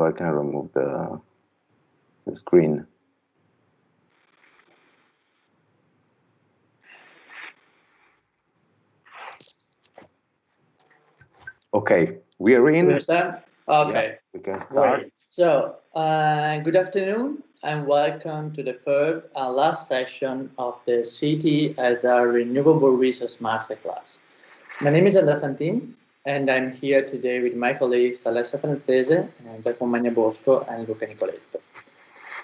So I can remove the screen. Okay, we are in. Okay, yeah, we can start. Great. So, good afternoon and welcome to the third and last session of the City as a Renewable Resource Masterclass. My name is Andrea Fantin, and I'm here today with my colleagues Alessia Franzese, and Giacomo Magnabosco, and Luca Nicoletto.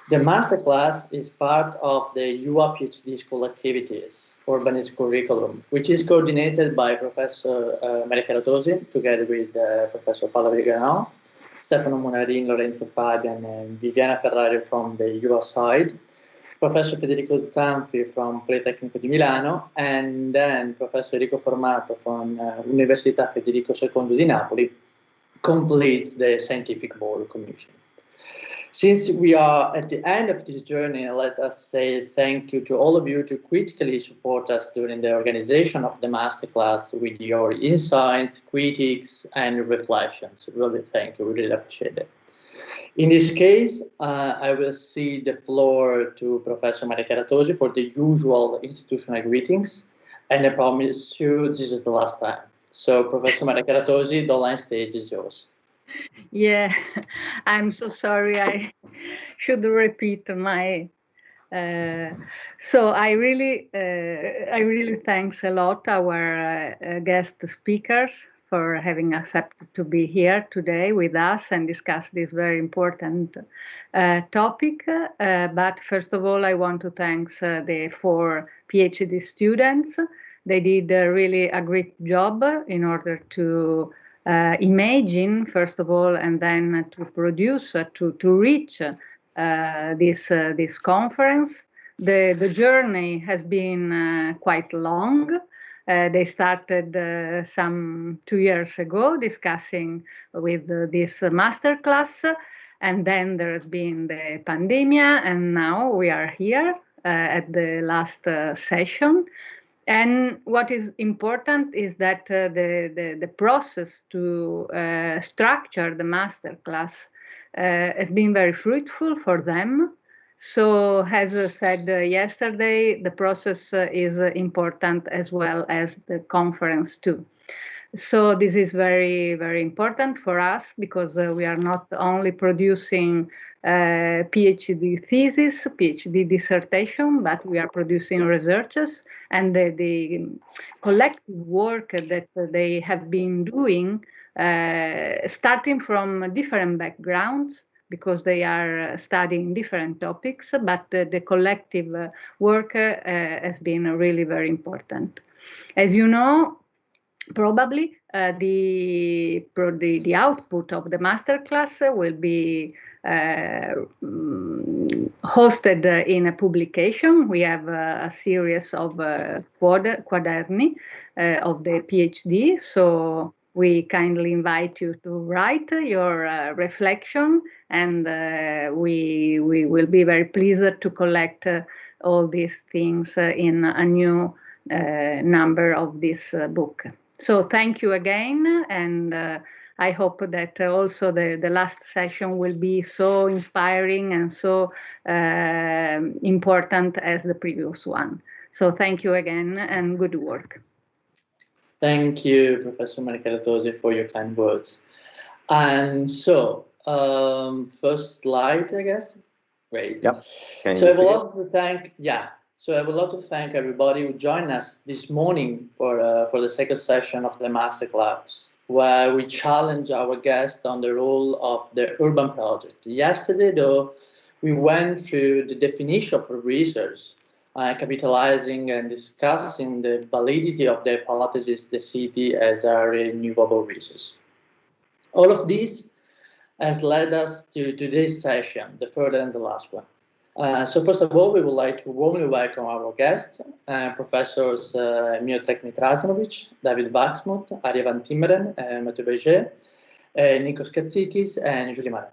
The masterclass is part of the Iuav PhD school activities, Urbanism curriculum, which is coordinated by Professor Maria Caratosi, together with Professor Paolo Vigano, Stefano Munarin, Lorenzo Fabian, and Viviana Ferrari from the Iuav side, Professor Federico Zanfi from Politecnico di Milano, and then Professor Enrico Formato from Università Federico II di Napoli completes the scientific board commission. Since we are at the end of this journey, let us say thank you to all of you to critically support us during the organization of the masterclass with your insights, critiques, and reflections. Really thank you, we really appreciate it. In this case, I will cede the floor to Professor Maria Caratosi for the usual institutional greetings, and I promise you this is the last time. So, Professor Maria Caratosi, the line stage is yours. Yeah, I'm so sorry. I should repeat my. So I really thanks a lot our guest speakers for having accepted to be here today with us and discuss this very important topic. But first of all, I want to thank the 4 PhD students. They did really a great job in order to imagine, first of all, and then to produce, to reach this conference. The journey has been quite long. They started some 2 years ago discussing with this masterclass, and then there has been the pandemic, and now we are here at the last session. And what is important is that the process to structure the masterclass has been very fruitful for them. So, as I said yesterday, the process is important as well as the conference too. So this is very, very important for us because we are not only producing PhD thesis, PhD dissertation, but we are producing researches, and the collective work that they have been doing, starting from different backgrounds, because they are studying different topics, but the collective work has been really very important. As you know, probably the output of the masterclass will be hosted in a publication. We have a series of quaderni of the PhD, so we kindly invite you to write your reflection, and we will be very pleased to collect all these things in a new number of this book. So thank you again, and I hope that also the last session will be so inspiring and so important as the previous one. So thank you again, and good work. Thank you, Professor Maria Caratosi, for your kind words. And so, first slide, I guess. Great. Yep. So I would love to thank, So I would like to thank everybody who joined us this morning for the second session of the masterclass, where we challenge our guests on the role of the urban project. Yesterday, though, we went through the definition of research, capitalizing and discussing the validity of the hypothesis the city as a renewable resource. All of this has led us to today's session, the third and the last one. So first of all, we would like to warmly welcome our guests, Professors Miotrek Mitrasinovic, David Baxmuth, Arya van Timmeren, Mathieu Berger, Nikos Katsikis, and Julie Marin.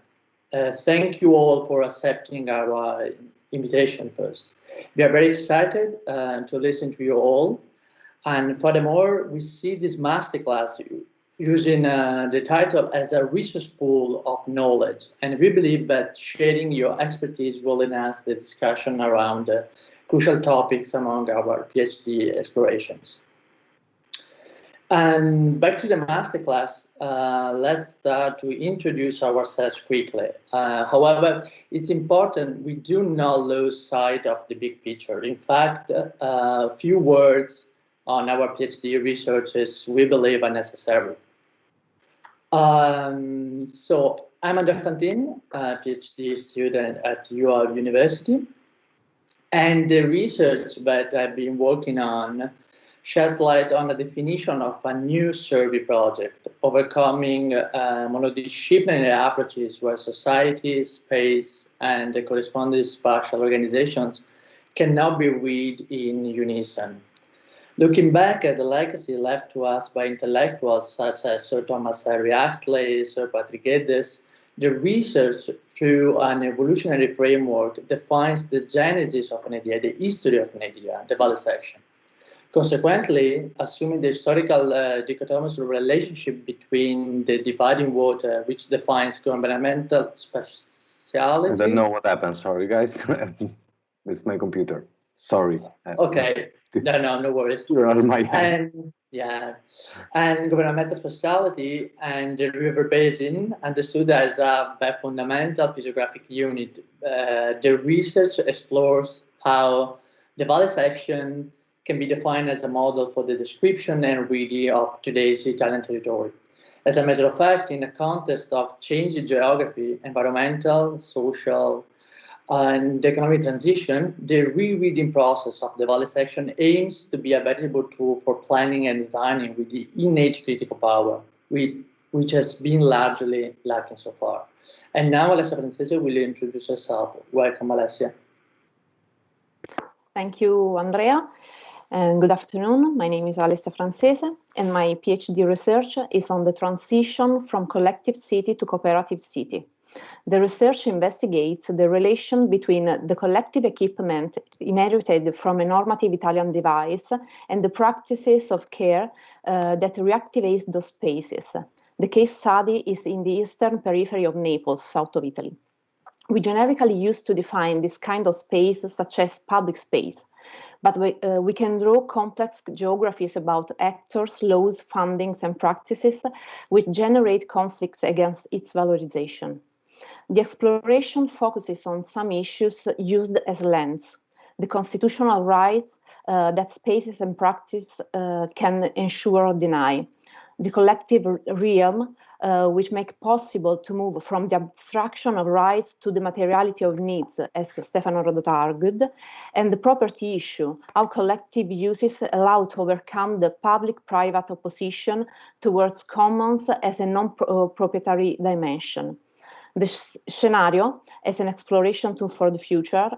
Thank you all for accepting our invitation first. We are very excited to listen to you all. And furthermore, we see this masterclass using the title as a resource pool of knowledge. And we believe that sharing your expertise will enhance the discussion around crucial topics among our PhD explorations. And back to the masterclass, let's start to introduce ourselves quickly. However, it's important we do not lose sight of the big picture. In fact, a few words on our PhD researches we believe are necessary. So I'm Andrea Fantin, a PhD student at Iuav University, and the research that I've been working on sheds light on the definition of a new survey project, overcoming monodisciplinary approaches where society, space, and the corresponding spatial organizations cannot be read in unison. Looking back at the legacy left to us by intellectuals such as Sir Thomas Henry Huxley, Sir Patrick Geddes, the research through an evolutionary framework defines the genesis of an idea, the history of an idea, the value section. Consequently, assuming the historical dichotomous relationship between the dividing water, which defines governmental speciality. I don't know what happened. Sorry, guys. It's my computer. Sorry. Okay. No worries. You're out of my hand. And governmental speciality and the river basin understood as a fundamental physiographic unit. The research explores how the valley section can be defined as a model for the description and reading of today's Italian territory. As a matter of fact, in the context of changing geography, environmental, social, and economic transition, the rereading process of the valley section aims to be a valuable tool for planning and designing with the innate critical power, which has been largely lacking so far. And now Alessia Franzese will introduce herself. Welcome, Alessia. Thank you, Andrea. And good afternoon. My name is Alessia Franzese, and my PhD research is on the transition from collective city to cooperative city. The research investigates the relation between the collective equipment inherited from a normative Italian device and the practices of care that reactivates those spaces. The case study is in the eastern periphery of Naples, south of Italy. We generically used to define this kind of space such as public space, but we can draw complex geographies about actors, laws, fundings, and practices which generate conflicts against its valorization. The exploration focuses on some issues used as a lens: the constitutional rights that spaces and practice can ensure or deny, the collective realm which make possible to move from the abstraction of rights to the materiality of needs, as Stefano Rodota argued, and the property issue, how collective uses allow to overcome the public-private opposition towards commons as a non-proprietary dimension. The scenario, as an exploration tool for the future,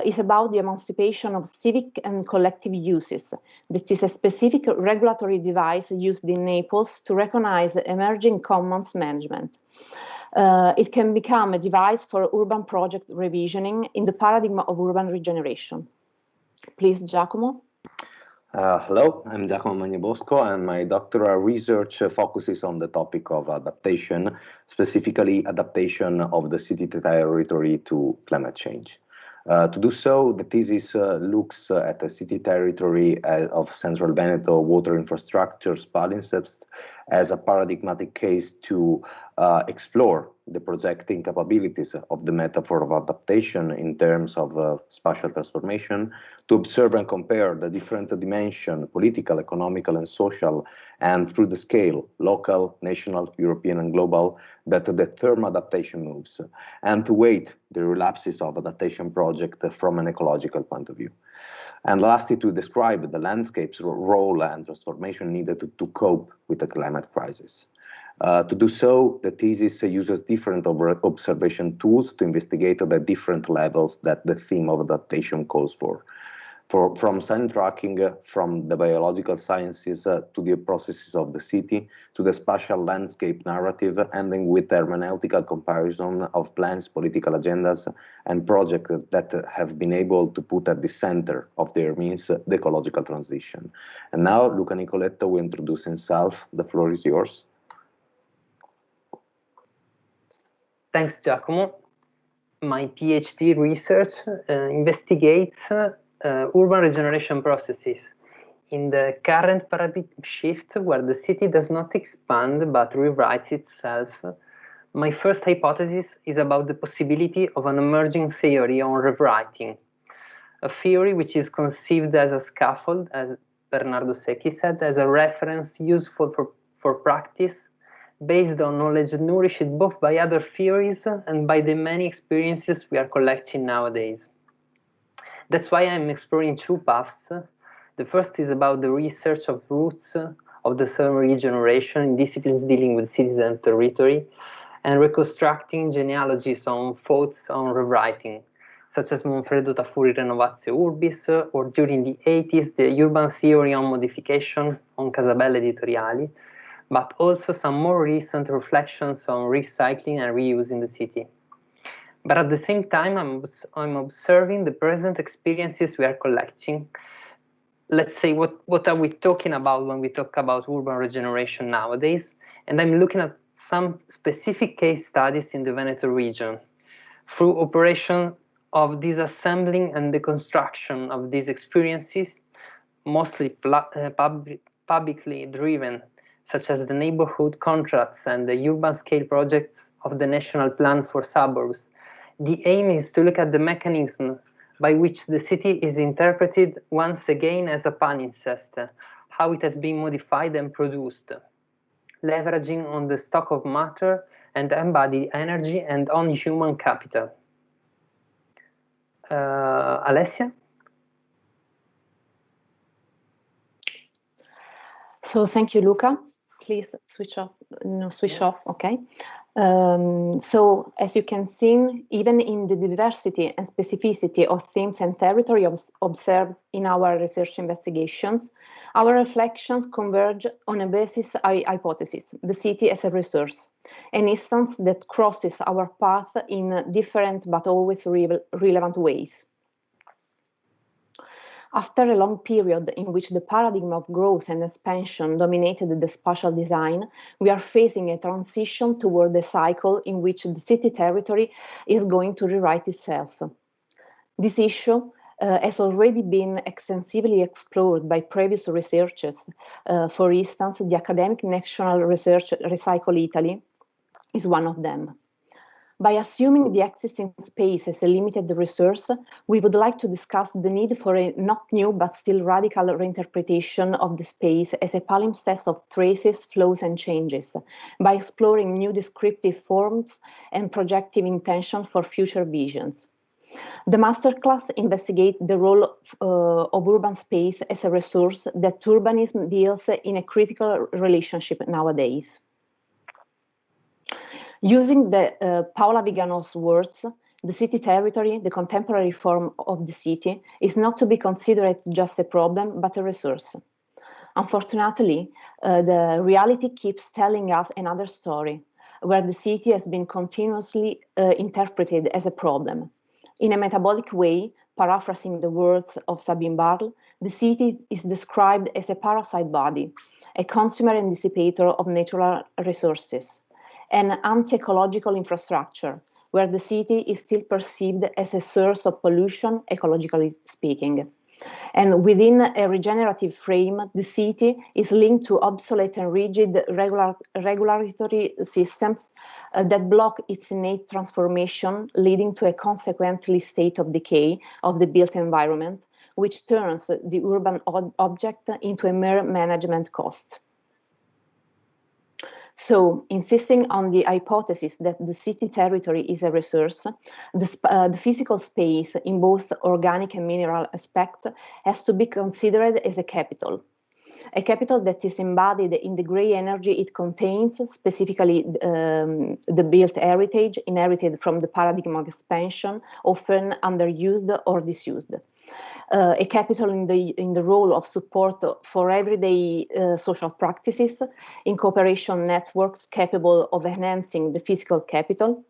is about the emancipation of civic and collective uses. That is a specific regulatory device used in Naples to recognize emerging commons management. It can become a device for urban project revisioning in the paradigm of urban regeneration. Please, Giacomo. Hello, I'm Giacomo Magnabosco, and my doctoral research focuses on the topic of adaptation, specifically adaptation of the city territory to climate change. To do so, the thesis looks at the city territory of Central Veneto water infrastructures palimpsest as a paradigmatic case to explore the projecting capabilities of the metaphor of adaptation in terms of spatial transformation, to observe and compare the different dimensions, political, economical, and social, and through the scale, local, national, European, and global, that the term adaptation moves, and to weight the relapses of adaptation project from an ecological point of view. And lastly, to describe the landscape's role and transformation needed to cope with the climate crisis. To do so, the thesis uses different observation tools to investigate the different levels that the theme of adaptation calls for. from sign tracking, from the biological sciences to the processes of the city, to the spatial landscape narrative, ending with hermeneutical comparison of plans, political agendas, and projects that have been able to put at the center of their means the ecological transition. And now Luca Nicoletto will introduce himself. The floor is yours. Thanks, Giacomo. My PhD research investigates urban regeneration processes in the current paradigm shift where the city does not expand but rewrites itself. My first hypothesis is about the possibility of an emerging theory on rewriting, a theory which is conceived as a scaffold, as Bernardo Secchi said, as a reference useful for practice, based on knowledge nourished both by other theories and by the many experiences we are collecting nowadays. That's why I'm exploring two paths. The first is about the research of roots of the urban regeneration in disciplines dealing with cities and territory, and reconstructing genealogies on thoughts on rewriting, such as Manfredo Tafuri Renovatio Urbis, or during the 80s, the urban theory on modification on Casabelle Editoriali, but also some more recent reflections on recycling and reuse in the city. But at the same time, I'm observing the present experiences we are collecting. Let's say, what are we talking about when we talk about urban regeneration nowadays? And I'm looking at some specific case studies in the Veneto region through operation of disassembling and deconstruction of these experiences, mostly publicly driven, such as the neighborhood contracts and the urban scale projects of the National Plan for Suburbs. The aim is to look at the mechanism by which the city is interpreted once again as a palimpsest, how it has been modified and produced, leveraging on the stock of matter and embodied energy and on human capital. Alessia? So thank you, Luca. Please switch off. No, switch off. Okay. So as you can see, even in the diversity and specificity of themes and territory observed in our research investigations, our reflections converge on a basis hypothesis: the city as a resource, an instance that crosses our path in different but always relevant ways. After a long period in which the paradigm of growth and expansion dominated the spatial design, we are facing a transition toward a cycle in which the city territory is going to rewrite itself. This issue has already been extensively explored by previous researchers. For instance, the academic national research Recycle Italy is one of them. By assuming the existing space as a limited resource, we would like to discuss the need for a not new but still radical reinterpretation of the space as a palimpsest of traces, flows, and changes, by exploring new descriptive forms and projective intention for future visions. The masterclass investigates the role of urban space as a resource that urbanism deals in a critical relationship nowadays. Using the Paola Vigano's words, the city territory, the contemporary form of the city, is not to be considered just a problem, but a resource. Unfortunately, the reality keeps telling us another story, where the city has been continuously interpreted as a problem. In a metabolic way, paraphrasing the words of Sabine Barl, the city is described as a parasite body, a consumer and dissipator of natural resources, an anti-ecological infrastructure, where the city is still perceived as a source of pollution, ecologically speaking. And within a regenerative frame, the city is linked to obsolete and rigid regulatory systems that block its innate transformation, leading to a consequently state of decay of the built environment, which turns the urban object into a mere management cost. So, insisting on the hypothesis that the city territory is a resource, the physical space in both organic and mineral aspects has to be considered as a capital. a capital that is embodied in the grey energy it contains, specifically the built heritage inherited from the paradigm of expansion, often underused or disused. A capital in the role of support for everyday social practices, in cooperation networks capable of enhancing the physical capital,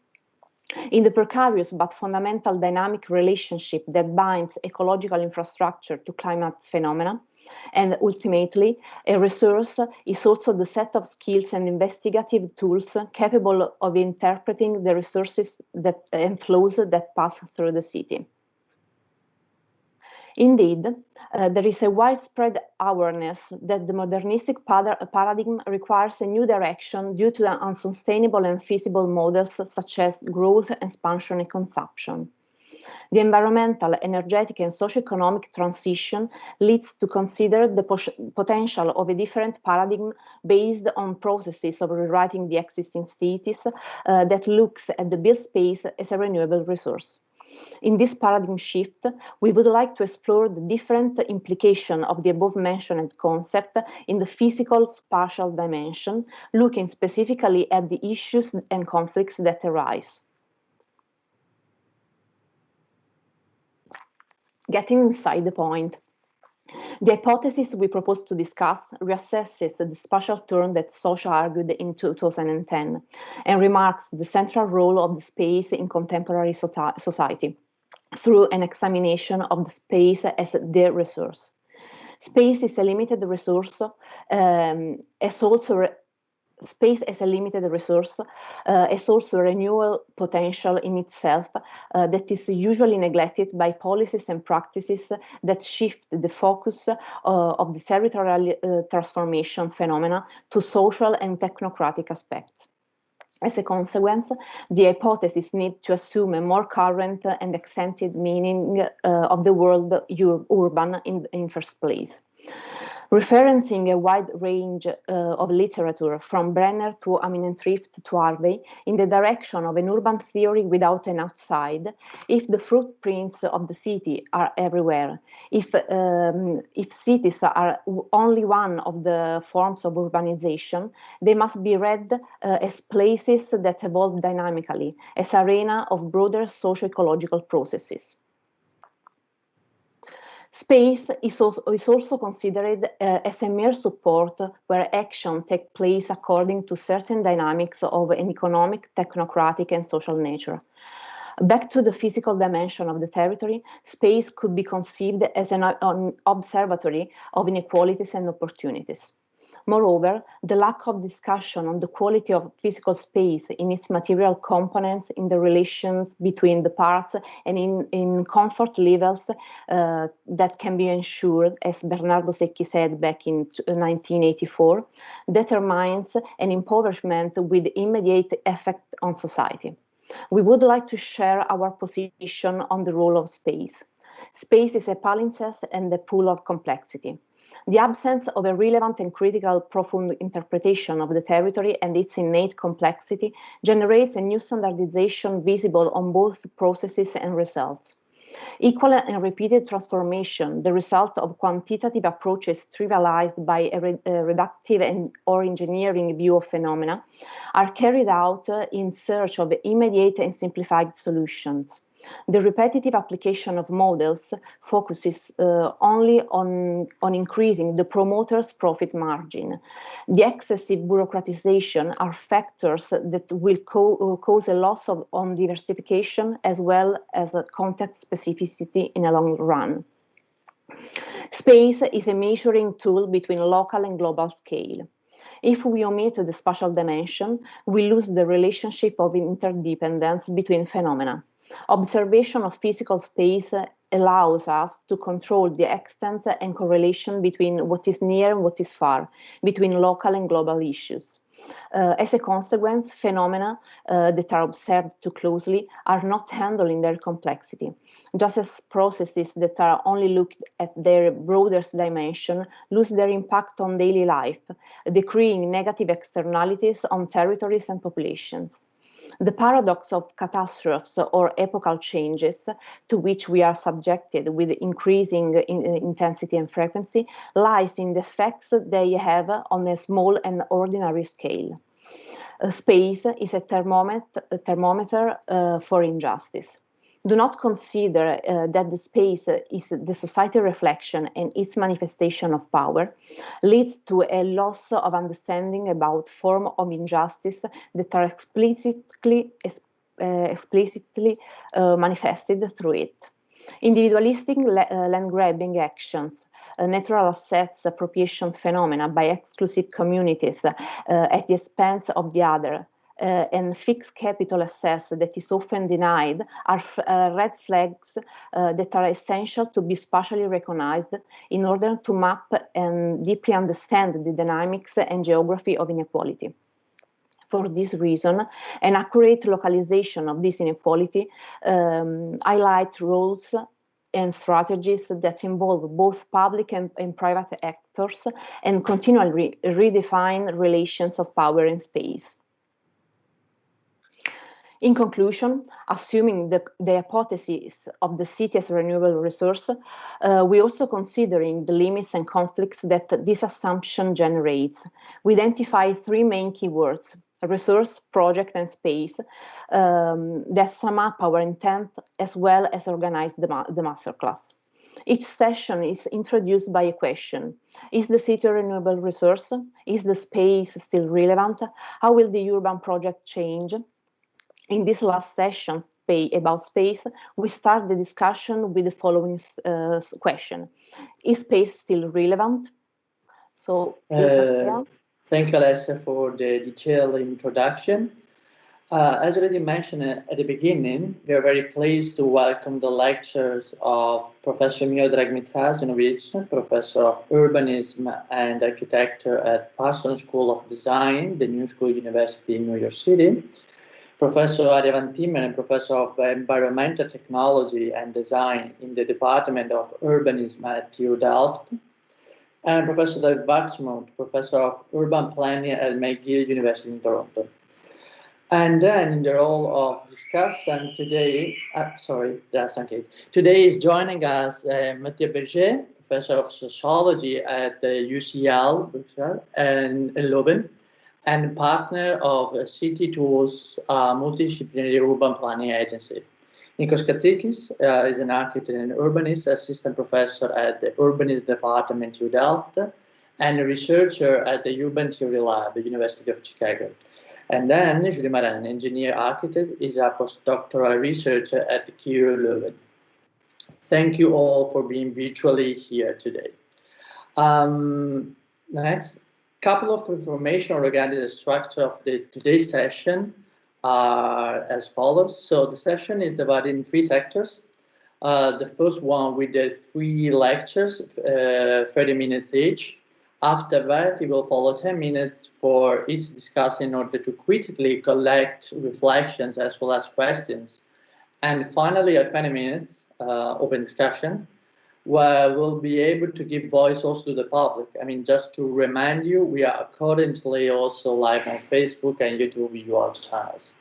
in the precarious but fundamental dynamic relationship that binds ecological infrastructure to climate phenomena, and ultimately, a resource is also the set of skills and investigative tools capable of interpreting the resources and flows that pass through the city. Indeed, there is a widespread awareness that the modernistic paradigm requires a new direction due to unsustainable and feasible models such as growth, expansion, and consumption. The environmental, energetic, and socio-economic transition leads to consider the potential of a different paradigm based on processes of rewriting the existing cities that looks at the built space as a renewable resource. In this paradigm shift, we would like to explore the different implication of the above-mentioned concept in the physical spatial dimension, looking specifically at the issues and conflicts that arise. Getting inside the point. The hypothesis we propose to discuss reassesses the spatial turn that Socha argued in 2010 and remarks the central role of the space in contemporary society through an examination of the space as the resource. Space is a limited resource, space as a limited resource is also a renewal potential in itself that is usually neglected by policies and practices that shift the focus of the territorial transformation phenomena to social and technocratic aspects. As a consequence, the hypothesis needs to assume a more current and accented meaning of the word urban in first place. Referencing a wide range of literature from Brenner to Aminentrift to Harvey in the direction of an urban theory without an outside, if the footprints of the city are everywhere, if cities are only one of the forms of urbanization, they must be read as places that evolve dynamically, as arena of broader socio-ecological processes. Space is also considered as a mere support where action takes place according to certain dynamics of an economic, technocratic, and social nature. Back to the physical dimension of the territory, space could be conceived as an observatory of inequalities and opportunities. Moreover, the lack of discussion on the quality of physical space in its material components, in the relations between the parts, and in comfort levels that can be ensured, as Bernardo Secchi said back in 1984, determines an impoverishment with immediate effect on society. We would like to share our position on the role of space. Space is a palimpsest and a pool of complexity. The absence of a relevant and critical profound interpretation of the territory and its innate complexity generates a new standardization visible on both processes and results. Equal and repeated transformation, the result of quantitative approaches trivialized by a reductive or engineering view of phenomena, are carried out in search of immediate and simplified solutions. The repetitive application of models focuses only on increasing the promoter's profit margin. The excessive bureaucratization are factors that will cause a loss on diversification as well as a context specificity in a long run. Space is a measuring tool between local and global scale. If we omit the spatial dimension, we lose the relationship of interdependence between phenomena. Observation of physical space allows us to control the extent and correlation between what is near and what is far, between local and global issues. As a consequence, phenomena that are observed too closely are not handled in their complexity, just as processes that are only looked at their broadest dimension lose their impact on daily life, decreeing negative externalities on territories and populations. The paradox of catastrophes or epochal changes to which we are subjected with increasing intensity and frequency lies in the effects they have on a small and ordinary scale. Space is a thermometer for injustice. Do not consider that the space is the society reflection and its manifestation of power leads to a loss of understanding about form of injustice that are explicitly manifested through it. Individualistic land-grabbing actions, natural assets appropriation phenomena by exclusive communities at the expense of the other, and fixed capital access that is often denied are red flags that are essential to be spatially recognized in order to map and deeply understand the dynamics and geography of inequality. For this reason, an accurate localization of this inequality highlights roles and strategies that involve both public and private actors and continually redefine relations of power and space. In conclusion, assuming the hypothesis of the city as a renewable resource, we also considering the limits and conflicts that this assumption generates. We identify three main keywords: resource, project, and space, that sum up our intent as well as organize the masterclass. Each session is introduced by a question. Is the city a renewable resource? Is the space still relevant? How will the urban project change? In this last session about space, we start the discussion with the following question. Is space still relevant? So, thank you, Alessia, for the detailed introduction. As already mentioned at the beginning, we are very pleased to welcome the lectures of Professor Dragmitrazinovic, Professor of Urbanism and Architecture at Parsons School of Design, the New School University in New York City, Professor Fantin and Professor of Environmental Technology and Design in the Department of Urbanism at Iuav, and Professor David Waxmont, Professor of Urban Planning at McGill University in Toronto. And then in the role of discussant today, today is joining us Mathieu Berger, Professor of Sociology at the UCL and Leuven, and partner of City Tools multidisciplinary urban planning agency. Nikos Katsikis is an architect and urbanist, assistant professor at the Urbanism Department Iuav, and a researcher at the Urban Theory Lab at the University of Chicago. And then Julie Marin, engineer architect, is a postdoctoral researcher at the KU Leuven. Thank you all for being virtually here today. Next. Couple of information regarding the structure of today's session are as follows. So the session is divided in three sectors. The first one with the 3 lectures, 30 minutes each. After that, it will follow 10 minutes for each discussion in order to critically collect reflections as well as questions. And finally, at 20 minutes, open discussion, where we'll be able to give voice also to the public. I mean, just to remind you, we are currently also live on Facebook and YouTube UR channels.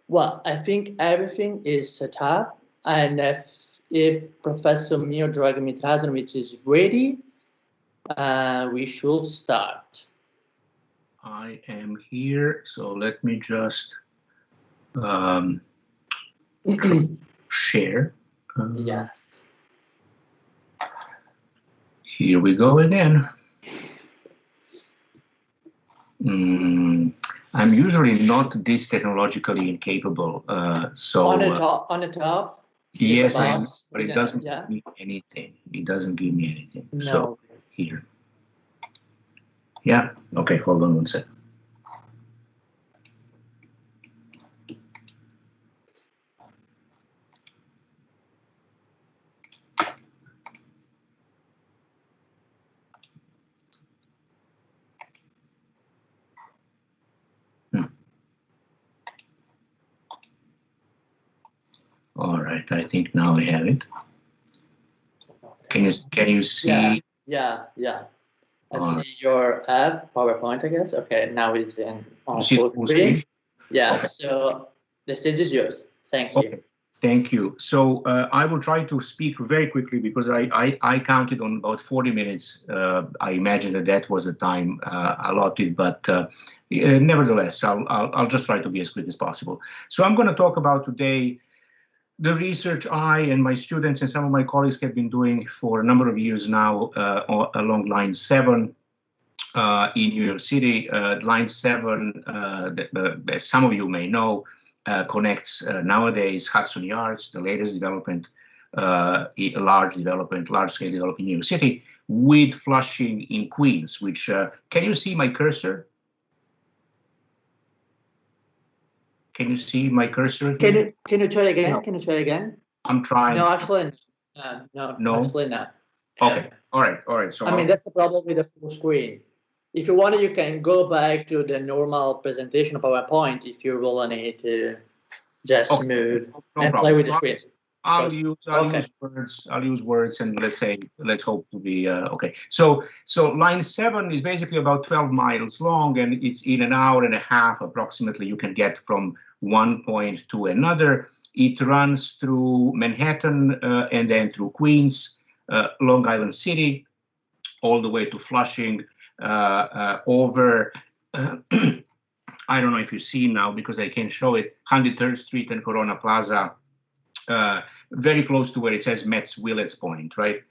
Well, I think everything is set up, and if Professor Dragmitrazinovic is ready, we should start. I am here, so let me just share. Yes. Here we go again. I'm usually not this technologically incapable, so on the top. Yes, but it doesn't give me anything. It doesn't give me anything. No. So here. Yeah. Okay. Hold on one second. All right, I think now we have it. Can you see? Yeah. Let's see your app, PowerPoint, I guess. Okay, now it's on full screen. Yeah, so the stage is yours. Thank you. Okay. Thank you. So I will try to speak very quickly because I counted on about 40 minutes. I imagine that was the time allotted, but nevertheless, I'll just try to be as quick as possible. So I'm going to talk about today the research I and my students and some of my colleagues have been doing for a number of years now along Line 7 in New York City. Line 7, as some of you may know, connects nowadays Hudson Yards, the latest development, large-scale development in New York City, with Flushing in Queens, which, can you see my cursor? Can you see my cursor? Can you try again? No. Can you try again? I'm trying. No, actually, no, actually not. Okay, all right. So I mean, that's the problem with the full screen. If you want, you can go back to the normal presentation of PowerPoint if you really need to just move and play with the screen. I'll use words and let's hope to be okay. So Line 7 is basically about 12 miles long, and it's in an hour and a half approximately you can get from one point to another. It runs through Manhattan and then through Queens, Long Island City, all the way to Flushing, over, I don't know if you see now because I can't show it, 103rd Street and Corona Plaza, very close to where it says Metz Willets Point, right?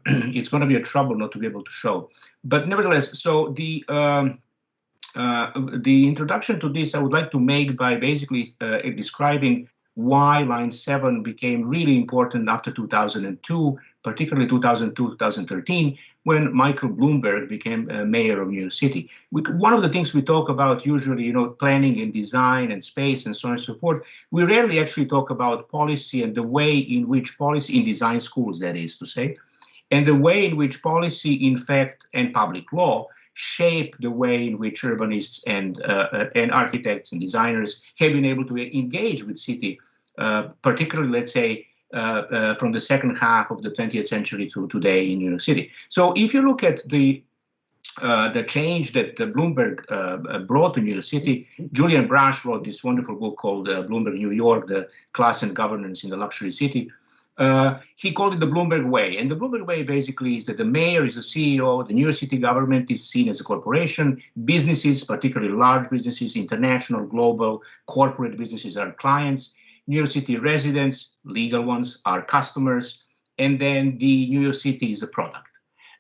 It's going to be a trouble not to be able to show. But nevertheless, so the introduction to this I would like to make by basically describing why Line 7 became really important after 2002, particularly 2002, 2013, when Michael Bloomberg became mayor of New York City. One of the things we talk about usually, planning and design and space and so on and so forth, we rarely actually talk about policy and the way in which policy, in design schools that is to say, and the way in which policy, in fact, and public law shape the way in which urbanists and architects and designers have been able to engage with city, particularly, let's say, from the second half of the 20th century to today in New York City. So if you look at the change that Bloomberg brought to New York City, Julian Brush wrote this wonderful book called Bloomberg New York, The Class and Governance in the Luxury City. He called it the Bloomberg Way. And the Bloomberg Way basically is that the mayor is the CEO, the New York City government is seen as a corporation, businesses, particularly large businesses, international, global, corporate businesses are clients, New York City residents, legal ones, are customers, and then the New York City is a product.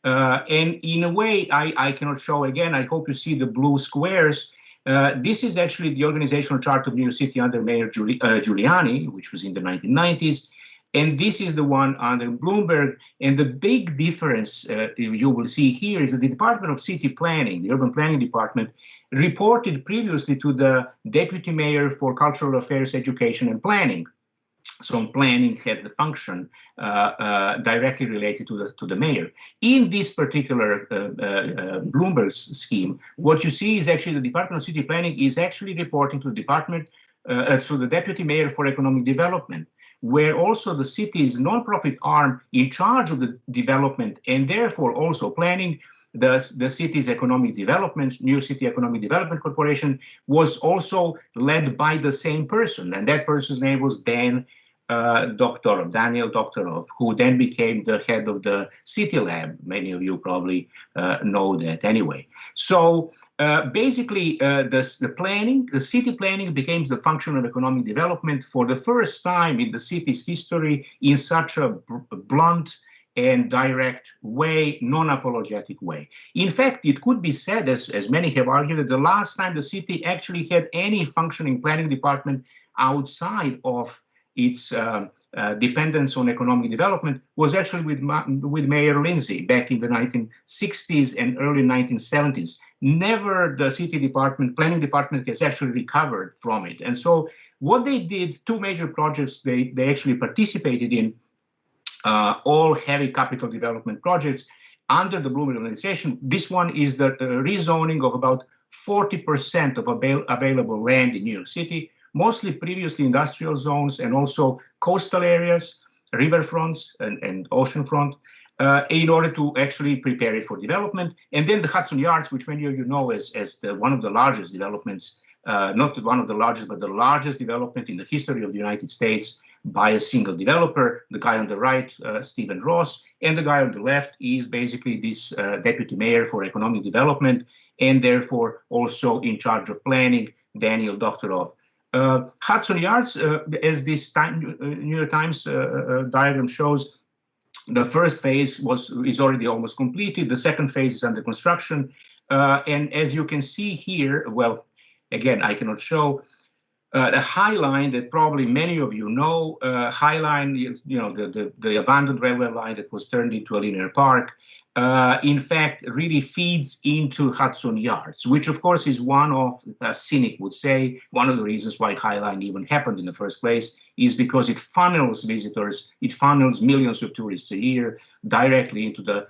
And in a way, I cannot show again, I hope you see the blue squares. This is actually the organizational chart of New York City under Mayor Giuliani, which was in the 1990s. And this is the one under Bloomberg. And the big difference you will see here is that the Department of City Planning, the Urban Planning Department, reported previously to the Deputy Mayor for Cultural Affairs, Education and Planning. So planning had the function directly related to the mayor. In this particular Bloomberg scheme, what you see is actually the Department of City Planning is actually reporting to the department, so the Deputy Mayor for Economic Development, where also the city's nonprofit arm in charge of the development and therefore also planning the city's economic development, New York City Economic Development Corporation, was also led by the same person. And that person's name was Daniel Doktorov, who then became the head of the City Lab. Many of you probably know that anyway. So basically, the city planning became the function of economic development for the first time in the city's history in such a blunt and direct way, non-apologetic way. In fact, it could be said, as many have argued, that the last time the city actually had any functioning planning department outside of its dependence on economic development was actually with Mayor Lindsay back in the 1960s and early 1970s. Never the city department, planning department has actually recovered from it. And so what they did, two major projects they actually participated in, all heavy capital development projects under the Bloomberg organization. This one is the rezoning of about 40% of available land in New York City, mostly previously industrial zones and also coastal areas, riverfronts and oceanfront, in order to actually prepare it for development. And then the Hudson Yards, which many of you know as one of the largest developments not one of the largest, but the largest development in the history of the United States by a single developer. The guy on the right, Stephen Ross, and the guy on the left is basically this deputy mayor for economic development, and therefore also in charge of planning, Daniel Doktorov. Hudson Yards, as this New York Times diagram shows, the first phase is already almost completed. The second phase is under construction. And as you can see here, well, again, I cannot show the High Line that probably many of you know. High Line, you know, the abandoned railway line that was turned into a linear park, in fact, really feeds into Hudson Yards, which of course is one of, a cynic would say, one of the reasons why High Line even happened in the first place is because it funnels visitors, it funnels millions of tourists a year directly into the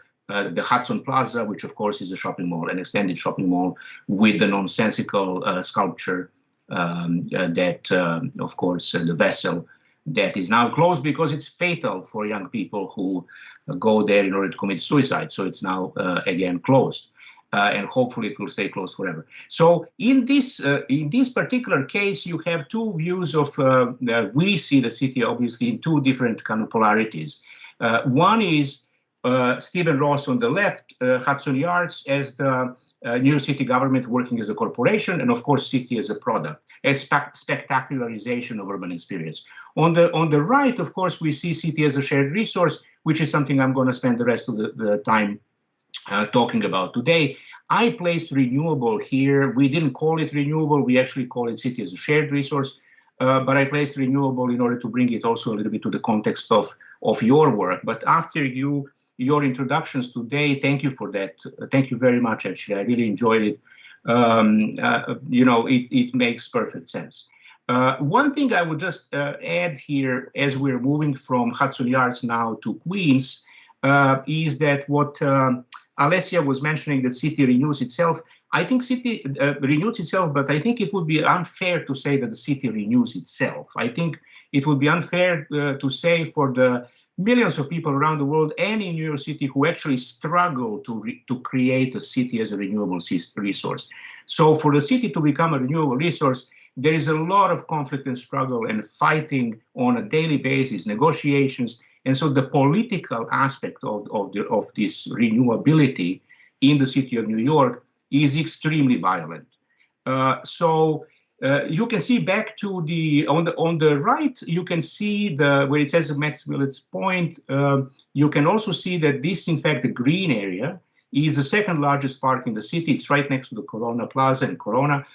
Hudson Plaza, which of course is a shopping mall, an extended shopping mall with the nonsensical sculpture that, of course, the vessel that is now closed because it's fatal for young people who go there in order to commit suicide. So it's now again closed, and hopefully it will stay closed forever. So in this particular case, you have two views of we see the city obviously in two different kind of polarities. One is Stephen Ross on the left, Hudson Yards as the New York City government working as a corporation, and of course city as a product, a spectacularization of urban experience. On the right, of course, we see city as a shared resource, which is something I'm going to spend the rest of the time talking about today. I placed renewable here. We didn't call it renewable. We actually call it city as a shared resource. But I placed renewable in order to bring it also a little bit to the context of your work. But after your introductions today, thank you for that. Thank you very much, actually. I really enjoyed it. You know, it makes perfect sense. One thing I would just add here, as we're moving from Hudson Yards now to Queens, is that what Alessia was mentioning, that city renews itself. I think city renews itself, but I think it would be unfair to say that the city renews itself. I think it would be unfair to say for the millions of people around the world and in New York City who actually struggle to create a city as a renewable resource. So for the city to become a renewable resource, there is a lot of conflict and struggle and fighting on a daily basis, negotiations. And so the political aspect of this renewability in the city of New York is extremely violent. You can see back to on the right, you can see where it says Max Village Point. You can also see that this, in fact, the green area is the second largest park in the city. It's right next to the Corona Plaza in Corona.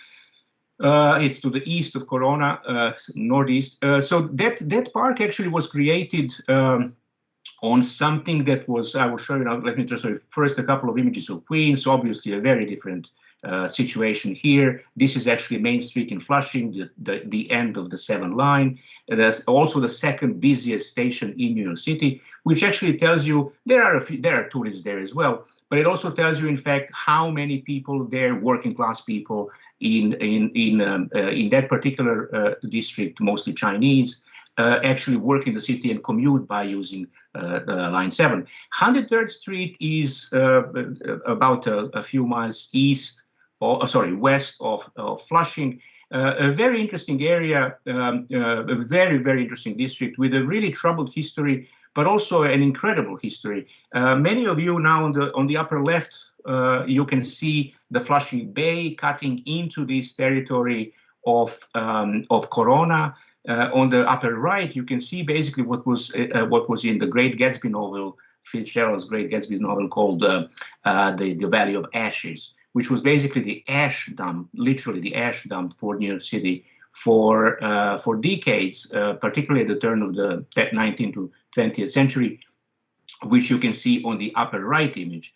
It's to the east of Corona, northeast. So that park actually was created on something that was, I will show you now, let me just show you first a couple of images of Queens, obviously a very different situation here. This is actually Main Street in Flushing, the end of the 7 line. That's also the second busiest station in New York City, which actually tells you there are tourists there as well, but it also tells you, in fact, how many people there, working class people in that particular district, mostly Chinese, actually work in the city and commute by using Line 7. 103rd Street is about a few miles west of Flushing. A very interesting area, a very, very interesting district with a really troubled history, but also an incredible history. Many of you now on the upper left, you can see the Flushing Bay cutting into this territory of Corona. On the upper right, you can see basically what was in the Great Gatsby novel, Fitzgerald's Great Gatsby novel, called the Valley of Ashes, which was basically the ash dump, literally the ash dump for New York City for decades, particularly at the turn of the 19th to 20th century, which you can see on the upper right image.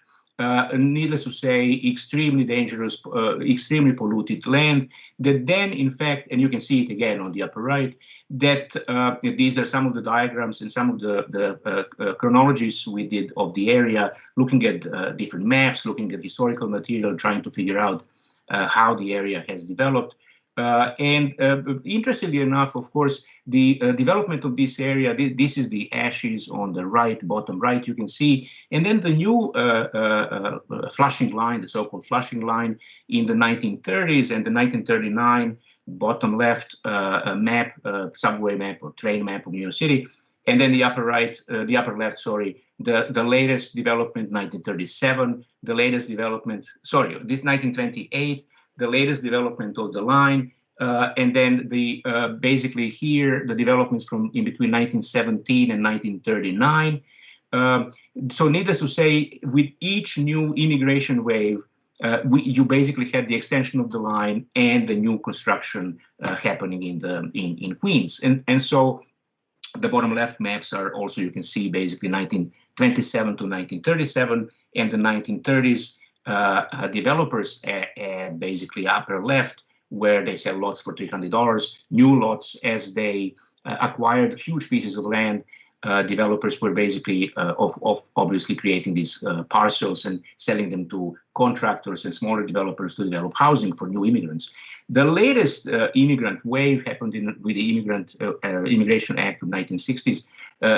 Needless to say, extremely dangerous, extremely polluted land that then, in fact, and you can see it again on the upper right, that these are some of the diagrams and some of the chronologies we did of the area, looking at different maps, looking at historical material, trying to figure out how the area has developed. Interestingly enough, of course, the development of this area, this is the ashes on the right, bottom right, you can see, and then the new flushing line, the so-called flushing line in the 1930s and the 1939 bottom left map, subway map or train map of New York City, and then the upper right, the upper left, sorry, the latest development, 1937, the latest development, sorry, this 1928, the latest development of the line, and then the basically here the developments from in between 1917 and 1939. So needless to say, with each new immigration wave, you basically had the extension of the line and the new construction happening in Queens, and so the bottom left maps are also, you can see basically 1927 to 1937 and the 1930s. Developers at basically upper left, where they sell lots for $300, new lots as they acquired huge pieces of land. Developers were basically obviously creating these parcels and selling them to contractors and smaller developers to develop housing for new immigrants. The latest immigrant wave happened with the Immigration Act of 1960s,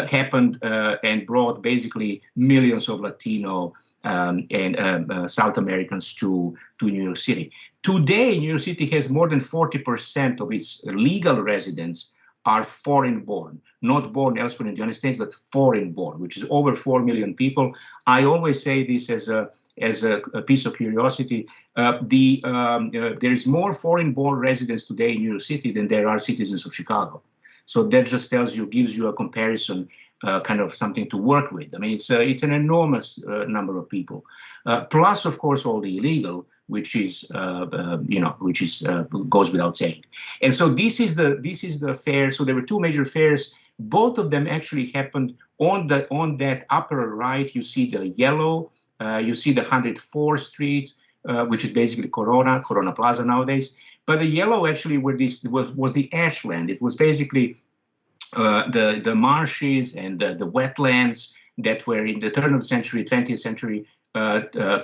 happened and brought basically millions of Latino and South Americans to New York City. Today, New York City has more than 40% of its legal residents are foreign-born, not born elsewhere in the United States, but foreign-born, which is over 4 million people. I always say this as a piece of curiosity. There is more foreign-born residents today in New York City than there are citizens of Chicago. So that just gives you a comparison, kind of something to work with. I mean, it's an enormous number of people, plus of course all the illegal, which is goes without saying. And so this is the fair. So there were two major fairs. Both of them actually happened on that upper right. You see the yellow. You see the 104th Street, which is basically Corona Plaza nowadays. But the yellow actually where this was the ashland. It was basically the marshes and the wetlands that were in the turn of the century, 20th century,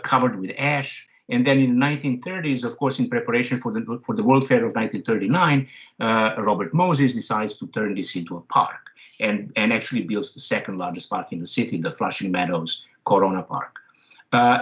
covered with ash. And then in the 1930s, of course, in preparation for the World Fair of 1939, Robert Moses decides to turn this into a park and actually builds the second largest park in the city, the Flushing Meadows Corona Park.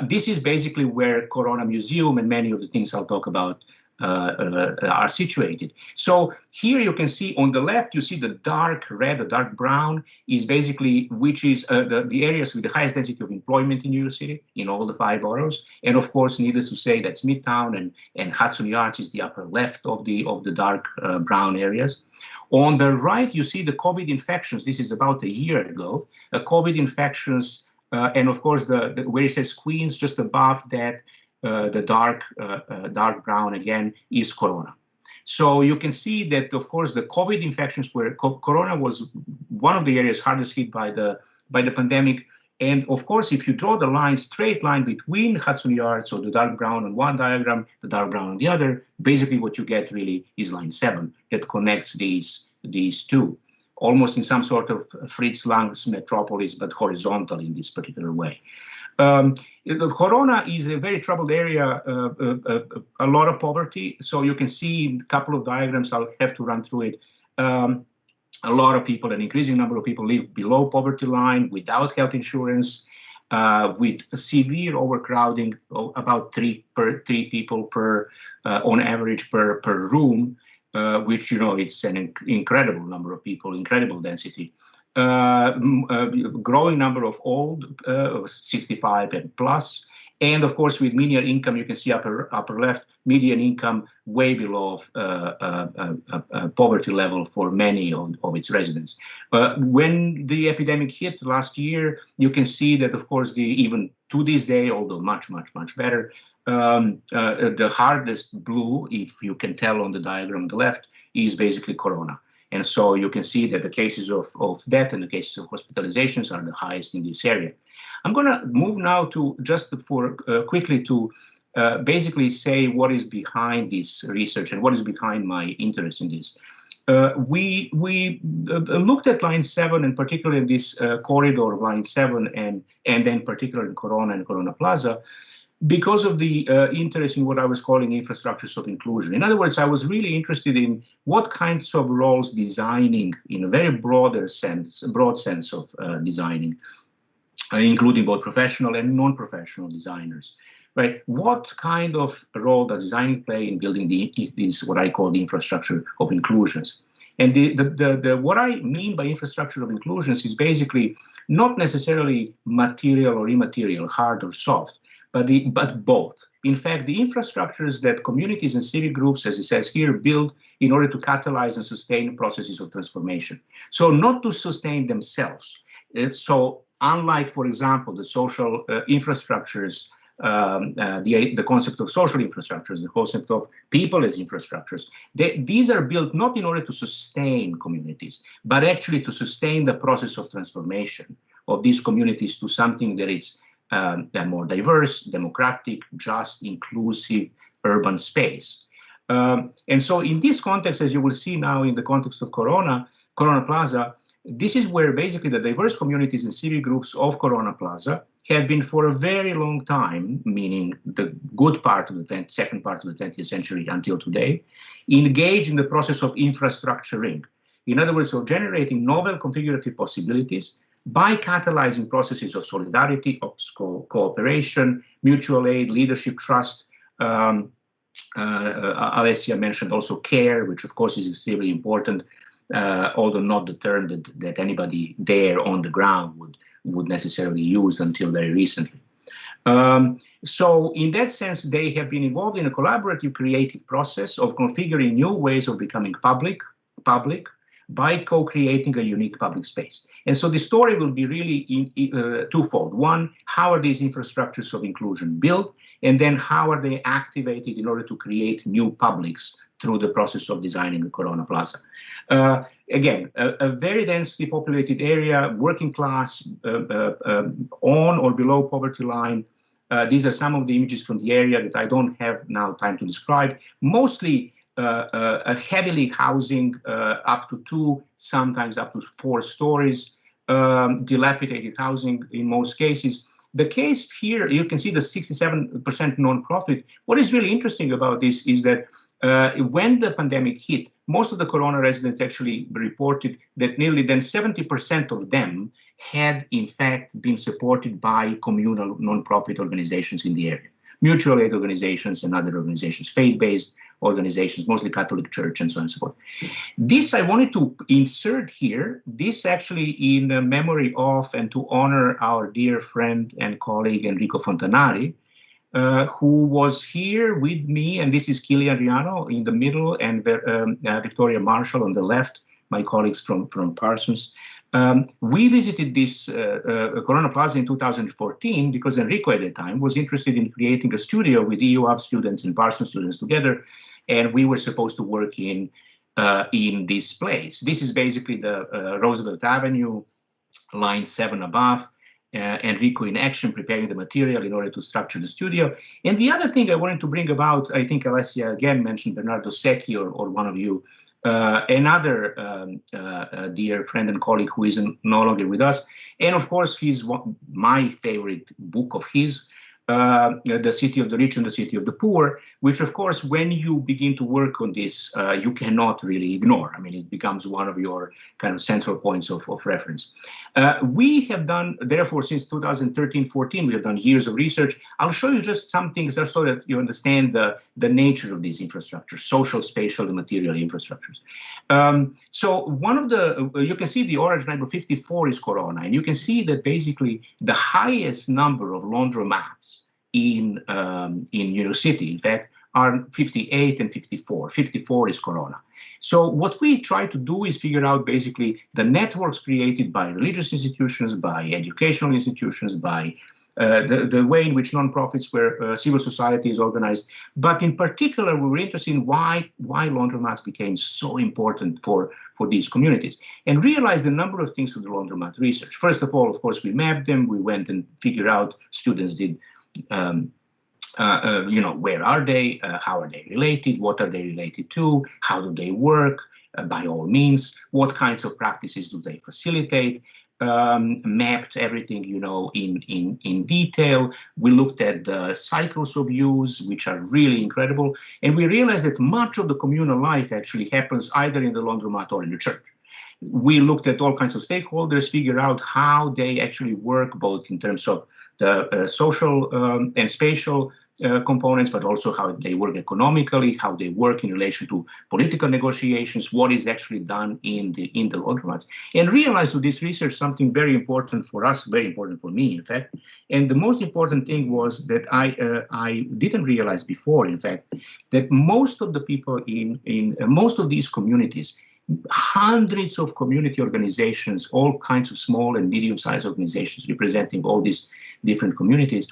This is basically where Corona Museum and many of the things I'll talk about are situated. So here you can see on the left, you see the dark red, the dark brown is basically, which is the areas with the highest density of employment in New York City, in all the 5 boroughs. And of course, needless to say, that's Midtown and Hudson Yards is the upper left of the dark brown areas. On the right, you see the COVID infections. This is about a year ago. COVID infections, and of course, where it says Queens, just above that, the dark brown again is Corona. So you can see that, of course, the COVID infections where Corona was one of the areas hardest hit by the pandemic. And of course, if you draw the line, straight line between Hudson Yards, so the dark brown on one diagram, the dark brown on the other, basically what you get really is line 7 that connects these two, almost in some sort of Fritz Lang's metropolis, but horizontal in this particular way. Corona is a very troubled area, a lot of poverty. So you can see in a couple of diagrams, I'll have to run through it. A lot of people, an increasing number of people live below poverty line, without health insurance, with severe overcrowding, about three people per, on average per room, which, it's an incredible number of people, incredible density. Growing number of old, 65 and plus, and of course with median income, you can see upper left, median income way below poverty level for many of its residents. When the epidemic hit last year, you can see that, of course, even to this day, although much better, the hardest blue, if you can tell on the diagram on the left, is basically Corona. And so you can see that the cases of death and the cases of hospitalizations are the highest in this area. I'm going to move now to just quickly to basically say what is behind this research and what is behind my interest in this. We looked at line 7 and particularly this corridor of line 7 and then particularly in Corona and Corona Plaza. because of the interest in what I was calling infrastructures of inclusion. In other words, I was really interested in what kinds of roles designing, in a very broad sense of designing, including both professional and non-professional designers, right? What kind of role does designing play in building these what I call the infrastructure of inclusions? And what I mean by infrastructure of inclusions is basically not necessarily material or immaterial, hard or soft, but both. In fact, the infrastructures that communities and civic groups, as it says here, build in order to catalyze and sustain processes of transformation. So not to sustain themselves. So unlike, for example, the social infrastructures, the concept of social infrastructures, the concept of people as infrastructures, these are built not in order to sustain communities, but actually to sustain the process of transformation of these communities to something that is more diverse, democratic, just, inclusive, urban space. And so in this context, as you will see now in the context of Corona Plaza, this is where basically the diverse communities and civic groups of Corona Plaza have been for a very long time, meaning the good part of the second part of the 20th century until today, engaged in the process of infrastructuring. In other words, of generating novel configurative possibilities by catalyzing processes of solidarity, of cooperation, mutual aid, leadership, trust. Alessia mentioned also care, which of course is extremely important, although not the term that anybody there on the ground would necessarily use until very recently. So in that sense, they have been involved in a collaborative creative process of configuring new ways of becoming public by co-creating a unique public space. And so the story will be really twofold. One, how are these infrastructures of inclusion built? And then how are they activated in order to create new publics through the process of designing the Corona Plaza? Again, a very densely populated area, working class, on or below poverty line. These are some of the images from the area that I don't have now time to describe. Mostly heavily housing up to 2, sometimes up to 4 stories, dilapidated housing in most cases. The case here, you can see the 67% non-profit. What is really interesting about this is that when the pandemic hit, most of the Corona residents actually reported that nearly then 70% of them had in fact been supported by communal non-profit organizations in the area. Mutual aid organizations and other organizations, faith-based organizations, mostly Catholic Church and so on and so forth. This I wanted to insert here, this actually in memory of and to honor our dear friend and colleague Enrico Fontanari, who was here with me, and this is Kili Adriano in the middle and Victoria Marshall on the left, my colleagues from Parsons. We visited this Corona Plaza in 2014 because Enrico at the time was interested in creating a studio with Iuav students and Parsons students together, and we were supposed to work in this place. This is basically the Roosevelt Avenue, line 7 above. Enrico in action, preparing the material in order to structure the studio. And the other thing I wanted to bring about, I think Alessia again mentioned Bernardo Secchi or one of you, another dear friend and colleague who is no longer with us. And of course, my favorite book of his, The City of the Rich and the City of the Poor, which of course, when you begin to work on this, you cannot really ignore. I mean, it becomes one of your kind of central points of reference. We have done, therefore, since 2013-14, we have done years of research. I'll show you just some things just so that you understand the nature of these infrastructures, social, spatial, and material infrastructures. So one of the, you can see the orange number 54 is Corona, and you can see that basically the highest number of laundromats in New York City, in fact, are 58 and 54. 54 is Corona. So what we try to do is figure out basically the networks created by religious institutions, by educational institutions, by the way in which nonprofits, where civil society is organized. But in particular, we were interested in why laundromats became so important for these communities, and realized a number of things through the laundromat research. First of all, of course, we mapped them. We went and figured out, students did, where are they? How are they related? What are they related to? How do they work? by all means, what kinds of practices do they facilitate, mapped everything, in detail. We looked at the cycles of use, which are really incredible. And we realized that much of the communal life actually happens either in the laundromat or in the church. We looked at all kinds of stakeholders, figure out how they actually work, both in terms of the social and spatial components, but also how they work economically, how they work in relation to political negotiations, what is actually done in the laundromats, and realized with this research something very important for us, very important for me, in fact. And the most important thing was that I didn't realize before, in fact, that most of the people in most of these communities, hundreds of community organizations, all kinds of small and medium-sized organizations representing all these different communities.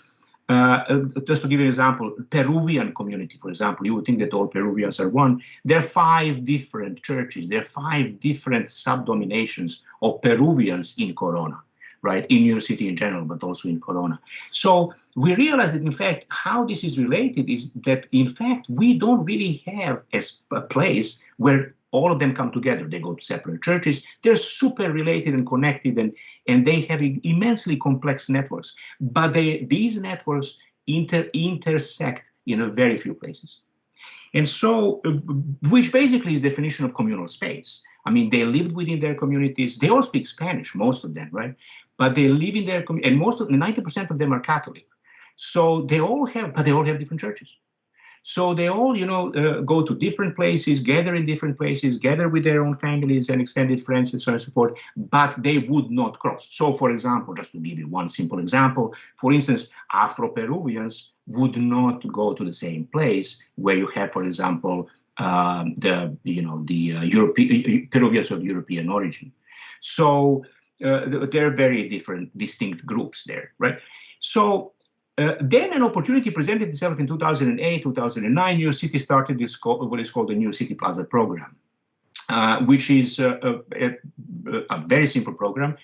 Just to give you an example, Peruvian community, for example, you would think that all Peruvians are one. There are 5 different churches. There are 5 different subdominations of Peruvians in Corona, right? In New York City in general, but also in Corona. So we realized that, in fact, how this is related is that, in fact, we don't really have a place where all of them come together. They go to separate churches. They're super related and connected, and they have immensely complex networks. But these networks intersect in a very few places. And so, which basically is the definition of communal space. I mean, they lived within their communities. They all speak Spanish, most of them, right? But they live in their community, and 90% of them are Catholic. So they all have different churches. So they all, go to different places, gather in different places, gather with their own families and extended friends and so on and so forth, but they would not cross. So, for example, just to give you one simple example, for instance, Afro-Peruvians would not go to the same place where you have, for example, the Peruvians of European origin. So they're very different, distinct groups there, right? So then an opportunity presented itself in 2008, 2009. New York City started what is called the New York City Plaza program, which is a very simple program,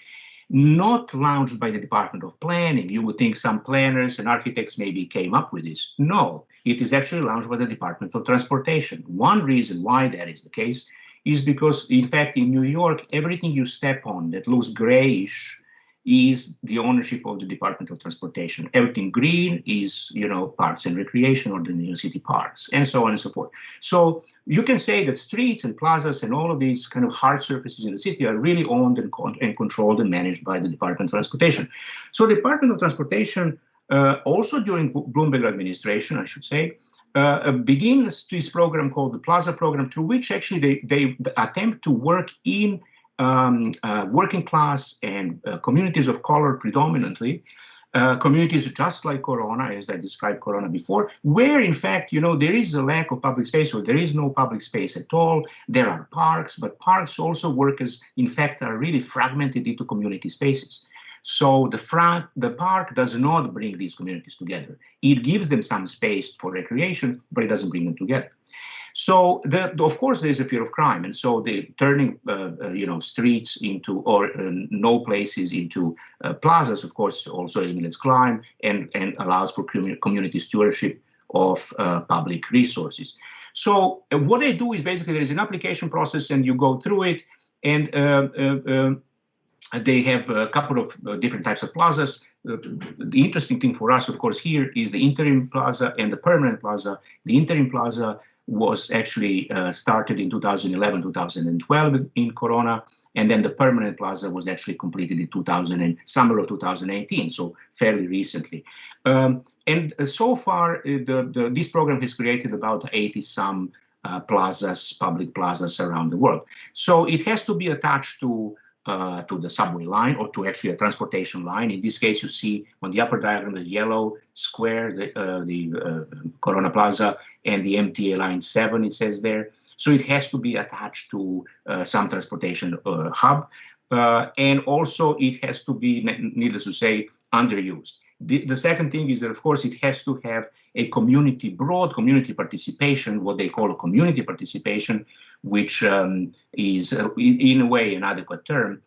not launched by the Department of Planning. You would think some planners and architects maybe came up with this. No, it is actually launched by the Department of Transportation. One reason why that is the case is because, in fact, in New York, everything you step on that looks grayish is the ownership of the Department of Transportation. Everything green is, Parks and Recreation or the New York City Parks, and so on and so forth. So you can say that streets and plazas and all of these kind of hard surfaces in the city are really owned and controlled and managed by the Department of Transportation. So the Department of Transportation, also during Bloomberg administration, I should say, begins this program called the Plaza program, through which actually they attempt to work in working class and communities of color predominantly, communities just like Corona, as I described Corona before, where in fact, there is a lack of public space, or there is no public space at all. There are parks, but parks also work as, in fact, are really fragmented into community spaces. So the park does not bring these communities together. It gives them some space for recreation, but it doesn't bring them together. So, of course, there's a fear of crime, and so they're turning, streets into, or no places into plazas, of course, also eliminates crime and allows for community stewardship of public resources. So, what they do is basically there is an application process, and you go through it, and they have a couple of different types of plazas. The interesting thing for us, of course, here is the interim plaza and the permanent plaza. The interim plaza was actually started in 2011, 2012 in Corona, and then the permanent plaza was actually completed in summer of 2018, so fairly recently. And so far, this program has created about 80-some plazas, public plazas around the world. So it has to be attached to the subway line, or to actually a transportation line. In this case, you see on the upper diagram the yellow square, the Corona Plaza, and the MTA line 7, it says there. So it has to be attached to some transportation hub. And also it has to be, needless to say, underused. The second thing is that, of course, it has to have a broad community participation, what they call a community participation, which is in a way an adequate term,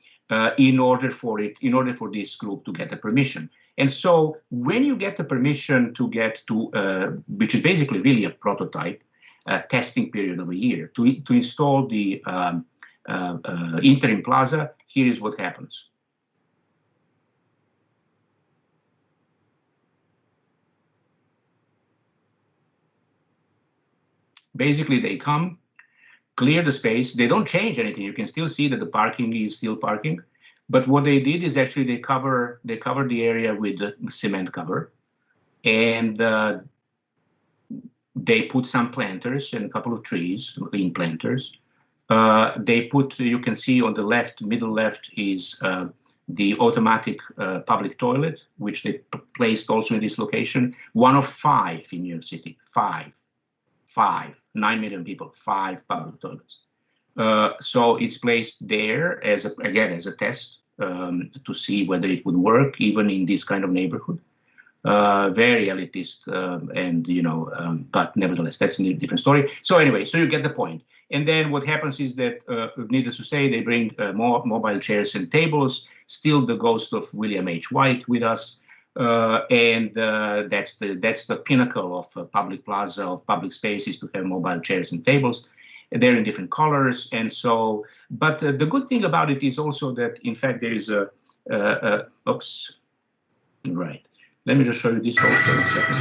in order for this group to get the permission. And so when you get the permission to get to, which is basically really a prototype, testing period of a year. To install the interim plaza, here is what happens. Basically, they come, clear the space. They don't change anything. You can still see that the parking is still parking. But what they did is actually they covered the area with a cement cover, and they put some planters and a couple of trees in planters. They put, you can see on the left, middle left is the automatic public toilet, which they placed also in this location. One of 5 in New York City. 9 million people, 5 public toilets. So it's placed there as a test to see whether it would work even in this kind of neighborhood. Very elitist, but nevertheless, that's a different story. So anyway, so you get the point. And then what happens is that, needless to say, they bring more mobile chairs and tables, still the ghost of William H. White with us. And that's the pinnacle of public plaza, of public spaces, to have mobile chairs and tables. They're in different colors, and so. But the good thing about it is also that, in fact, there is oops, right. Let me just show you this also in a second.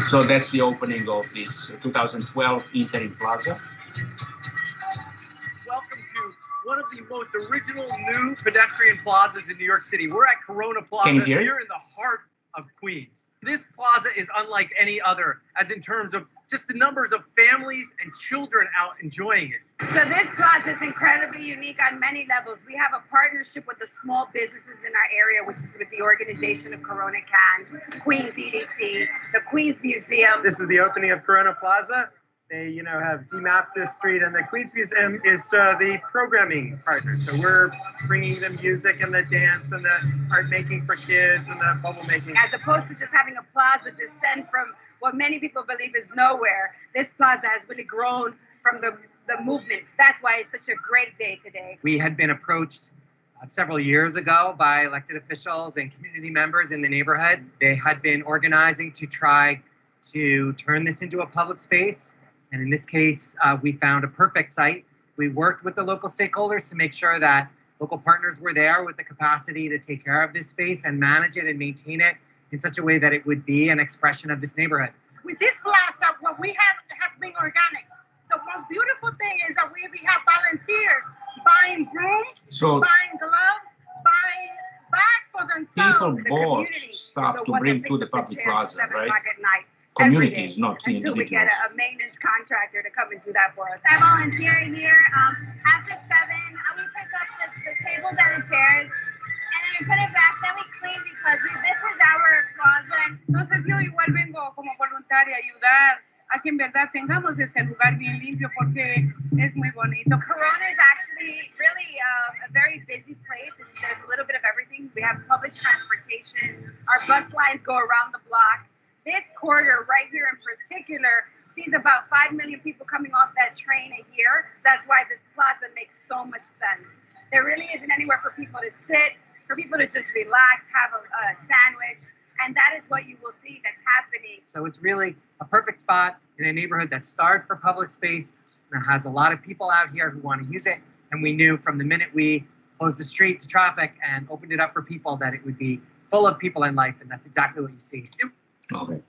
So that's the opening of this 2012 interim plaza. One of the most original new pedestrian plazas in New York City. We're at Corona Plaza here in the heart of Queens. This plaza is unlike any other, as in terms of just the numbers of families and children out enjoying it. So this plaza is incredibly unique on many levels. We have a partnership with the small businesses in our area, which is with the organization of Corona Can, Queens EDC, the Queens Museum. This is the opening of Corona Plaza. They, have demapped this street, and the Queens Museum is the programming partner. So we're bringing the music and the dance and the art making for kids and the bubble making. As opposed to just having a plaza descend from what many people believe is nowhere, this plaza has really grown from the movement. That's why it's such a great day today. We had been approached several years ago by elected officials and community members in the neighborhood. They had been organizing to try to turn this into a public space. And in this case, we found a perfect site. We worked with the local stakeholders to make sure that local partners were there with the capacity to take care of this space and manage it and maintain it in such a way that it would be an expression of this neighborhood. With this plaza, what we have has been organic. The most beautiful thing is that we have volunteers buying brooms, buying gloves, buying bags for themselves. People bought stuff to bring to the public plaza, right? Communities, not until individuals. We get a maintenance contractor to come and do that for us. I volunteer here. After 7, we pick up the tables and the chairs, and then we put it back. Then we clean because this is our closet. Entonces yo igual vengo como voluntaria a ayudar a que en verdad tengamos ese lugar bien limpio porque es muy bonito. Corona is actually really a very busy place. There's a little bit of everything. We have public transportation. Our bus lines go around the block. This corridor right here in particular sees about 5 million people coming off that train a year. That's why this plaza makes so much sense. There really isn't anywhere for people to sit, for people to just relax, have a sandwich, and that is what you will see that's happening. So it's really a perfect spot in a neighborhood that's starved for public space and has a lot of people out here who want to use it. And we knew from the minute we closed the street to traffic and opened it up for people that it would be full of people and life, and that's exactly what you see. Okay.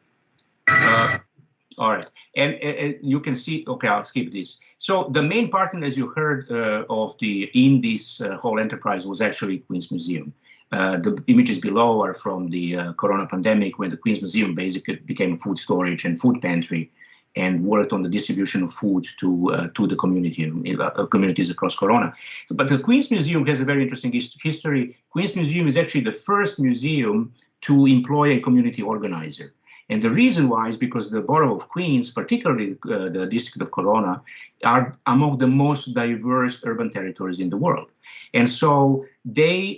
All right. And you can see, okay, I'll skip this. So the main partner, as you heard, in this whole enterprise was actually Queens Museum. The images below are from the Corona pandemic, when the Queens Museum basically became food storage and food pantry and worked on the distribution of food to the community, communities across Corona. But the Queens Museum has a very interesting history. Queens Museum is actually the first museum to employ a community organizer. And the reason why is because the borough of Queens, particularly the district of Corona, are among the most diverse urban territories in the world. And so they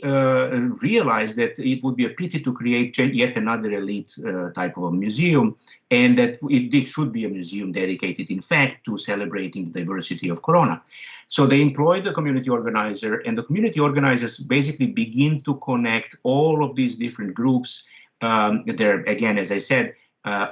realized that it would be a pity to create yet another elite type of a museum, and that it should be a museum dedicated, in fact, to celebrating the diversity of Corona. So they employed the community organizer, and the community organizers basically begin to connect all of these different groups. They're, again, as I said,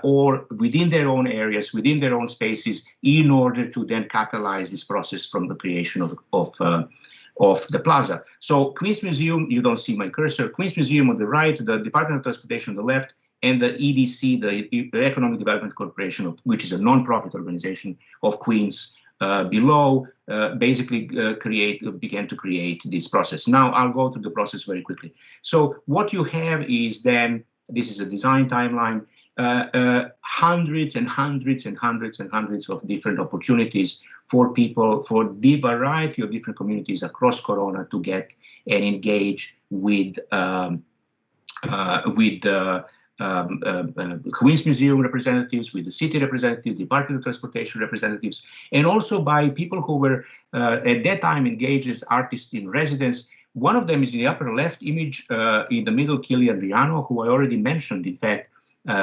or within their own areas, within their own spaces, in order to then catalyze this process from the creation of the plaza. So Queens Museum, you don't see my cursor, Queens Museum on the right, the Department of Transportation on the left, and the EDC, the Economic Development Corporation, which is a non-profit organization of Queens, below, basically began to create this process. Now I'll go through the process very quickly. So what you have is then, this is a design timeline, hundreds and hundreds and hundreds and hundreds of different opportunities for people, for the variety of different communities across Corona to get and engage with Queens Museum representatives, with the city representatives, Department of Transportation representatives, and also by people who were at that time engaged as artists in residence. One of them is the upper left image, in the middle, Kilian Riano, who I already mentioned, in fact,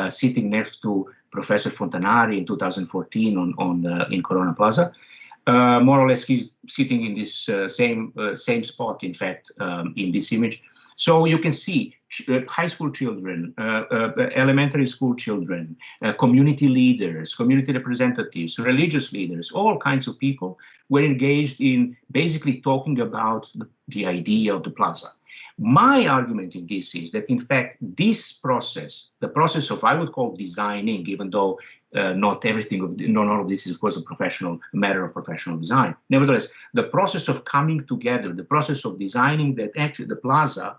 sitting next to Professor Fontanari in 2014 in Corona Plaza. More or less, he's sitting in this same spot, in fact, in this image. So you can see high school children, elementary school children, community leaders, community representatives, religious leaders, all kinds of people were engaged in basically talking about the idea of the plaza. My argument in this is that, in fact, this process, the process of, I would call designing, even though not all of this is, of course, a matter of professional design. Nevertheless, the process of coming together, the process of designing that actually the plaza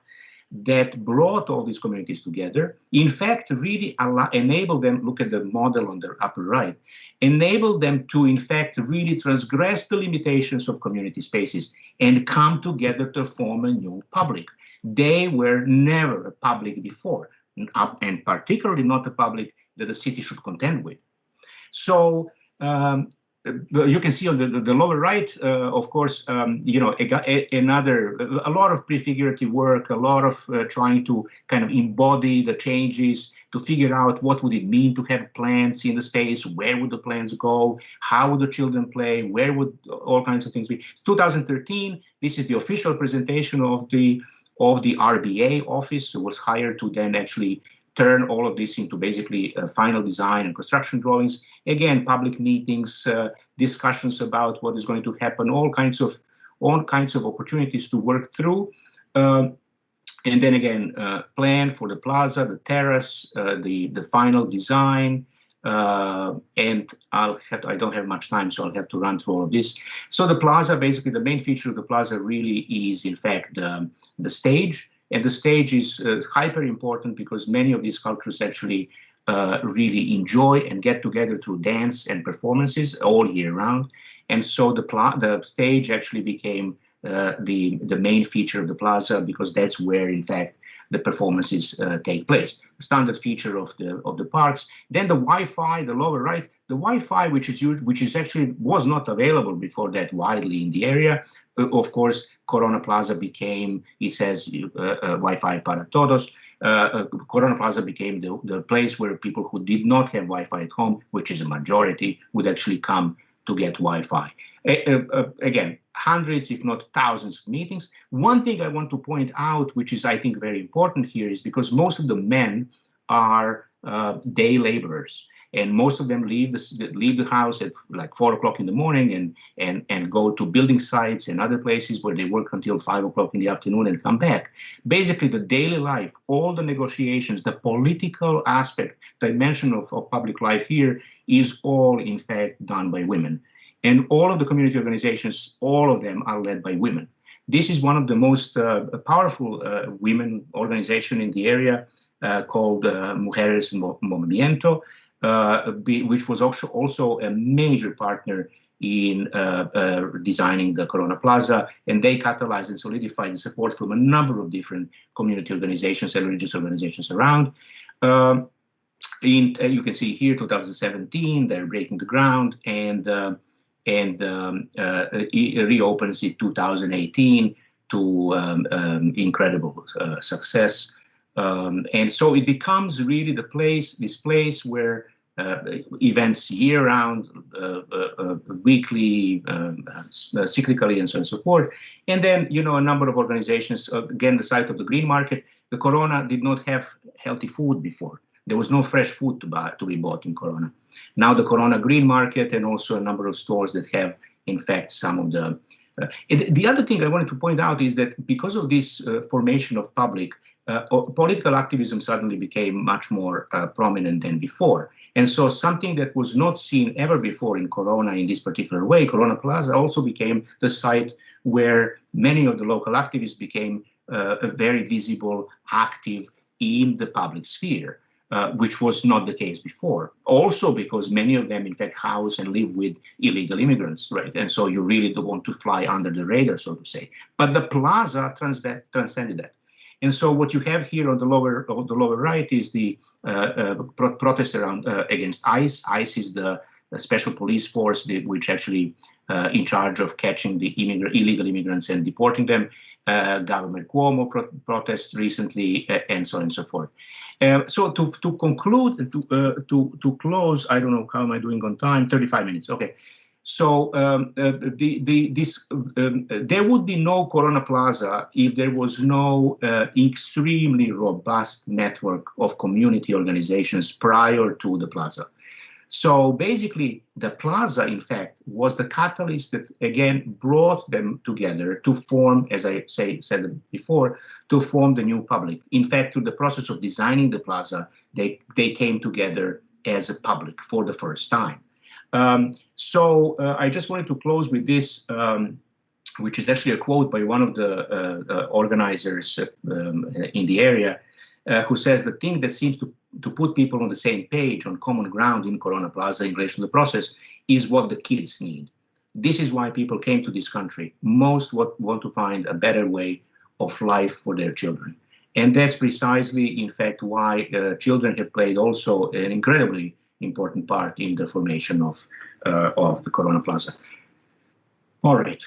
that brought all these communities together, in fact, really enabled them, look at the model on the upper right, enabled them to, in fact, really transgress the limitations of community spaces and come together to form a new public. They were never a public before, and particularly not a public that the city should contend with. So you can see on the lower right, of course, you know, a lot of prefigurative work, a lot of trying to kind of embody the changes, to figure out what would it mean to have plants in the space, where would the plants go, how would the children play, where would all kinds of things be. It's 2013, this is the official presentation of the RBA office, who was hired to then actually turn all of this into basically final design and construction drawings. Again, public meetings, discussions about what is going to happen, all kinds of opportunities to work through. And then again, plan for the plaza, the terrace, the final design. And I don't have much time, so I'll have to run through all of this. So the plaza, basically the main feature of the plaza really is, in fact, the stage. And the stage is hyper important because many of these sculptures actually really enjoy and get together through dance and performances all year round. And so the stage actually became the main feature of the plaza, because that's where, in fact, the performances take place. The standard feature of the parks. Then the Wi-Fi, the lower right, the Wi-Fi, which is actually was not available before that widely in the area. Of course, Corona Plaza became, it says Wi-Fi para todos. Corona Plaza became the place where people who did not have Wi-Fi at home, which is a majority, would actually come to get Wi-Fi. Again, hundreds, if not thousands of meetings. One thing I want to point out, which is, I think, very important here, is because most of the men are day laborers, and most of them leave the house at like 4 o'clock in the morning and go to building sites and other places where they work until 5 o'clock in the afternoon and come back. Basically, the daily life, all the negotiations, the political aspect, dimension of public life here is all, in fact, done by women. And all of the community organizations, all of them are led by women. This is one of the most powerful women organization in the area, called Mujeres en Movimiento, which was also a major partner in designing the Corona Plaza, and they catalyzed and solidified the support from a number of different community organizations and religious organizations around. You can see here, 2017, they're breaking the ground, and it reopens in 2018 to incredible success. And so it becomes really this place where events year-round, weekly, cyclically, and so on and so forth. And then, you know, a number of organizations, again, the site of the green market. The Corona did not have healthy food before. There was no fresh food to be bought in Corona. Now the Corona Green Market and also a number of stores that have, in fact, some of the... the other thing I wanted to point out is that because of this formation of public, political activism suddenly became much more prominent than before. And so something that was not seen ever before in Corona in this particular way, Corona Plaza also became the site where many of the local activists became very visible, active in the public sphere, which was not the case before. Also because many of them, in fact, house and live with illegal immigrants, right? And so you really don't want to fly under the radar, so to say. But the plaza transcended that. And so what you have here on the lower right is the protest around against ICE. ICE is the special police force which actually in charge of catching the illegal immigrants and deporting them. Government Cuomo protests recently, and so on and so forth. So to conclude, to close, I don't know how am I doing on time. 35 minutes. Okay. So there would be no Corona Plaza if there was no extremely robust network of community organizations prior to the plaza. So basically, the plaza, in fact, was the catalyst that, again, brought them together to form, as I said before, to form the new public. In fact, through the process of designing the plaza, they came together as a public for the first time. So I just wanted to close with this, which is actually a quote by one of the organizers in the area, who says the thing that seems to put people on the same page, on common ground in Corona Plaza in relation to the process, is what the kids need. This is why people came to this country. Most want to find a better way of life for their children. And that's precisely, in fact, why children have played also an incredibly important part in the formation of the Corona Plaza. All right,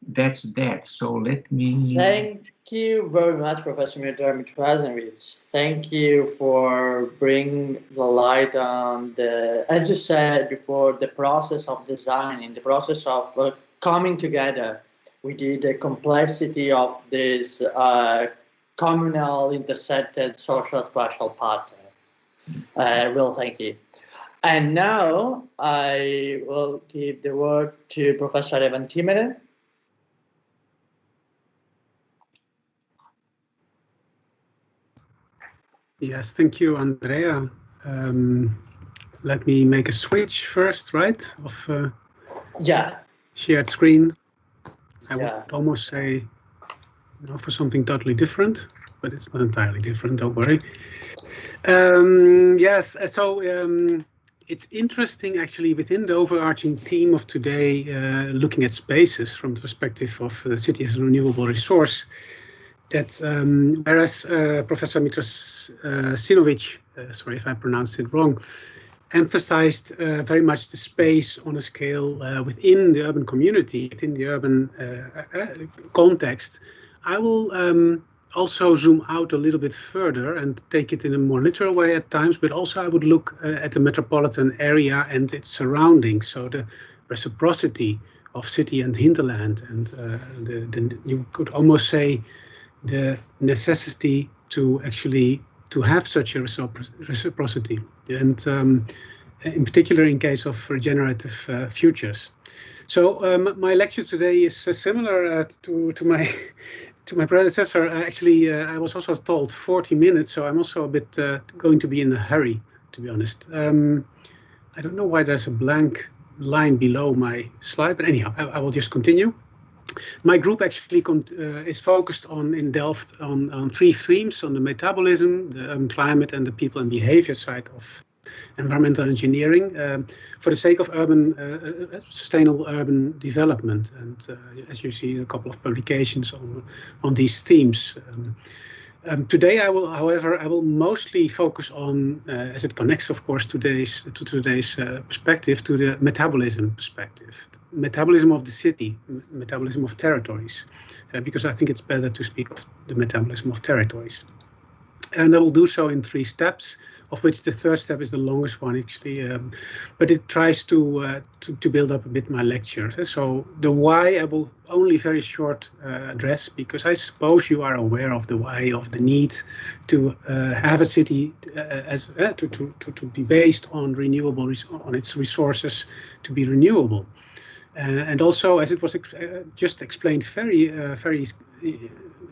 that's that. So let me... Thank you very much, Professor Mitrasevich. Thank you for bringing the light on the, as you said before, the process of designing, the process of coming together with the complexity of this communal intersected social spatial pattern. Well, thank you. And now I will give the word to Professor Fantin. Yes, thank you, Andrea. Let me make a switch first, right? Of shared screen. I would almost say, for something totally different, but it's not entirely different, don't worry. Yes, so it's interesting actually within the overarching theme of today, looking at spaces from the perspective of the city as a renewable resource, that whereas Professor Mitrasevich, sorry if I pronounced it wrong, emphasized very much the space on a scale within the urban community, within the urban context, I will also zoom out a little bit further and take it in a more literal way at times, but also I would look at the metropolitan area and its surroundings, so the reciprocity of city and hinterland, and you could almost say the necessity to actually to have such a reciprocity, and in particular in case of regenerative futures. So my lecture today is similar to my predecessor. Actually, I was also told 40 minutes, so I'm also a bit going to be in a hurry, to be honest. I don't know why there's a blank line below my slide, but anyhow, I will just continue. My group actually is focused in Delft on three themes: on the metabolism, the urban climate, and the people and behavior side of environmental engineering, for the sake of sustainable urban development. And as you see, a couple of publications on these themes. Today, however, I will mostly focus on, as it connects, of course, to today's perspective, to the metabolism perspective, metabolism of the city, metabolism of territories, because I think it's better to speak of the metabolism of territories. And I will do so in 3 steps, of which the third step is the longest one, actually. But it tries to build up a bit my lecture. So the why I will only very short address, because I suppose you are aware of the why, of the need to have a city to be based on renewable, on its resources to be renewable. And also, as it was just explained very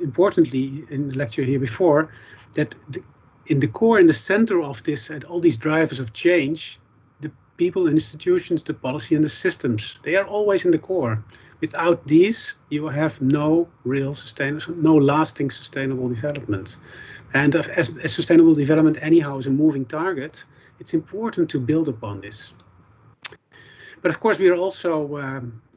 importantly in the lecture here before, that in the core, in the center of this, and all these drivers of change, the people, institutions, the policy, and the systems, they are always in the core. Without these, you have no real no lasting sustainable development. And as sustainable development anyhow is a moving target, it's important to build upon this. But of course, we are also,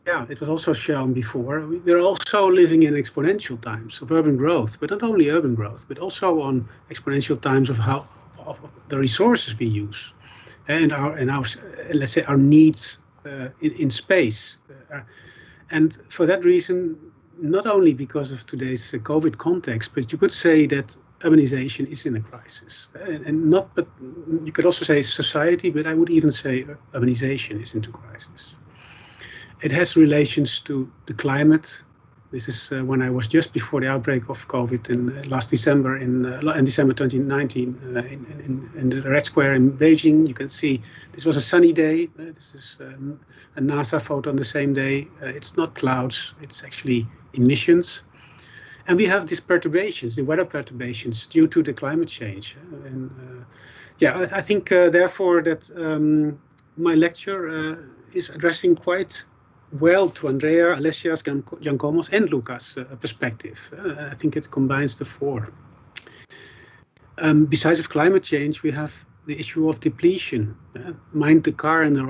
it was also shown before, we're also living in exponential times of urban growth, but not only urban growth, but also on exponential times of how of the resources we use and our let's say our needs in space. And for that reason, not only because of today's COVID context, but you could say that urbanization is in a crisis, but you could also say society, but I would even say urbanization is into crisis. It has relations to the climate. This is when I was just before the outbreak of COVID in last December, in December 2019, in the Red Square in Beijing. You can see this was a sunny day. This is a NASA photo on the same day. It's not clouds, it's actually emissions. And we have these perturbations, the weather perturbations due to the climate change. I think therefore that my lecture is addressing quite well to Andrea, Alessia's, Giacomo's and Luca's perspective. I think it combines the 4. Besides of climate change, we have the issue of depletion. Mind the car in the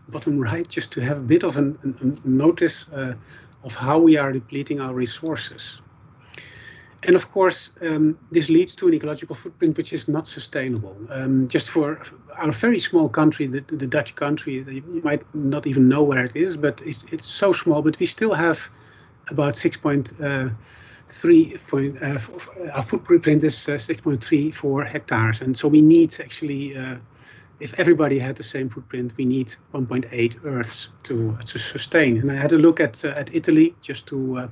bottom right, just to have a bit of a notice of how we are depleting our resources. And of course, this leads to an ecological footprint which is not sustainable. Just for our very small country, the Dutch country, you might not even know where it is, but it's so small. But we still have about 6.3. Our footprint is 6.34 hectares, and so we need actually, if everybody had the same footprint, we need 1.8 Earths to sustain. And I had a look at Italy just to.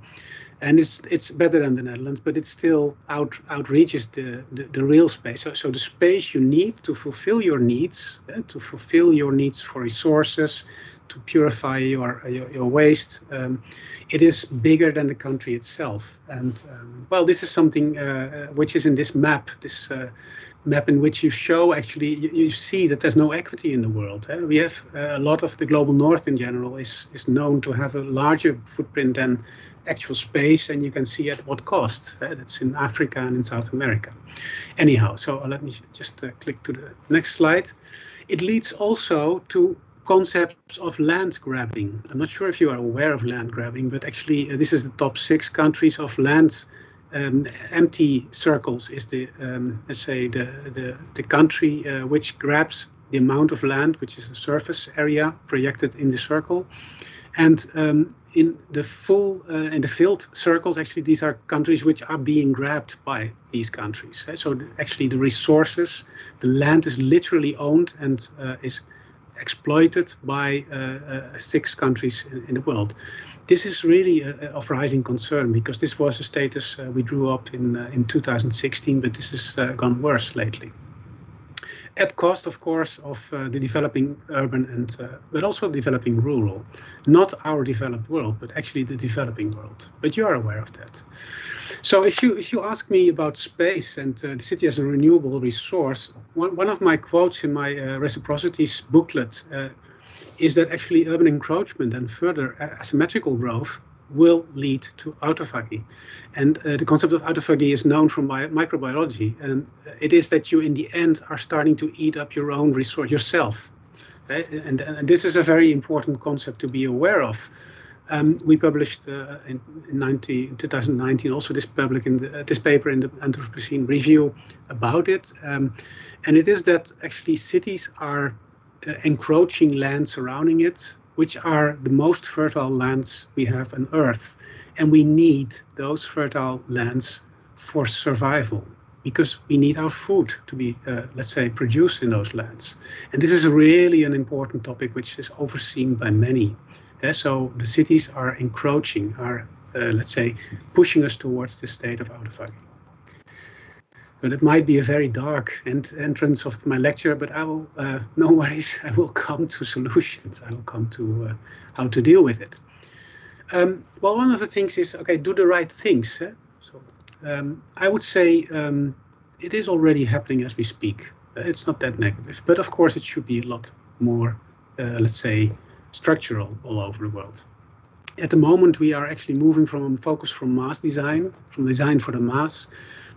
And it's better than the Netherlands, but it still outreaches the real space. So the space you need to fulfill your needs, for resources, to purify your waste, it is bigger than the country itself. And well, this is something which is in this map, map in which you show actually you see that there's no equity in the world. We have a lot of the global north in general is known to have a larger footprint than actual space, and you can see at what cost. That's in Africa and in South America. Anyhow, so let me just click to the next slide. It leads also to concepts of land grabbing. I'm not sure if you are aware of land grabbing, but actually this is the top 6 countries of land. Empty circles is the let's say the country which grabs the amount of land which is the surface area projected in the circle, and in the filled circles, actually these are countries which are being grabbed by these countries. So actually the resources, the land is literally owned and is exploited by 6 countries in the world. This is really of rising concern, because this was a status we drew up in 2016, but this has gone worse lately. At cost, of course, of the developing urban and but also developing rural. Not our developed world, but actually the developing world. But you are aware of that. So if you ask me about space and the city as a renewable resource, one of my quotes in my reciprocities booklet is that actually urban encroachment and further asymmetrical growth will lead to autophagy. And the concept of autophagy is known from microbiology, and it is that you in the end are starting to eat up your own resource yourself. Okay? And this is a very important concept to be aware of. We published in 2019 also this paper in the Anthropocene Review about it, and it is that actually cities are encroaching land surrounding it, which are the most fertile lands we have on Earth. And we need those fertile lands for survival. because we need our food to be, let's say, produced in those lands. And this is really an important topic which is overseen by many. So the cities are encroaching, are, let's say, pushing us towards this state of autophagy. But it might be a very dark entrance of my lecture, but I will, no worries, I will come to solutions. I will come to how to deal with it. Well, one of the things is, okay, do the right things. So I would say it is already happening as we speak. It's not that negative, but of course it should be a lot more, let's say, structural all over the world. At the moment, we are actually moving from a focus from mass design, from design for the mass,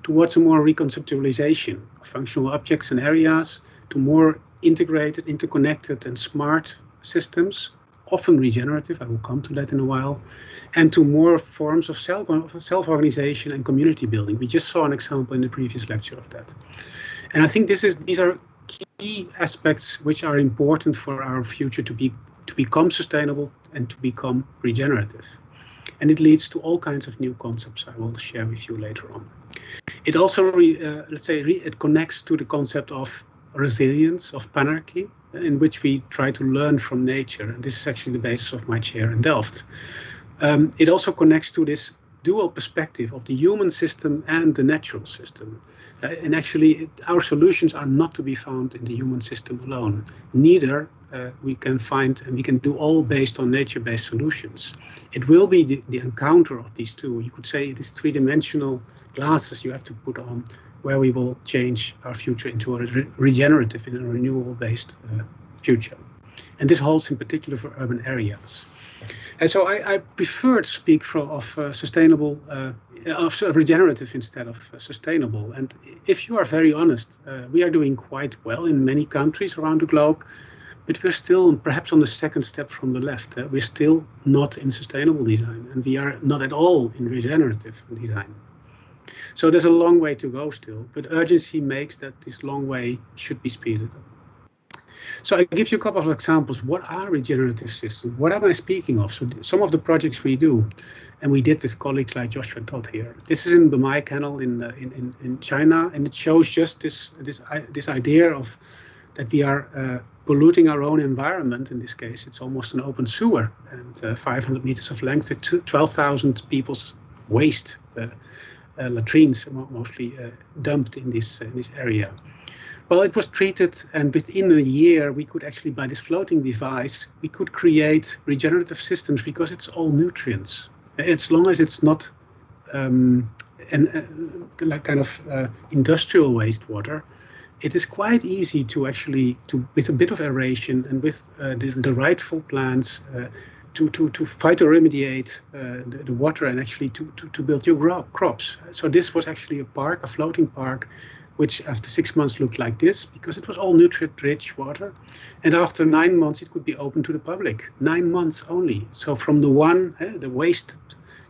towards a more reconceptualization of functional objects and areas, to more integrated, interconnected and smart systems, often regenerative, I will come to that in a while, and to more forms of self-organization and community building. We just saw an example in the previous lecture of that. And I think these are key aspects which are important for our future to become sustainable and to become regenerative. And it leads to all kinds of new concepts I will share with you later on. It also, let's say, it connects to the concept of resilience, of panarchy, in which we try to learn from nature. And this is actually the basis of my chair in Delft. It also connects to this dual perspective of the human system and the natural system. And actually, our solutions are not to be found in the human system alone. Neither we can find, and we can do all based on nature-based solutions. It will be the encounter of these two. You could say it is three-dimensional glasses you have to put on, where we will change our future into a regenerative and a renewable-based future. And this holds in particular for urban areas. And so I prefer to speak of sustainable, of regenerative instead of sustainable. And if you are very honest, we are doing quite well in many countries around the globe, but we're still perhaps on the second step from the left. We're still not in sustainable design, and we are not at all in regenerative design. So there's a long way to go still, but urgency makes that this long way should be speeded up. So I give you a couple of examples. What are regenerative systems? What am I speaking of? So some of the projects we do, and we did with colleagues like Joshua Todd here. This is in Bamai Canal in China, and it shows just this idea of that we are polluting our own environment. In this case, it's almost an open sewer, and 500 meters of length, 12,000 people's waste. Latrines mostly dumped in this area. Well, it was treated, and within a year we could actually, by this floating device, we could create regenerative systems because it's all nutrients. As long as it's not like kind of industrial wastewater, it is quite easy to actually, with a bit of aeration and with the rightful plants, to phytoremediate the water and actually to build your crops. So this was actually a park, a floating park, which after 6 months looked like this because it was all nutrient-rich water. And after 9 months, it could be open to the public. 9 months only. So from the the waste,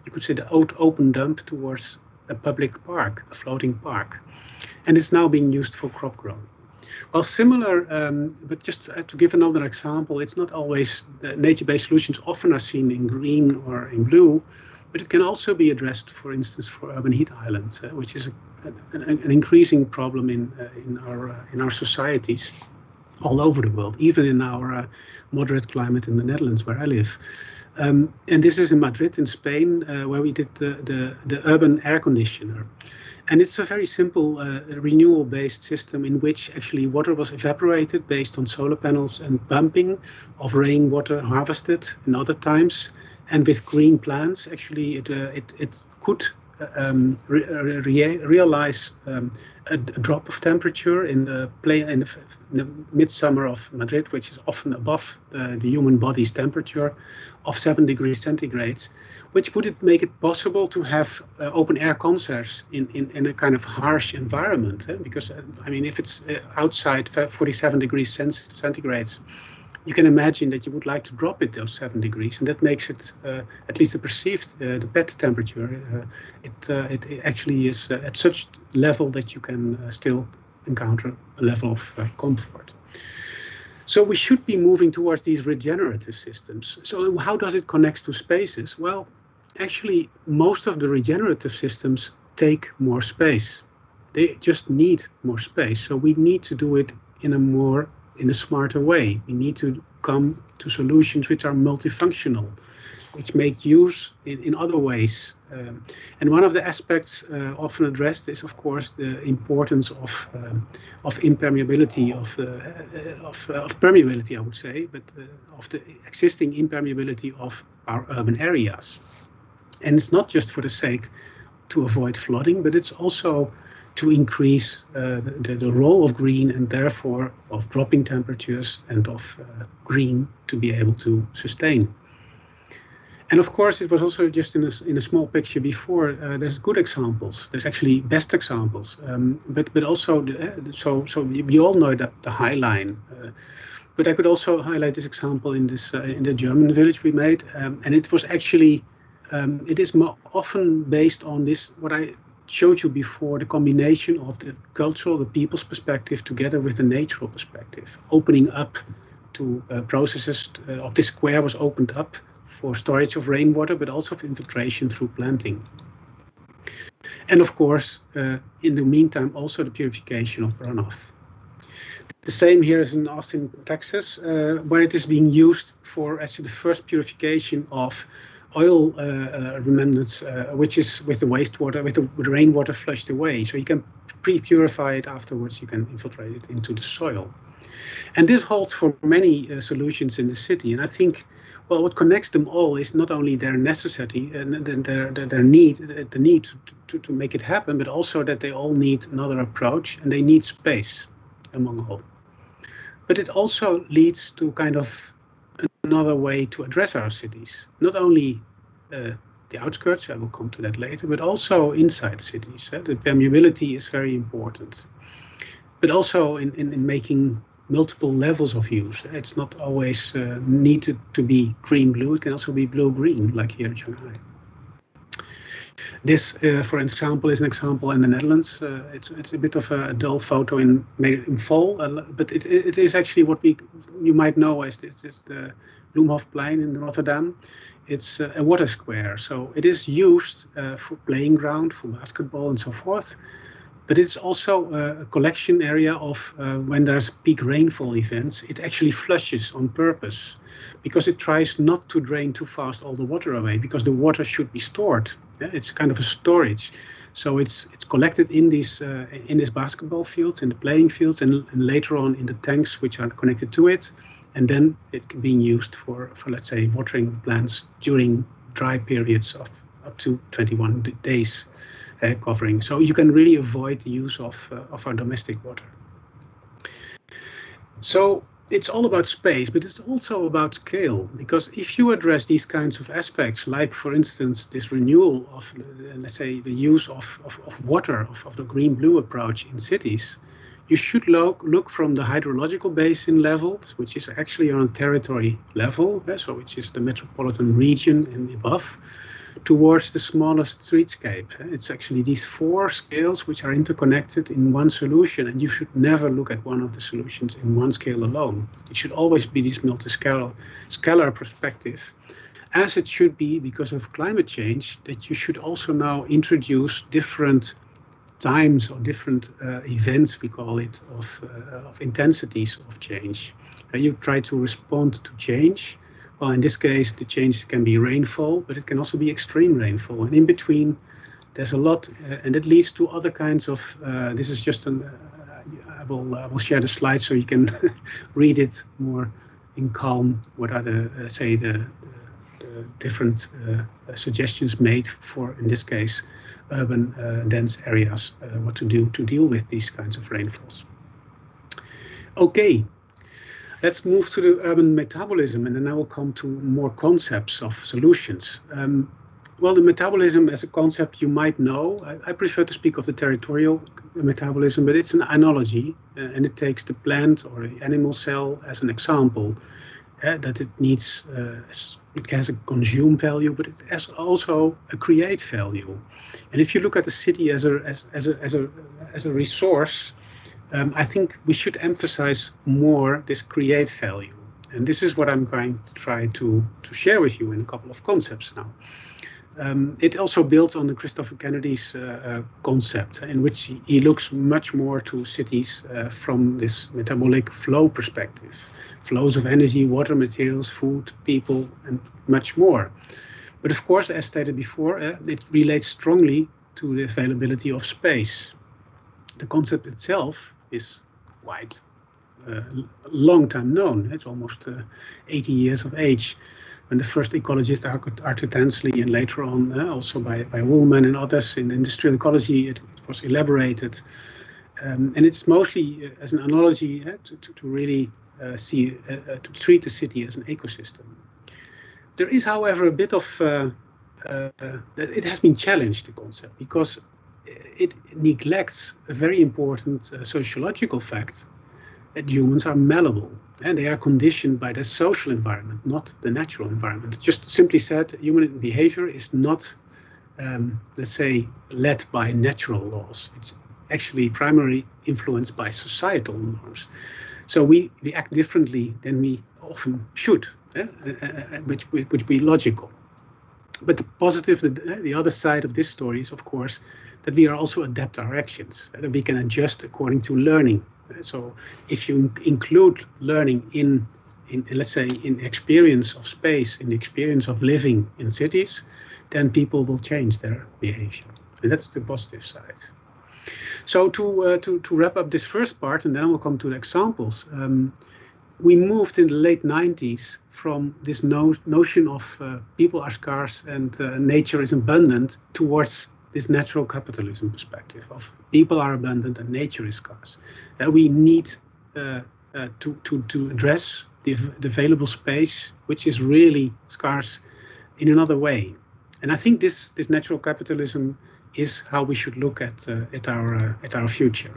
you could say the open dump towards a public park, a floating park. And it's now being used for crop growing. Well, similar, but just to give another example, it's not always nature-based solutions often are seen in green or in blue, but it can also be addressed, for instance, for urban heat islands, which is an increasing problem in our societies all over the world, even in our moderate climate in the Netherlands, where I live. And this is in Madrid, in Spain, where we did the urban air conditioner. And it's a very simple renewable-based system in which actually water was evaporated based on solar panels and pumping of rainwater harvested in other times. And with green plants, actually, it could realize a drop of temperature in the midsummer of Madrid, which is often above the human body's temperature of 7 degrees centigrade, which would make it possible to have open air concerts in a kind of harsh environment. Because, I mean, if it's outside 47 degrees centigrade, you can imagine that you would like to drop it those 7 degrees, and that makes it, at least the perceived, the bed temperature, it actually is at such level that you can still encounter a level of comfort. So we should be moving towards these regenerative systems. So how does it connect to spaces? Well, actually, most of the regenerative systems take more space. They just need more space. So we need to do it in a smarter way. We need to come to solutions which are multifunctional, which make use in other ways. And one of the aspects often addressed is, of course, the importance of impermeability, of permeability, I would say, but of the existing impermeability of our urban areas. And it's not just for the sake to avoid flooding, but it's also to increase the role of green and therefore of dropping temperatures and of green to be able to sustain. And of course, it was also just in a small picture before. There's good examples. There's actually best examples, but also so we all know that the High Line. But I could also highlight this example in the German village we made, and it was actually it is more often based on this what I showed you before, the combination of the cultural, the people's perspective together with the natural perspective, opening up to processes of this square was opened up for storage of rainwater, but also of infiltration through planting. And of course, in the meantime, also the purification of runoff. The same here is in Austin, Texas, where it is being used for actually the first purification of oil remnants, which is with the wastewater, with the rainwater flushed away. So you can pre-purify it afterwards, you can infiltrate it into the soil. And this holds for many solutions in the city. And I think, well, what connects them all is not only their necessity and their need, the need to make it happen, but also that they all need another approach and they need space among all. But it also leads to kind of another way to address our cities, not only the outskirts, I will come to that later, but also inside cities. The permeability is very important, but also in making multiple levels of use. It's not always needed to be green-blue, it can also be blue-green, like here in Shanghai. This, for example, is an example in the Netherlands. It's a bit of a dull photo made in fall, but it is actually what you might know as this is the Bloemhofplein in Rotterdam. It's a water square, so it is used for playing ground, for basketball and so forth. But it's also a collection area of when there's peak rainfall events, it actually flushes on purpose because it tries not to drain too fast all the water away because the water should be stored. Yeah? It's kind of a storage. So it's collected in these basketball fields, in the playing fields, and later on in the tanks which are connected to it. And then it's being used for let's say, watering plants during dry periods of up to 21 days. Covering, so you can really avoid the use of our domestic water. So it's all about space, but it's also about scale, because if you address these kinds of aspects, like for instance this renewal of, let's say, the use of water, of the green-blue approach in cities, you should look from the hydrological basin levels, which is actually on territory level, so which is the metropolitan region and above, towards the smallest streetscape. It's actually these four scales which are interconnected in one solution, and you should never look at one of the solutions in one scale alone. It should always be this multi-scalar perspective, as it should be because of climate change, that you should also now introduce different times or different events, we call it, of intensities of change. You try to respond to change. Well, in this case, the change can be rainfall, but it can also be extreme rainfall. And in between, there's a lot, and it leads to other kinds of, this is just I will share the slide so you can read it more in calm. What are the different suggestions made for, in this case, urban dense areas, what to do to deal with these kinds of rainfalls. Okay. Let's move to the urban metabolism, and then I will come to more concepts of solutions. Well, the metabolism as a concept you might know. I prefer to speak of the territorial metabolism, but it's an analogy, and it takes the plant or the animal cell as an example. That it needs, it has a consume value, but it has also a create value. And if you look at the city as a resource, I think we should emphasize more this create value. And this is what I'm going to try to share with you in a couple of concepts now. it also builds on Christopher Kennedy's concept, in which he looks much more to cities from this metabolic flow perspective, flows of energy, water, materials, food, people, and much more. But of course, as stated before, it relates strongly to the availability of space. The concept itself is quite long time known. It's almost 80 years of age. When the first ecologists, Arthur Tansley, and later on also by Woolman and others in industrial ecology, it was elaborated. And it's mostly as an analogy to really to treat the city as an ecosystem. There is, however, a bit of, it has been challenged, the concept, because it neglects a very important sociological fact, that humans are malleable and they are conditioned by the social environment, not the natural environment. Just simply said, human behavior is not, let's say, led by natural laws. It's actually primarily influenced by societal norms. So we act differently than we often should, which would be logical. But the positive, the other side of this story is, of course, that we are also adapt our actions, that we can adjust according to learning. So if you include learning in let's say, in experience of space, in the experience of living in cities, then people will change their behavior. And that's the positive side. So to wrap up this first part, and then we'll come to the examples, we moved in the late 90s from this notion of people are scarce and nature is abundant towards this natural capitalism perspective of people are abundant and nature is scarce. We need to address the available space, which is really scarce, in another way. And I think this natural capitalism is how we should look at our future.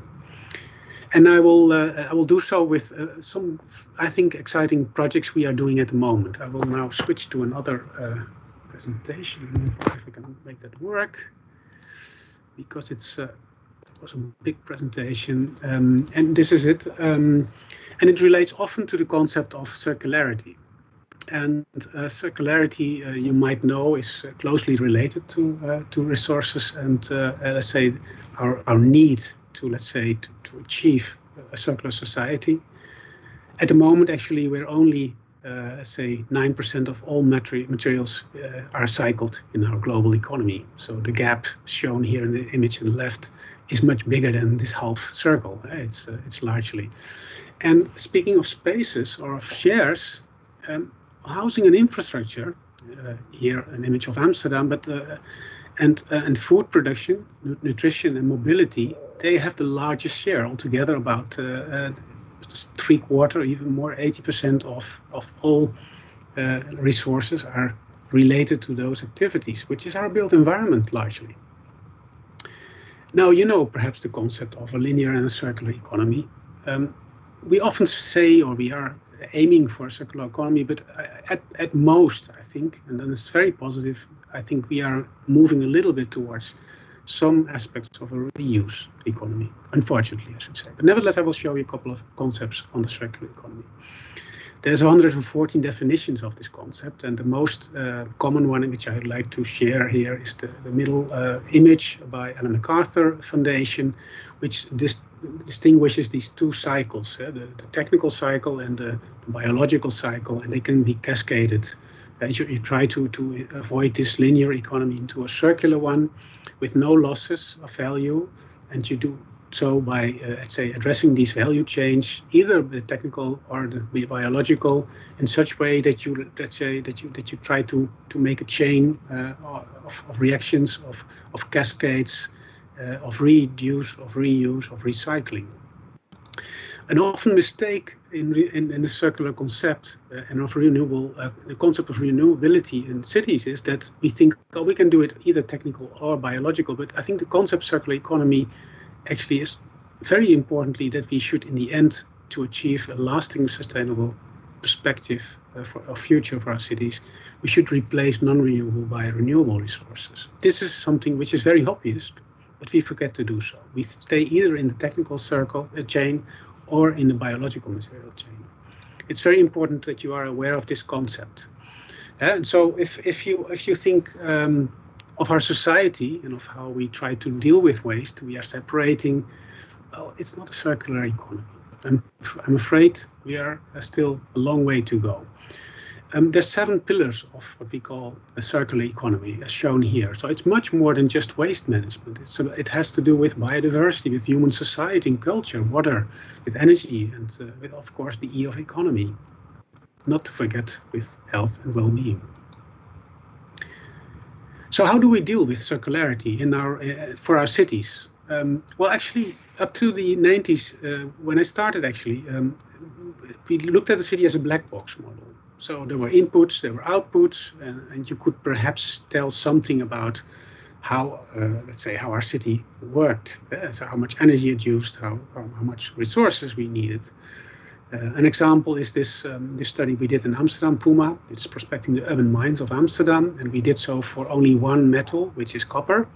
And I will do so with some, I think, exciting projects we are doing at the moment. I will now switch to another presentation, if I can make that work, because it was a big presentation, and this is it. And it relates often to the concept of circularity. And circularity, you might know, is closely related to resources and let's say our need to, let's say, to achieve a circular society. At the moment, actually, we're only let's say 9% of all materials are cycled in our global economy. So the gap shown here in the image on the left is much bigger than this half circle. It's largely. And speaking of spaces or of shares, housing and infrastructure, here an image of Amsterdam, but and food production, nutrition and mobility, they have the largest share altogether, about 3/4, even more, 80% of all resources are related to those activities, which is our built environment largely. Now, you know perhaps the concept of a linear and a circular economy. We often say, or we are aiming for a circular economy, but at most, I think, and then it's very positive, I think we are moving a little bit towards some aspects of a reuse economy, unfortunately, I should say. But nevertheless, I will show you a couple of concepts on the circular economy. There's 114 definitions of this concept, and the most common one which I would like to share here is the middle image by Ellen MacArthur Foundation, which distinguishes these two cycles, the technical cycle and the biological cycle, and they can be cascaded. You try to avoid this linear economy into a circular one with no losses of value, and you do so by, let's say, addressing these value chains, either the technical or the biological, in such way that you, let's say, that you try to make a chain of reactions, of cascades, of reuse, of recycling. An often mistake in the circular concept and of renewable, the concept of renewability in cities is that we think, oh, we can do it either technical or biological. But I think the concept circular economy actually is very importantly that we should, in the end, to achieve a lasting sustainable perspective for our future for our cities, we should replace non-renewable by renewable resources. This is something which is very obvious, but we forget to do so. We stay either in the technical chain or in the biological material chain. It's very important that you are aware of this concept. And so if you think of our society and of how we try to deal with waste, we are separating. Well, it's not a circular economy. I'm afraid we are still a long way to go. There's 7 pillars of what we call a circular economy, as shown here. So it's much more than just waste management. It has to do with biodiversity, with human society and culture, water, with energy, and with, of course, the E of economy. Not to forget with health and well-being. So how do we deal with circularity in for our cities? Well, actually, up to the 90s, when I started, actually, we looked at the city as a black box model. So there were inputs, there were outputs, and you could perhaps tell something about how, let's say, how our city worked. So how much energy it used, how much resources we needed. An example is this study we did in Amsterdam, Puma. It's prospecting the urban mines of Amsterdam, and we did so for only one metal, which is copper.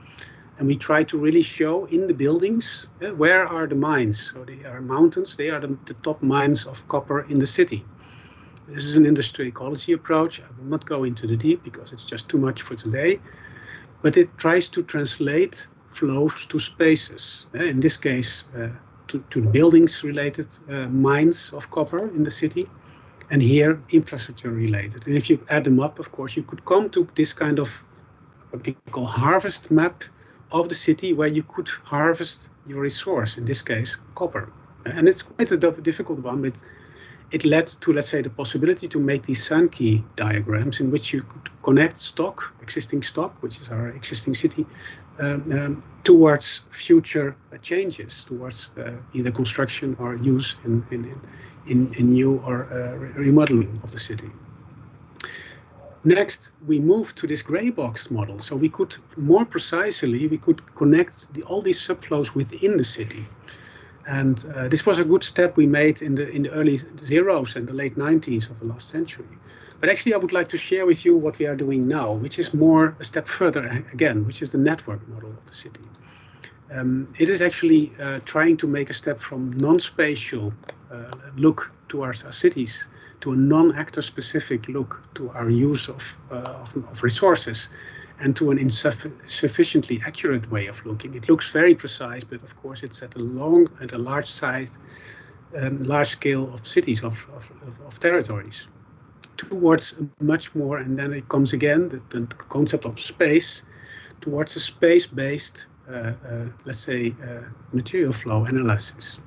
And we try to really show in the buildings where are the mines. So they are mountains, they are the top mines of copper in the city. This is an industry ecology approach. I will not go into the deep because it's just too much for today. But it tries to translate flows to spaces. In this case, to the buildings related mines of copper in the city. And here, infrastructure related. And if you add them up, of course, you could come to this kind of what we call harvest map of the city where you could harvest your resource, in this case, copper. And it's quite a difficult one, but it led to, let's say, the possibility to make these Sankey diagrams in which you could connect stock, existing stock, which is our existing city, towards future changes, towards either construction or use in new or remodeling of the city. Next, we moved to this gray box model. So we could, more precisely, we could connect all these subflows within the city. And this was a good step we made in the early zeros and the late 90s of the last century. But actually, I would like to share with you what we are doing now, which is more a step further again, which is the network model of the city. It is actually trying to make a step from non-spatial look towards our cities to a non-actor specific look to our use of resources, and to an insufficiently accurate way of looking. It looks very precise, but of course it's at a large size, large scale of cities, of territories, towards much more, and then it comes again, the concept of space, towards a space-based, let's say, material flow analysis.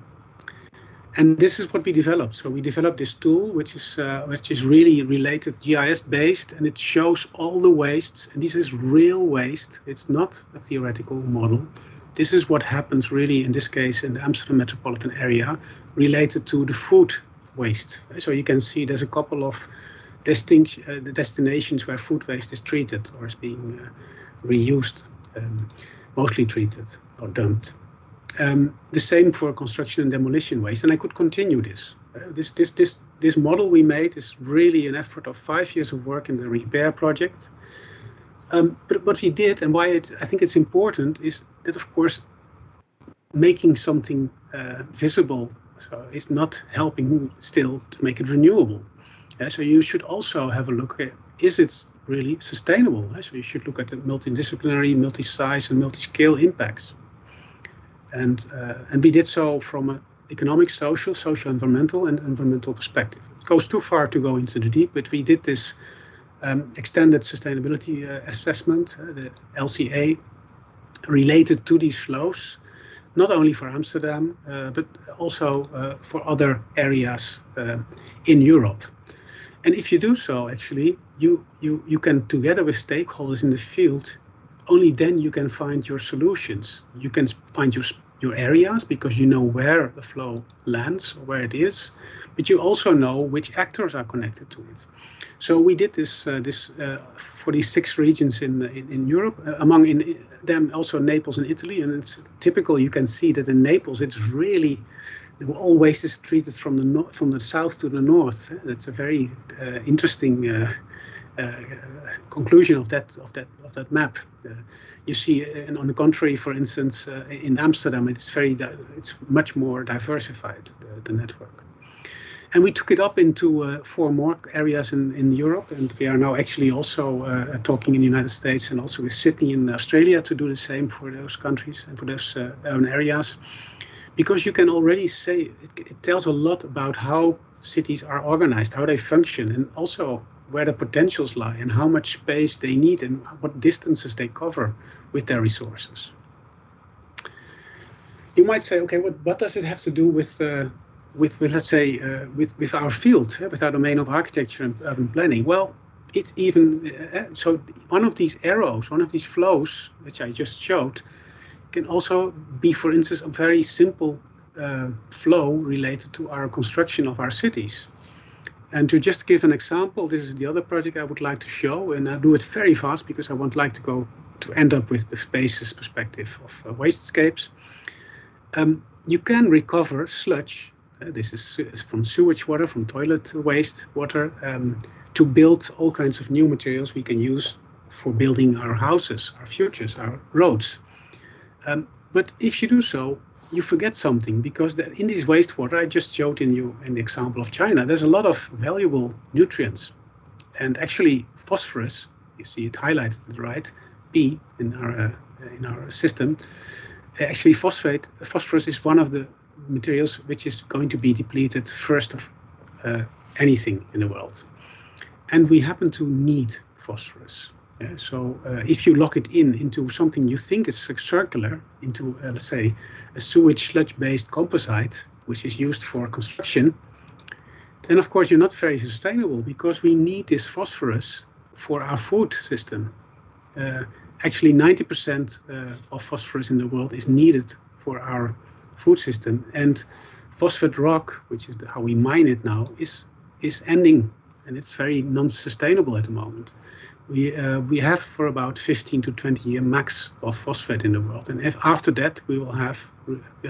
And this is what we developed. So we developed this tool, which is really related, GIS-based, and it shows all the wastes. And this is real waste. It's not a theoretical model. This is what happens really, in this case, in the Amsterdam metropolitan area, related to the food waste. So you can see there's a couple of destinations where food waste is treated or is being reused, mostly treated or dumped. The same for construction and demolition waste, and I could continue this. This model we made is really an effort of 5 years of work in the repair project. But what we did, and why I think it's important, is that, of course, making something visible, so it's not helping still to make it renewable. So you should also have a look at, is it really sustainable? So you should look at the multidisciplinary, multi-size and multi-scale impacts. And we did so from an economic, social, environmental, and environmental perspective. It goes too far to go into the deep, but we did this extended sustainability assessment, the LCA, related to these flows, not only for Amsterdam, but also for other areas in Europe. And if you do so, actually, you can, together with stakeholders in the field, only then you can find your solutions. You can find your areas because you know where the flow lands or where it is, but you also know which actors are connected to it. So we did this for these 6 regions in Europe, among them also Naples and Italy. And it's typical. You can see that in Naples it's really all waste is treated from the south to the north. That's a very interesting conclusion of that map. You see, on the contrary, for instance, in Amsterdam, it's much more diversified, the network. And we took it up into 4 more areas in Europe, and we are now actually also talking in the United States and also with Sydney in Australia to do the same for those countries and for those urban areas. Because you can already say, it tells a lot about how cities are organized, how they function, and also where the potentials lie and how much space they need and what distances they cover with their resources. You might say, okay, what does it have to do with let's say, with our field, with our domain of architecture and urban planning? Well, it's even, so one of these arrows, one of these flows, which I just showed, can also be, for instance, a very simple flow related to our construction of our cities. And to just give an example, this is the other project I would like to show, and I'll do it very fast because I won't like to end up with the spaces perspective of wastescapes. You can recover sludge. This is from sewage water, from toilet waste water, to build all kinds of new materials we can use for building our houses, our futures, our roads. But if you do so, you forget something, because in this wastewater I just showed in the example of China, there's a lot of valuable nutrients. And actually phosphorus, you see it highlighted to the right, P in our system. Actually phosphorus is one of the materials which is going to be depleted first of anything in the world. And we happen to need phosphorus. So if you lock it into something you think is circular, into let's say a sewage sludge-based composite, which is used for construction, then of course you're not very sustainable, because we need this phosphorus for our food system. Actually 90% of phosphorus in the world is needed for our food system, and phosphate rock, which is how we mine it now, is ending, and it's very non-sustainable at the moment. We have for about 15 to 20 year max of phosphate in the world, and if after that we have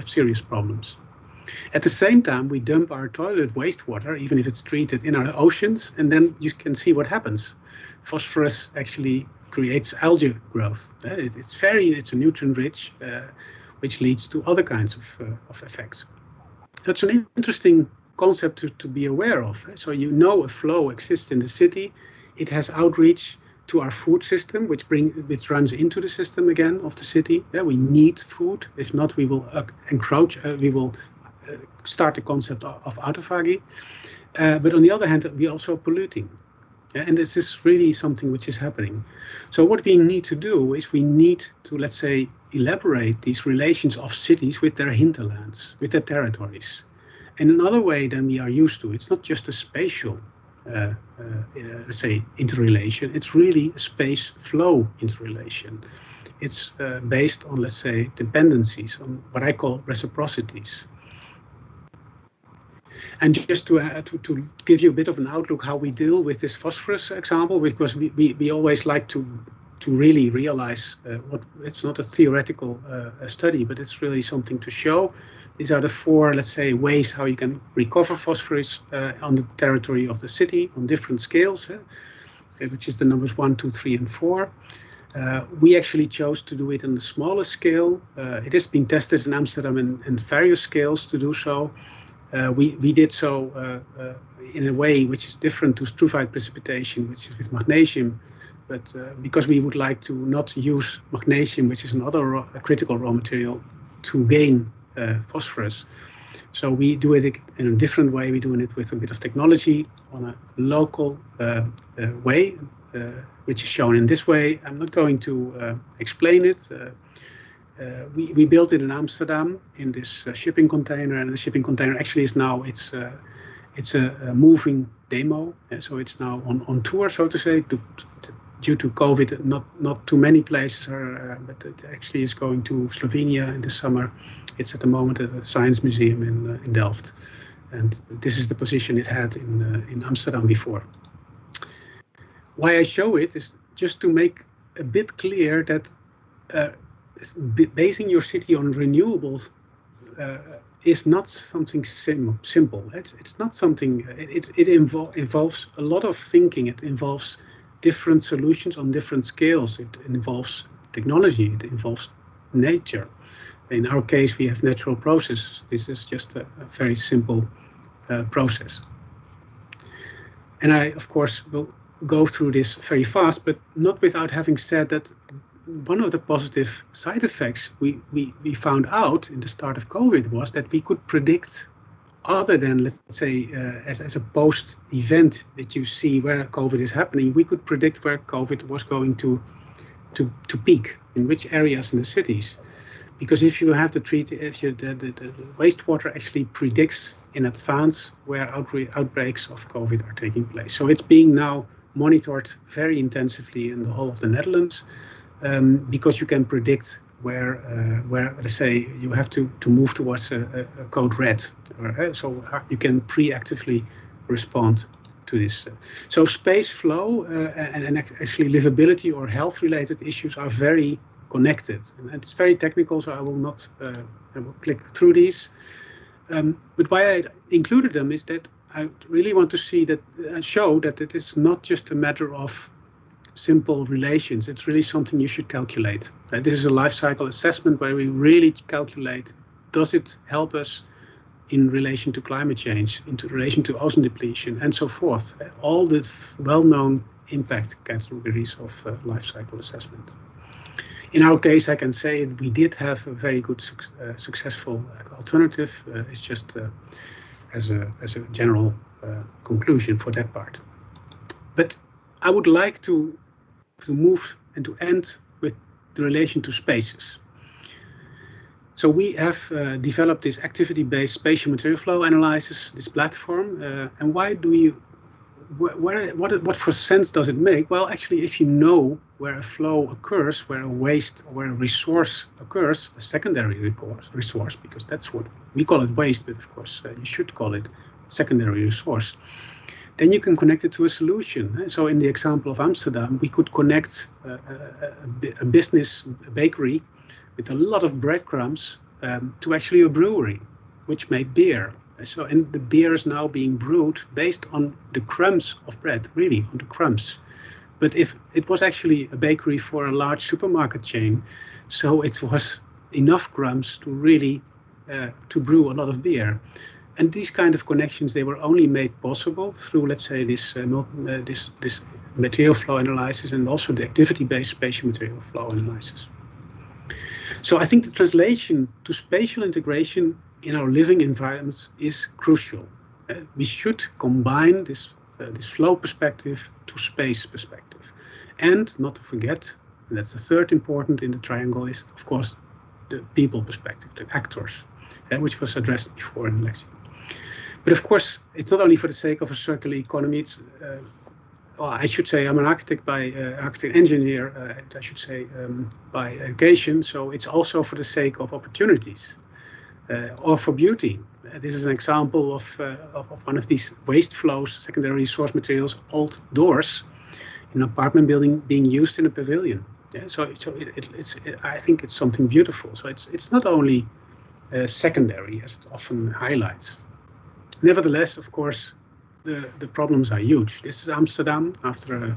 serious problems. At the same time, we dump our toilet wastewater, even if it's treated, in our oceans, and then you can see what happens. Phosphorus actually creates algae growth. It's a nutrient rich, which leads to other kinds of effects. That's an interesting concept to be aware of. So you know a flow exists in the city. It has outreach to our food system, which runs into the system again of the city. Yeah, we need food. If not, we will encroach. We will start the concept of autophagy. But on the other hand, we're also polluting. And this is really something which is happening. So what we need to do is we need to, let's say, elaborate these relations of cities with their hinterlands, with their territories, in another way than we are used to. It's not just a spatial, let's say, interrelation. It's really a space flow interrelation. It's based on, let's say, dependencies, on what I call reciprocities. And just to give you a bit of an outlook how we deal with this phosphorus example, because we always like to really realize what it's not a theoretical study, but it's really something to show. These are the 4, let's say, ways how you can recover phosphorus on the territory of the city on different scales, which is the numbers 1, 2, 3, and 4. We actually chose to do it on the smallest scale. It has been tested in Amsterdam in various scales to do so. We did so in a way which is different to struvite precipitation, which is with magnesium, but because we would like to not use magnesium, which is another critical raw material, to gain phosphorus. So we do it in a different way. We're doing it with a bit of technology on a local way, which is shown in this way. I'm not going to explain it. We built it in Amsterdam in this shipping container, and the shipping container actually is now it's a moving demo, so it's now on tour, so to say. Due to COVID, not too many places are, but it actually is going to Slovenia in the summer. It's at the moment at the Science Museum in Delft, and this is the position it had in Amsterdam before. Why I show it is just to make a bit clear that basing your city on renewables is not something simple. It's not something. It involves a lot of thinking. It involves different solutions on different scales. It involves technology. It involves nature. In our case, we have natural processes. This is just a very simple process. And I, of course, will go through this very fast, but not without having said that one of the positive side effects we found out in the start of COVID was that we could predict, other than, let's say, as a post-event that you see where COVID is happening, we could predict where COVID was going to peak, in which areas in the cities. Because if you have the wastewater actually predicts in advance where outbreaks of COVID are taking place. So it's being now monitored very intensively in the whole of the Netherlands, because you can predict where let's say you have to move towards a code red, so you can preactively respond to this. So space flow and actually livability or health related issues are very connected, and it's very technical, so I will not I will click through these. But why I included them is that I really want to see that show that it is not just a matter of simple relations. It's really something you should calculate. This is a life cycle assessment where we really calculate, does it help us in relation to climate change, in relation to ozone depletion, and so forth. All the well-known impact categories of life cycle assessment. In our case, I can say we did have a very good, successful alternative. It's just as a general conclusion for that part. But I would like to move and to end with the relation to spaces. So we have developed this activity-based spatial material flow analysis, this platform, and why do you? What for sense does it make? Well, actually, if you know where a flow occurs, where a waste or where a resource occurs, a secondary resource, because that's what we call it, waste, but of course you should call it secondary resource, then you can connect it to a solution. So in the example of Amsterdam, we could connect a business, a bakery, with a lot of breadcrumbs to actually a brewery, which made beer. So, and the beer is now being brewed based on the crumbs of bread, really on the crumbs. But if it was actually a bakery for a large supermarket chain, so it was enough crumbs to really to brew a lot of beer. And these kind of connections, they were only made possible through, let's say, this material flow analysis and also the activity-based spatial material flow analysis. So I think the translation to spatial integration in our living environments is crucial. We should combine this flow perspective to space perspective. And not to forget, and that's the third important in the triangle, is of course the people perspective, the actors, which was addressed before in the lecture. But of course, it's not only for the sake of a circular economy. It's, well, I should say I'm an architect by architect engineer, I should say by education. So it's also for the sake of opportunities. Or for beauty. This is an example of one of these waste flows, secondary resource materials, old doors in an apartment building being used in a pavilion. Yeah, so I think it's something beautiful. So it's not only secondary as it often highlights. Nevertheless, of course, the problems are huge. This is Amsterdam after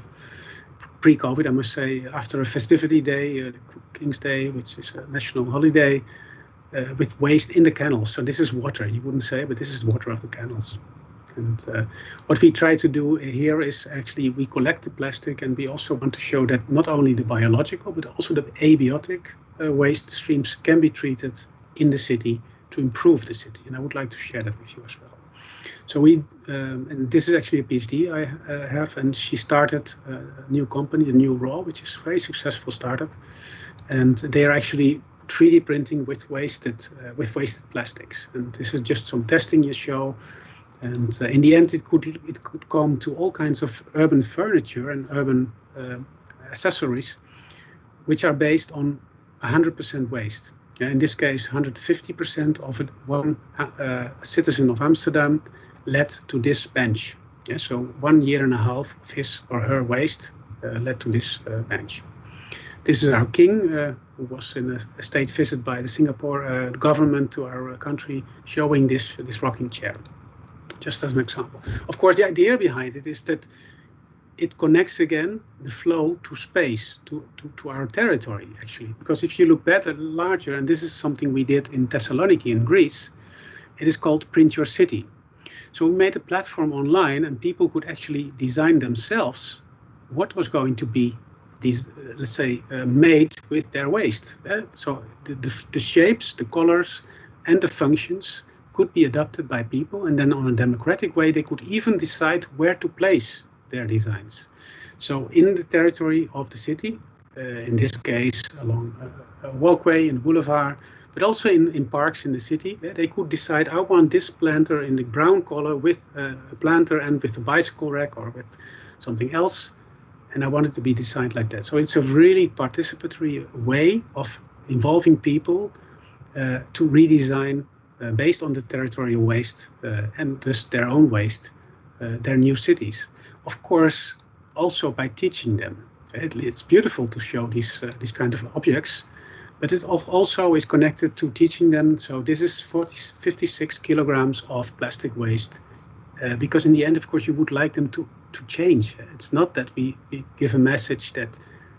pre-COVID, I must say, after a festivity day, King's Day, which is a national holiday. With waste in the canals. So this is water, you wouldn't say, but this is water of the canals. And what we try to do here is actually we collect the plastic, and we also want to show that not only the biological, but also the abiotic waste streams can be treated in the city to improve the city. And I would like to share that with you as well. So we, and this is actually a PhD I have, and she started a new company, the New Raw, which is a very successful startup. And they are actually 3D printing with wasted plastics, and this is just some testing you show. And in the end, it could come to all kinds of urban furniture and urban accessories, which are based on 100% waste. In this case, 150% of it. One citizen of Amsterdam led to this bench. Yeah, so 1.5 years of his or her waste led to this bench. This is our king, who was in a state visit by the Singapore government to our country, showing this rocking chair, just as an example. Of course, the idea behind it is that it connects again the flow to space, to our territory, actually. Because if you look better, larger, and this is something we did in Thessaloniki in Greece, it is called Print Your City. So we made a platform online, and people could actually design themselves what was going to be these, let's say, made with their waste. So the shapes, the colors, and the functions could be adopted by people, and then on a democratic way, they could even decide where to place their designs. So in the territory of the city, in this case along a walkway and boulevard, but also in parks in the city, they could decide, I want this planter in the brown color with a planter and with a bicycle rack or with something else, and I want it to be designed like that. So it's a really participatory way of involving people to redesign based on the territorial waste and thus their own waste, their new cities. Of course, also by teaching them. It's beautiful to show these kind of objects, but it also is connected to teaching them. So this is 56 kilograms of plastic waste, because in the end, of course, you would like them to change. It's not that we give a message that,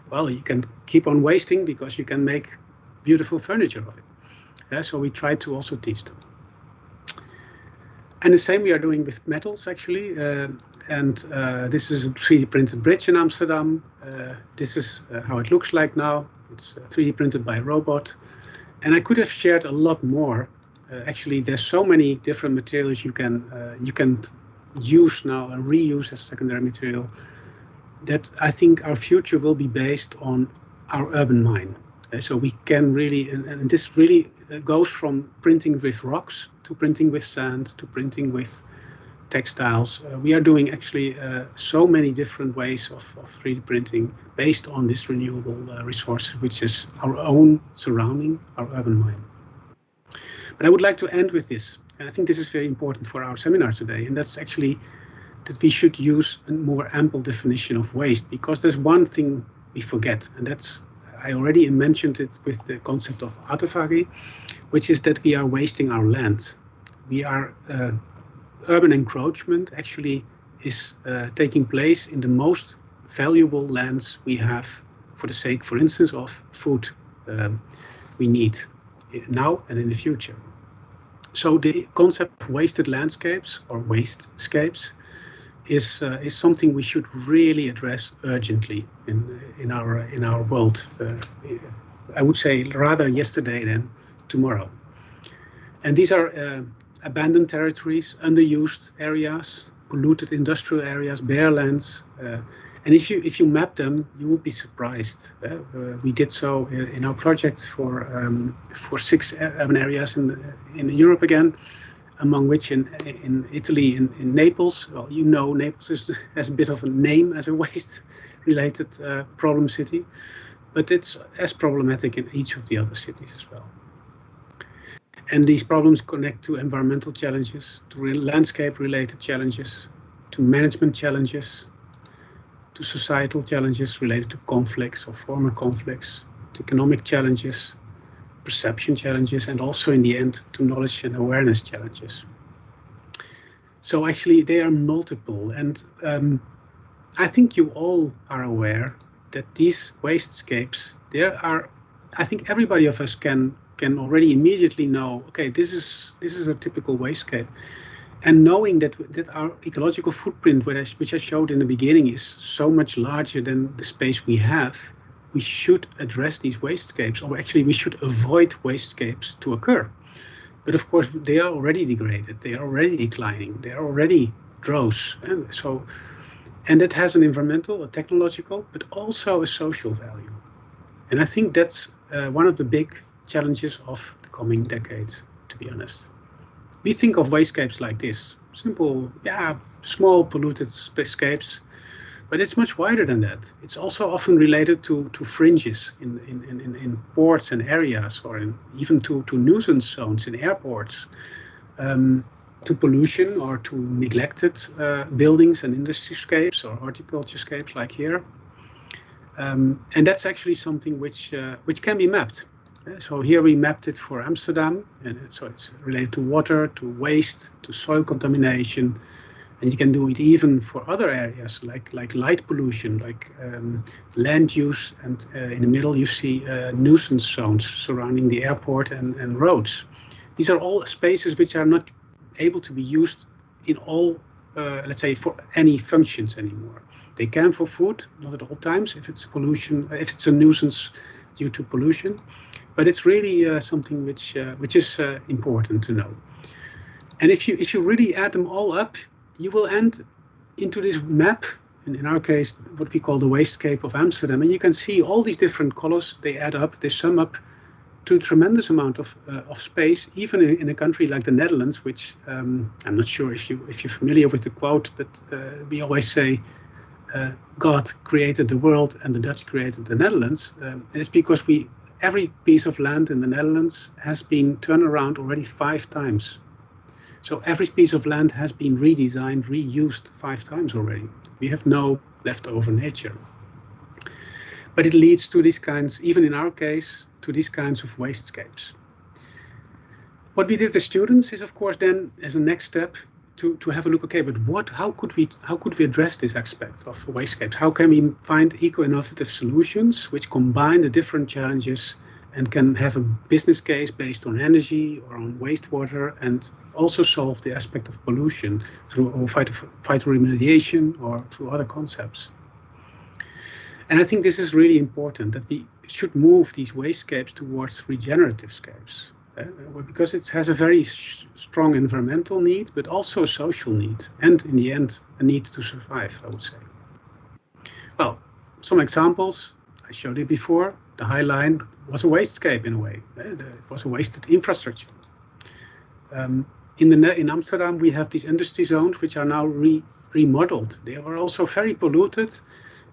well, you can keep on wasting because you can make beautiful furniture of it. So we try to also teach them. And the same we are doing with metals, actually. This is a 3D printed bridge in Amsterdam. This is how it looks like now. It's 3D printed by a robot. And I could have shared a lot more. Actually, there's so many different materials you can use now and reuse as secondary material, that I think our future will be based on our urban mine. So we can really, and this really goes from printing with rocks to printing with sand to printing with textiles. We are doing actually so many different ways of 3D printing based on this renewable resource, which is our own surrounding, our urban mine. But I would like to end with this, and I think this is very important for our seminar today, and that's actually that we should use a more ample definition of waste, because there's one thing we forget, and that's, I already mentioned it with the concept of autophagy, which is that we are wasting our land. We are, urban encroachment actually is taking place in the most valuable lands we have for the sake, for instance, of food we need now and in the future. So the concept of wasted landscapes or wastescapes is something we should really address urgently in our world. I would say rather yesterday than tomorrow. And these are abandoned territories, underused areas, polluted industrial areas, bare lands. And if you map them, you will be surprised. We did so in our project for 6 urban areas in Europe again, among which in Italy, in Naples. Well, you know, Naples has a bit of a name as a waste-related problem city, but it's as problematic in each of the other cities as well. And these problems connect to environmental challenges, to landscape-related challenges, to management challenges, to societal challenges related to conflicts or former conflicts, to economic challenges, perception challenges, and also in the end to knowledge and awareness challenges. So actually they are multiple, and I think you all are aware that these wastescapes, I think everybody of us can already immediately know, okay, this is a typical wastescape. And knowing that our ecological footprint, which I showed in the beginning, is so much larger than the space we have, we should address these wastescapes, or actually we should avoid wastescapes to occur. But of course, they are already degraded, they are already declining, they are already dross. And that has an environmental, a technological, but also a social value. And I think that's one of the big challenges of the coming decades, to be honest. We think of wastescapes like this, simple, small polluted scapes, but it's much wider than that. It's also often related to fringes in ports and areas, or even to nuisance zones in airports, to pollution or to neglected buildings and industry-scapes or horticulture-scapes like here. And that's actually something which can be mapped. So here we mapped it for Amsterdam, and so it's related to water, to waste, to soil contamination, and you can do it even for other areas like light pollution, like land use, and in the middle you see nuisance zones surrounding the airport and roads. These are all spaces which are not able to be used in all, let's say, for any functions anymore. They can for food, not at all times, if it's pollution, if it's a nuisance due to pollution, but it's really something which is important to know. And if you really add them all up, you will end into this map, and in our case, what we call the wastecape of Amsterdam. And you can see all these different colors, they add up, they sum up to a tremendous amount of space, even in a country like the Netherlands, which I'm not sure if you're familiar with the quote, but we always say, God created the world and the Dutch created the Netherlands. And it's because every piece of land in the Netherlands has been turned around already 5 times. So every piece of land has been redesigned, reused 5 times already. We have no leftover nature. But it leads to these kinds, even in our case, to these kinds of wastescapes. What we did with the students is, of course, then as a next step to have a look. Okay, but how could we address this aspect of wastescapes? How can we find eco-innovative solutions which combine the different challenges and can have a business case based on energy or on wastewater, and also solve the aspect of pollution through phytoremediation or through other concepts. And I think this is really important, that we should move these wastescapes towards regenerative scapes, because it has a very strong environmental need, but also a social need, and in the end, a need to survive, I would say. Well, some examples, I showed it before. The High Line was a wastescape in a way. It was a wasted infrastructure. In Amsterdam, we have these industry zones which are now remodeled. They were also very polluted,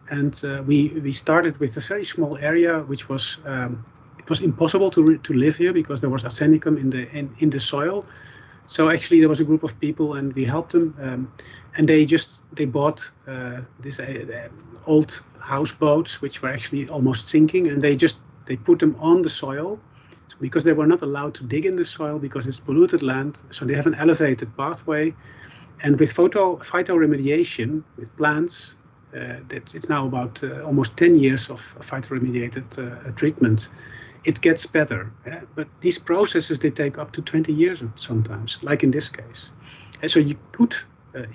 and we started with a very small area, which was it was impossible to live here because there was arsenicum in the soil. So actually, there was a group of people, and we helped them, and they bought this old houseboats, which were actually almost sinking, and they put them on the soil, because they were not allowed to dig in the soil because it's polluted land. So they have an elevated pathway, and with phytoremediation with plants, it's now about almost 10 years of phytoremediated treatment. It gets better, but these processes, they take up to 20 years sometimes, like in this case. And so you could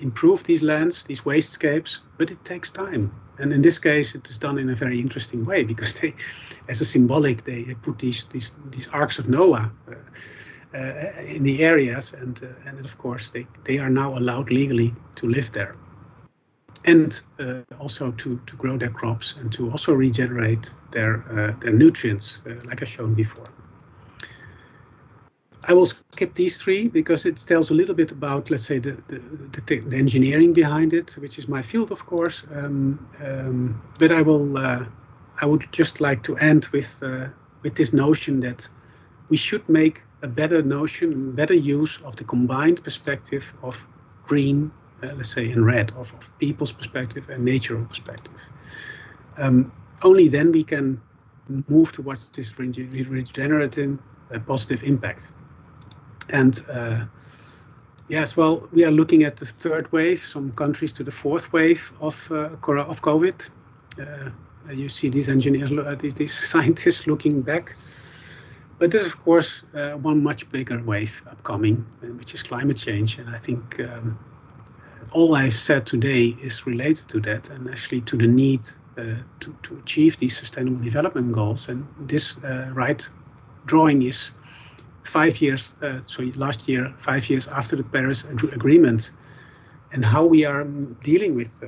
improve these lands, these wastescapes, but it takes time. And in this case, it is done in a very interesting way, because they, as a symbolic, they put these arks of Noah in the areas, and of course they are now allowed legally to live there, and also to grow their crops and to also regenerate their nutrients, like I shown before. I will skip these 3 because it tells a little bit about, let's say, the engineering behind it, which is my field, of course. But I would just like to end with this notion that we should make a better use of the combined perspective of green, let's say, and red, of people's perspective and natural perspective. Only then we can move towards this regenerative positive impact. And yes, well, we are looking at the 3rd wave, some countries to the 4th wave of COVID. You see these engineers, these scientists looking back. But there's, of course, one much bigger wave upcoming, which is climate change. And I think all I've said today is related to that, and actually to the need to achieve these sustainable development goals. And this right drawing is 5 years, last year, 5 years after the Paris Agreement, and how we are dealing with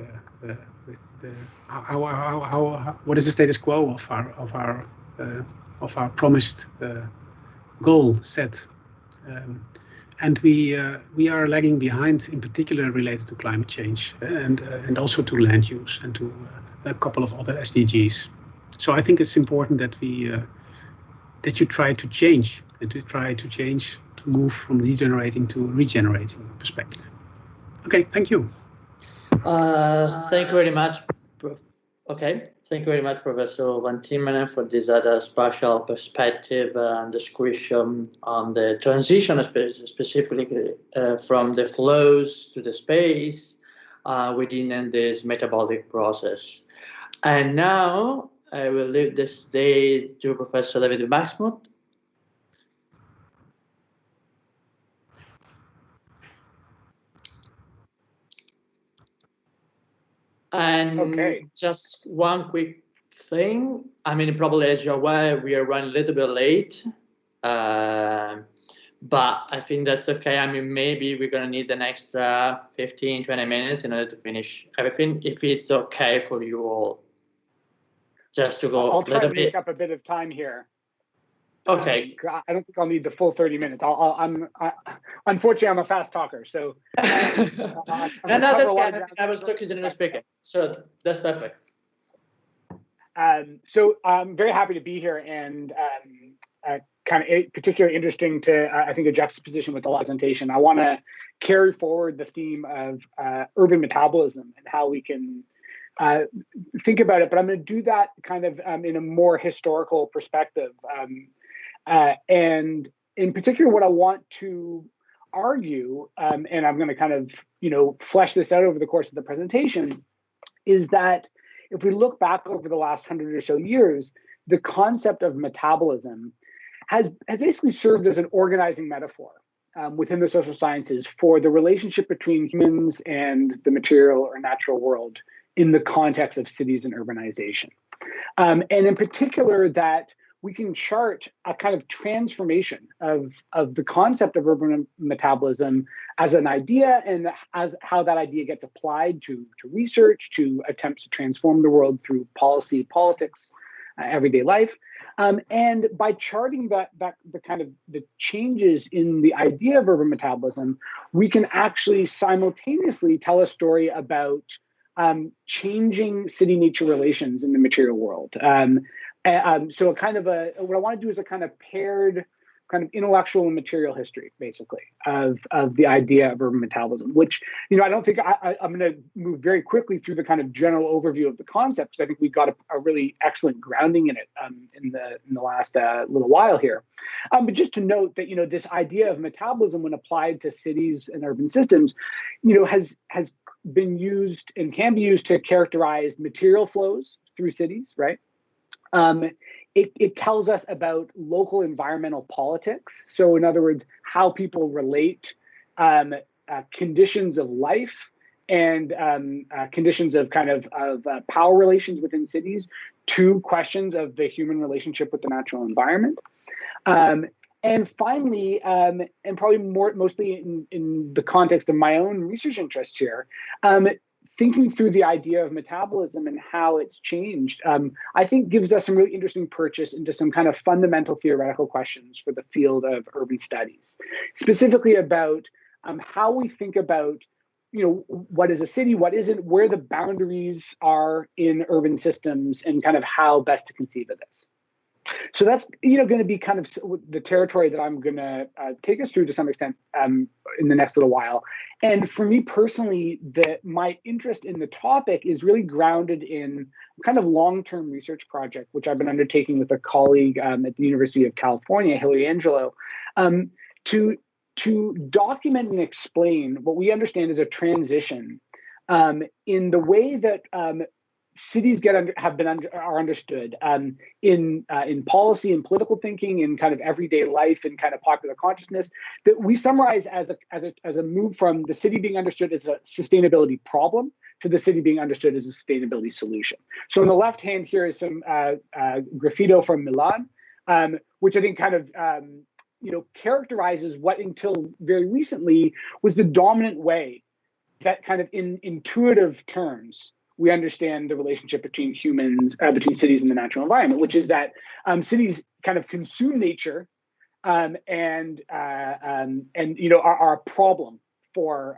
what is the status quo of our promised goal set, and we are lagging behind, in particular related to climate change and also to land use and to a couple of other SDGs. So I think it's important that you try to change, and to move from degenerating to regenerating perspective. Okay, thank you. Thank you very much. Thank you very much, Professor Fantin, for this other spatial perspective and description on the transition, specifically from the flows to the space within this metabolic process. And now I will leave the stage to Professor David Maxmut. And okay. Just one quick thing. I mean, probably as you're aware, we are running a little bit late. But I think that's okay. I mean, maybe we're going to need the next 15, 20 minutes in order to finish everything, if it's okay for you all. Just to go I'll try to make up a bit of time here. Okay. I don't think I'll need the full 30 minutes. Unfortunately, I'm a fast talker, so. No, that's good. I was talking generally speaking, so that's perfect. So I'm very happy to be here, and kind of particularly interesting to, I think, a juxtaposition with the presentation. I want to carry forward the theme of urban metabolism and how we can think about it, but I'm going to do that kind of in a more historical perspective. And in particular, what I want to argue, and I'm going to kind of, flesh this out over the course of the presentation, is that if we look back over the last 100 or so years, the concept of metabolism has basically served as an organizing metaphor within the social sciences for the relationship between humans and the material or natural world in the context of cities and urbanization. And in particular, that we can chart a kind of transformation of the concept of urban metabolism as an idea, and as how that idea gets applied to research, to attempts to transform the world through policy, politics, everyday life. And by charting the kind of the changes in the idea of urban metabolism, we can actually simultaneously tell a story about changing city-nature relations in the material world. So what I want to do is a kind of paired kind of intellectual and material history, basically, of the idea of urban metabolism, which, I don't think I'm going to move very quickly through the kind of general overview of the concept, because I think we got a really excellent grounding in it in the last little while here. But just to note that, this idea of metabolism, when applied to cities and urban systems, has been used and can be used to characterize material flows through cities, right? It tells us about local environmental politics. So in other words, how people relate conditions of life and conditions of power relations within cities to questions of the human relationship with the natural environment. And finally, and probably mostly in the context of my own research interests here, thinking through the idea of metabolism and how it's changed, I think gives us some really interesting purchase into some kind of fundamental theoretical questions for the field of urban studies, specifically about how we think about, what is a city, what isn't, where the boundaries are in urban systems, and kind of how best to conceive of this. So that's going to be kind of the territory that I'm going to take us through to some extent in the next little while. And for me personally, my interest in the topic is really grounded in a kind of long-term research project, which I've been undertaking with a colleague at the University of California, Hilary Angelo, to document and explain what we understand as a transition in the way that cities are understood in policy and political thinking, in kind of everyday life and kind of popular consciousness, that we summarize as a move from the city being understood as a sustainability problem to the city being understood as a sustainability solution. So on the left hand here is some graffito from Milan, which I think kind of characterizes what until very recently was the dominant way that kind of in intuitive terms we understand the relationship between humans, between cities and the natural environment, which is that cities kind of consume nature and are a problem for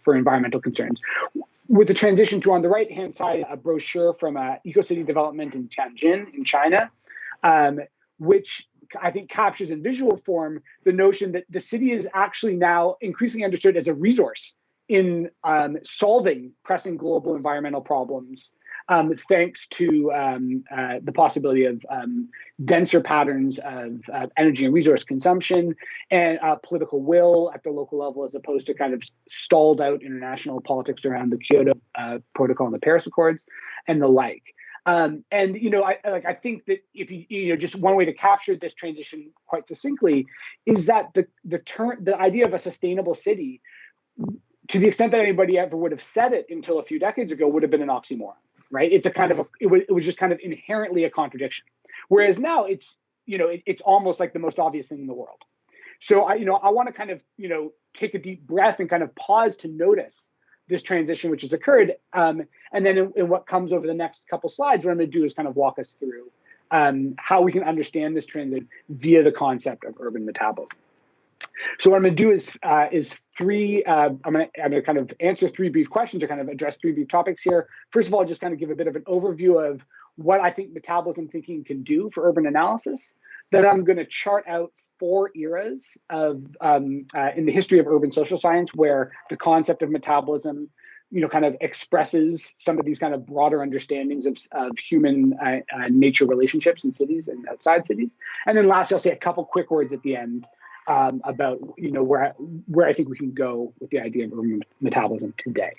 environmental concerns. With the transition to, on the right hand side, a brochure from EcoCity Development in Tianjin in China, which I think captures in visual form the notion that the city is actually now increasingly understood as a resource in solving pressing global environmental problems, thanks to the possibility of denser patterns of energy and resource consumption and political will at the local level, as opposed to kind of stalled out international politics around the Kyoto Protocol and the Paris Accords and the like. I think that if you just one way to capture this transition quite succinctly is that the idea of a sustainable city to the extent that anybody ever would have said it until a few decades ago, would have been an oxymoron, right? It's a kind of it was just kind of inherently a contradiction. Whereas now it's it's almost like the most obvious thing in the world. So I want to kind of take a deep breath and kind of pause to notice this transition which has occurred, and then in what comes over the next couple slides, what I'm going to do is kind of walk us through how we can understand this transit via the concept of urban metabolism. So what I'm going to do is three. I'm going to kind of answer three brief questions or kind of address three brief topics here. First of all, just kind of give a bit of an overview of what I think metabolism thinking can do for urban analysis. Then I'm going to chart out 4 eras of in the history of urban social science where the concept of metabolism, kind of expresses some of these kind of broader understandings of human nature relationships in cities and outside cities. And then lastly, I'll say a couple quick words at the end about where I think we can go with the idea of urban metabolism today.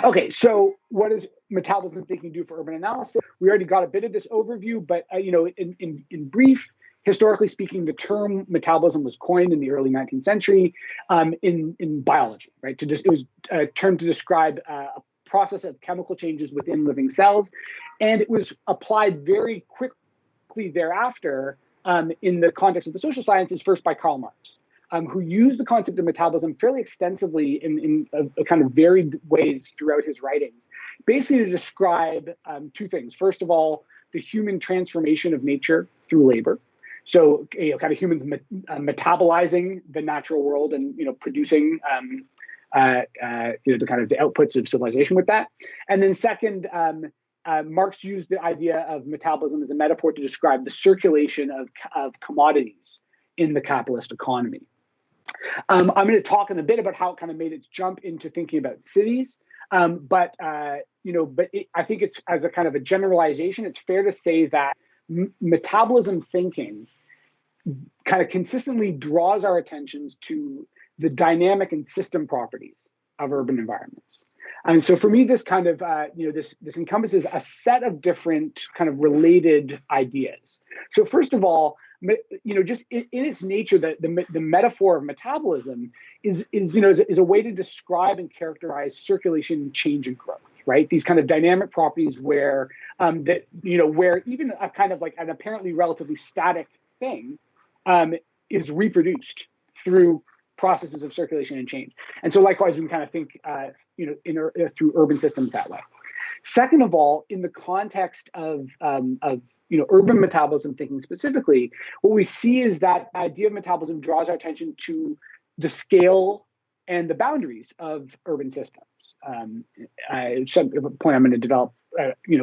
Okay, so what does metabolism thinking do for urban analysis? We already got a bit of this overview, but in brief, historically speaking, the term metabolism was coined in the early 19th century in biology, right? It was a term to describe a process of chemical changes within living cells, and it was applied very quickly thereafter in the context of the social sciences, first by Karl Marx, who used the concept of metabolism fairly extensively in a kind of varied ways throughout his writings, basically to describe 2 things. First of all, the human transformation of nature through labor. So, kind of humans metabolizing the natural world and, producing, the kind of the outputs of civilization with that. And then second, Marx used the idea of metabolism as a metaphor to describe the circulation of commodities in the capitalist economy. I'm going to talk in a bit about how it kind of made its jump into thinking about cities, but I think it's, as a kind of a generalization, it's fair to say that metabolism thinking kind of consistently draws our attentions to the dynamic and system properties of urban environments. And so for me, this kind of, this encompasses a set of different kind of related ideas. So first of all, just in its nature, the metaphor of metabolism is a way to describe and characterize circulation, change, and growth, right? These kind of dynamic properties where where even a kind of like an apparently relatively static thing is reproduced through processes of circulation and change. And so likewise, we can kind of think, through urban systems that way. Second of all, in the context of urban metabolism thinking specifically, what we see is that the idea of metabolism draws our attention to the scale and the boundaries of urban systems. Some point I'm going to develop,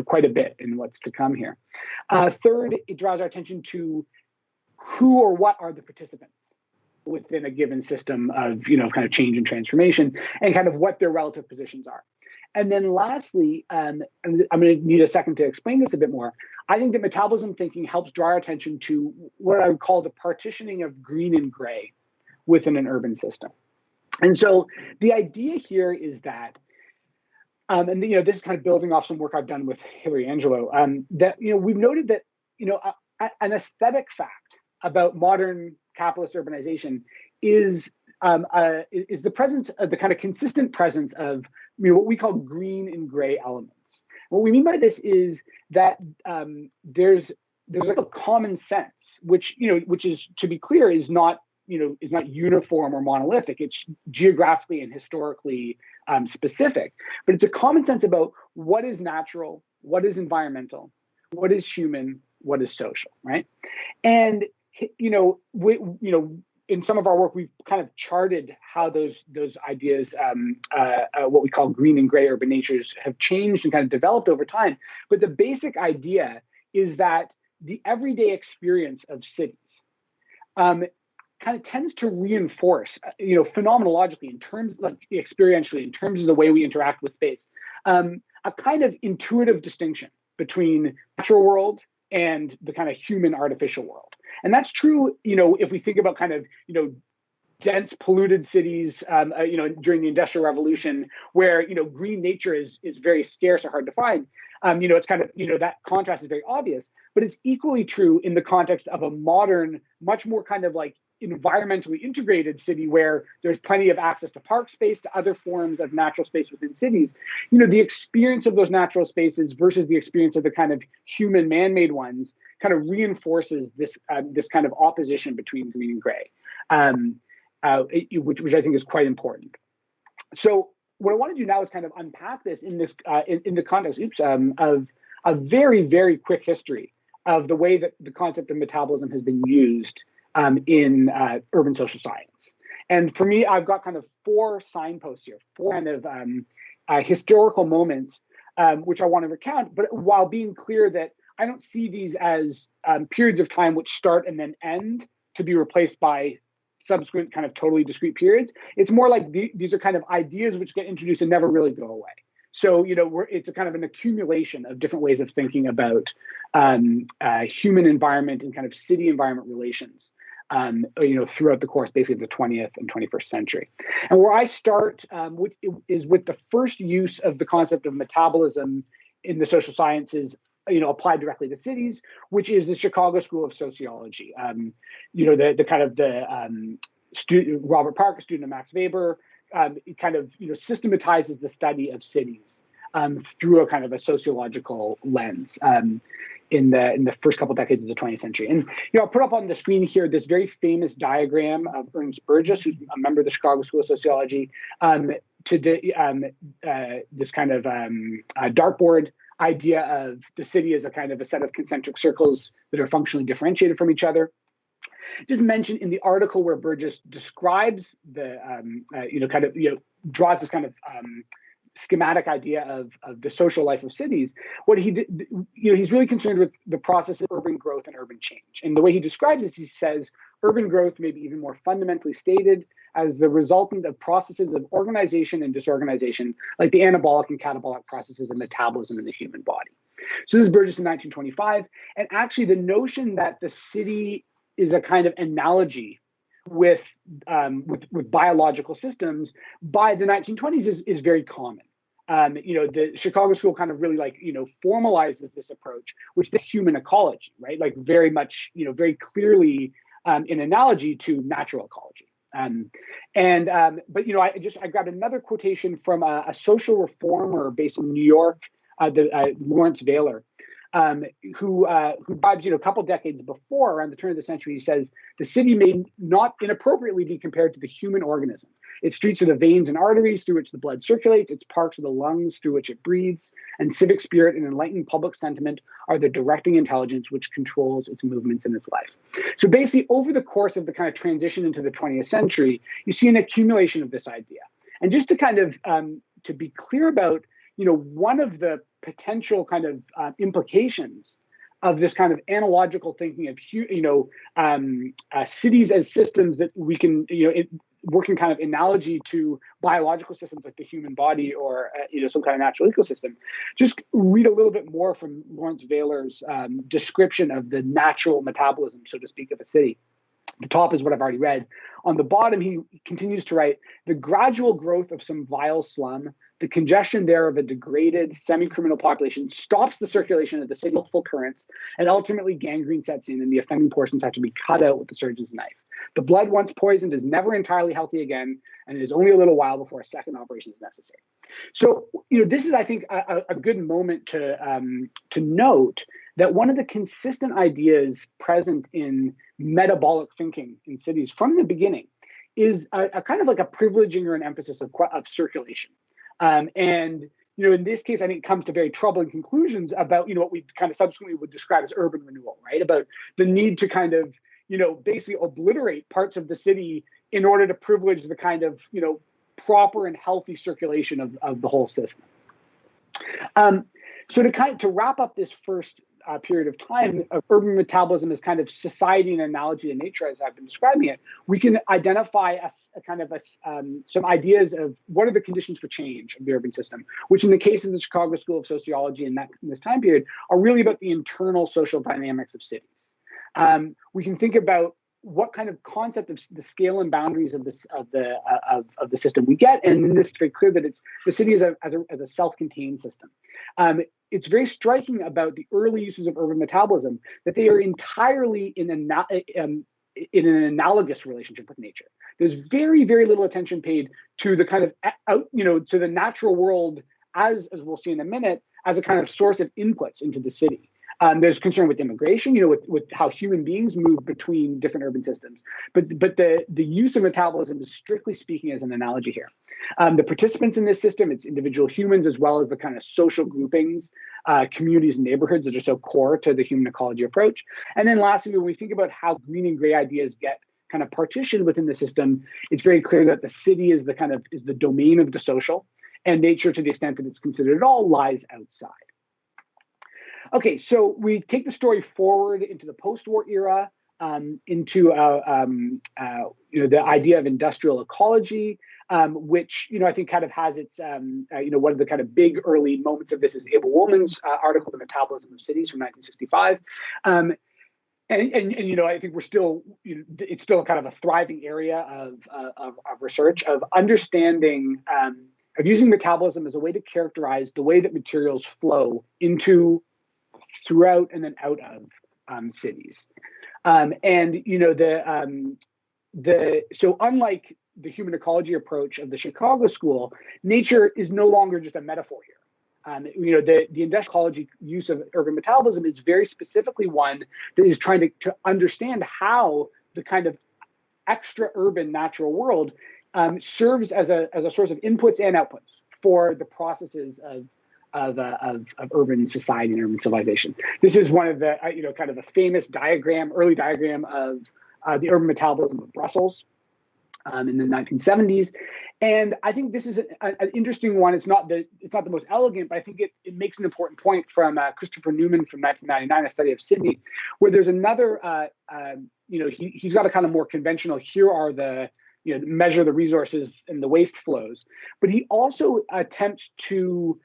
quite a bit in what's to come here. Third, it draws our attention to who or what are the participants within a given system of, kind of change and transformation, and kind of what their relative positions are. And then lastly, and I'm going to need a second to explain this a bit more, I think that metabolism thinking helps draw our attention to what I would call the partitioning of green and gray within an urban system. And so the idea here is that, and this is kind of building off some work I've done with Hilary Angelo, that we've noted that an aesthetic fact about modern capitalist urbanization is the presence of the kind of consistent presence of what we call green and gray elements. What we mean by this is that there's like a common sense, which is, to be clear, is not uniform or monolithic. It's geographically and historically specific, but it's a common sense about what is natural, what is environmental, what is human, what is social, right? And in some of our work, we've kind of charted how those ideas, what we call green and gray urban natures, have changed and kind of developed over time. But the basic idea is that the everyday experience of cities kind of tends to reinforce, phenomenologically, in terms, like experientially, in terms of the way we interact with space, a kind of intuitive distinction between natural world and the kind of human artificial world. And that's true, if we think about kind of, dense, polluted cities, during the Industrial Revolution, where, green nature is very scarce or hard to find. It's kind of, that contrast is very obvious, but it's equally true in the context of a modern, much more kind of like environmentally integrated city where there's plenty of access to park space, to other forms of natural space within cities, the experience of those natural spaces versus the experience of the kind of human man-made ones kind of reinforces this kind of opposition between green and gray, which I think is quite important. So what I want to do now is kind of unpack this in this in the context of a very, very quick history of the way that the concept of metabolism has been used in urban social science. And for me, I've got kind of 4 signposts here, 4 kind of historical moments, which I want to recount, but while being clear that I don't see these as periods of time which start and then end to be replaced by subsequent kind of totally discrete periods. It's more like these are kind of ideas which get introduced and never really go away. So, it's a kind of an accumulation of different ways of thinking about human environment and kind of city environment relations, throughout the course, basically, of the 20th and 21st century. And where I start is with the first use of the concept of metabolism in the social sciences, applied directly to cities, which is the Chicago School of Sociology. The kind of the Robert Park, a student of Max Weber, kind of systematizes the study of cities through a kind of a sociological lens in the first couple decades of the 20th century. And I'll put up on the screen here this very famous diagram of Ernst Burgess, who's a member of the Chicago School of Sociology, to this kind of dartboard idea of the city as a kind of a set of concentric circles that are functionally differentiated from each other. Just mention in the article where Burgess describes the, draws this kind of schematic idea of the social life of cities. What he did, he's really concerned with the process of urban growth and urban change. And the way he describes this, he says, urban growth may be even more fundamentally stated as the resultant of processes of organization and disorganization, like the anabolic and catabolic processes of metabolism in the human body. So this is Burgess in 1925. And actually the notion that the city is a kind of analogy with biological systems by the 1920s is very common. The Chicago School kind of really formalizes this approach, which is human ecology, right? Like very much, very clearly in analogy to natural ecology. I grabbed another quotation from a social reformer based in New York, Lawrence Vaylor, who vibes, a couple decades before, around the turn of the century. He says, the city may not inappropriately be compared to the human organism. Its streets are the veins and arteries through which the blood circulates. Its parks are the lungs through which it breathes. And civic spirit and enlightened public sentiment are the directing intelligence which controls its movements and its life. So basically, over the course of the kind of transition into the 20th century, you see an accumulation of this idea. And just to kind of to be clear about, one of the potential kind of implications of this kind of analogical thinking of, cities as systems that we can, working kind of analogy to biological systems like the human body or, some kind of natural ecosystem. Just read a little bit more from Lawrence Vaylor's description of the natural metabolism, so to speak, of a city. The top is what I've already read. On the bottom, he continues to write, the gradual growth of some vile slum, the congestion there of a degraded semi-criminal population stops the circulation of the city's full currents, and ultimately gangrene sets in and the offending portions have to be cut out with the surgeon's knife. The blood once poisoned is never entirely healthy again, and it is only a little while before a second operation is necessary. So, this is, I think, a good moment to note that one of the consistent ideas present in metabolic thinking in cities from the beginning is a kind of like a privileging or an emphasis of circulation. In this case, I think it comes to very troubling conclusions about, what we kind of subsequently would describe as urban renewal, right? About the need to kind of, basically obliterate parts of the city in order to privilege the kind of, proper and healthy circulation of the whole system. So to wrap up this first period of time of urban metabolism as kind of society and analogy to nature, as I've been describing it, we can identify some ideas of what are the conditions for change of the urban system, which in the case of the Chicago School of Sociology in this time period are really about the internal social dynamics of cities. We can think about what kind of concept of the scale and boundaries of the system we get, and this is very clear that the city as a self-contained system. It's very striking about the early uses of urban metabolism that they are entirely in an analogous relationship with nature. There's very, very little attention paid to the kind of, to the natural world as we'll see in a minute, as a kind of source of inputs into the city. There's concern with immigration, with how human beings move between different urban systems. But the use of metabolism is strictly speaking as an analogy here. The participants in this system, it's individual humans as well as the kind of social groupings, communities and neighborhoods that are so core to the human ecology approach. And then lastly, when we think about how green and gray ideas get kind of partitioned within the system, it's very clear that the city is the domain of the social, and nature, to the extent that it's considered at all, lies outside. Okay, so we take the story forward into the post-war era, into the idea of industrial ecology, which I think kind of has its one of the kind of big early moments of this is Abel Woolman's article, "The Metabolism of Cities" from 1965. And I think we're still it's still kind of a thriving area of research, of understanding, of using metabolism as a way to characterize the way that materials flow into, throughout, and then out of cities. So unlike the human ecology approach of the Chicago School, nature is no longer just a metaphor here. The industrial ecology use of urban metabolism is very specifically one that is trying to understand how the kind of extra urban natural world serves as a source of inputs and outputs for the processes of urban society and urban civilization. This is one of the kind of a famous early diagram of the urban metabolism of Brussels in the 1970s, and I think this is an interesting one. It's not the most elegant, but I think it makes an important point from Christopher Newman from 1999, a study of Sydney, where there's another. He's got a kind of more conventional. Here are the measure the resources and the waste flows, but he also attempts to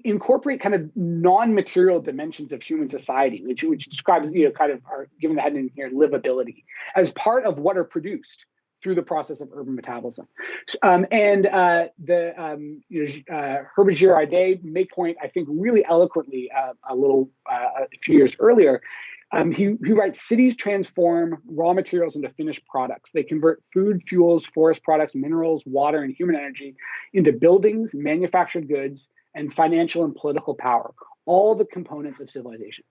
incorporate kind of non-material dimensions of human society, which describes, kind of our, given the heading here, livability, as part of what are produced through the process of urban metabolism. Herbert Girardet make point, I think, really eloquently a few years earlier. He writes, cities transform raw materials into finished products. They convert food, fuels, forest products, minerals, water, and human energy into buildings, manufactured goods, and financial and political power, all the components of civilization.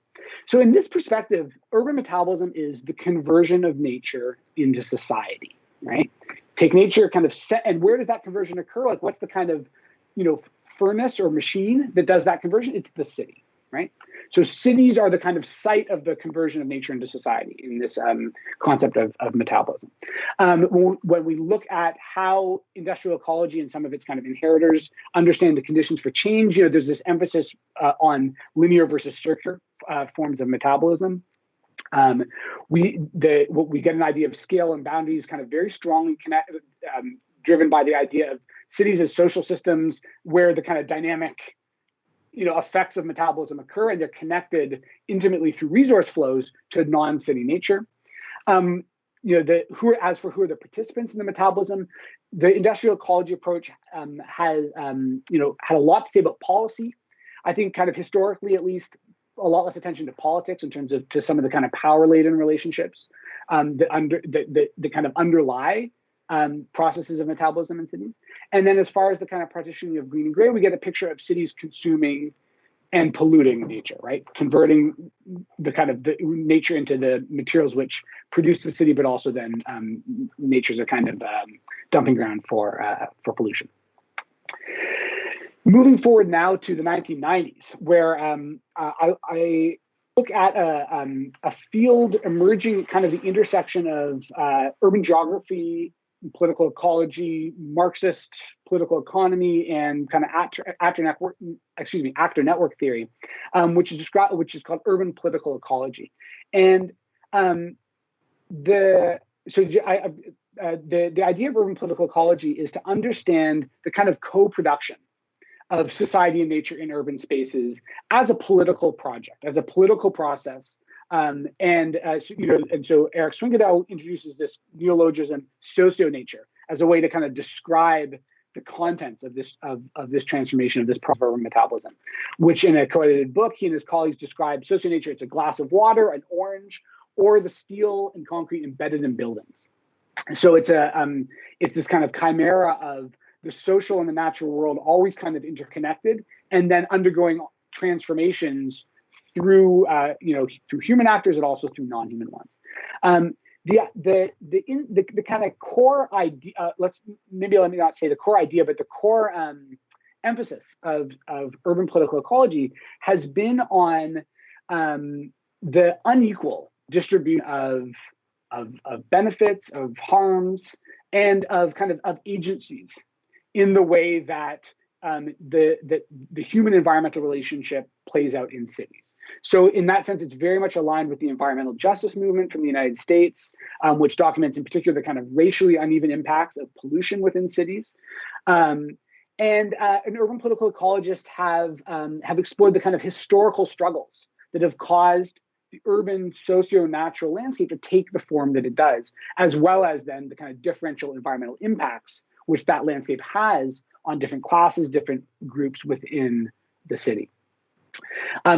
So in this perspective, urban metabolism is the conversion of nature into society, right? Take nature kind of set, and where does that conversion occur? Like, what's the kind of, furnace or machine that does that conversion? It's the city, right? So cities are the kind of site of the conversion of nature into society in this concept of metabolism. When we look at how industrial ecology and some of its kind of inheritors understand the conditions for change, there's this emphasis on linear versus circular forms of metabolism. We get an idea of scale and boundaries kind of very strongly driven by the idea of cities as social systems where the kind of dynamic effects of metabolism occur, and they're connected intimately through resource flows to non-city nature. Who are the participants in the metabolism? The industrial ecology approach had a lot to say about policy. I think kind of historically, at least, a lot less attention to politics in terms of to some of the kind of power-laden relationships that kind of underlie processes of metabolism in cities. And then as far as the kind of partitioning of green and gray, we get a picture of cities consuming and polluting nature, right? Converting the kind of the nature into the materials which produce the city, but also then nature's a kind of dumping ground for pollution. Moving forward now to the 1990s, where I look at a field emerging, kind of the intersection of urban geography, political ecology, Marxist political economy, and kind of actor network theory, which is called urban political ecology. And the idea of urban political ecology is to understand the kind of co-production of society and nature in urban spaces as a political project, as a political process. So Eric Swingadell introduces this neologism, socio-nature, as a way to kind of describe the contents of this transformation of this process of urban metabolism, which in a co-edited book, he and his colleagues describe socio-nature. It's a glass of water, an orange, or the steel and concrete embedded in buildings. So it's this kind of chimera of the social and the natural world always kind of interconnected, and then undergoing transformations through through human actors and also through non-human ones. The kind of core idea, let me not say the core idea, but the core emphasis of urban political ecology has been on the unequal distribution of benefits, of harms, and of agencies in the way that the human environmental relationship plays out in cities. So in that sense, it's very much aligned with the environmental justice movement from the United States, which documents in particular the kind of racially uneven impacts of pollution within cities. And urban political ecologists have explored the kind of historical struggles that have caused the urban socio-natural landscape to take the form that it does, as well as then the kind of differential environmental impacts which that landscape has on different classes, different groups within the city.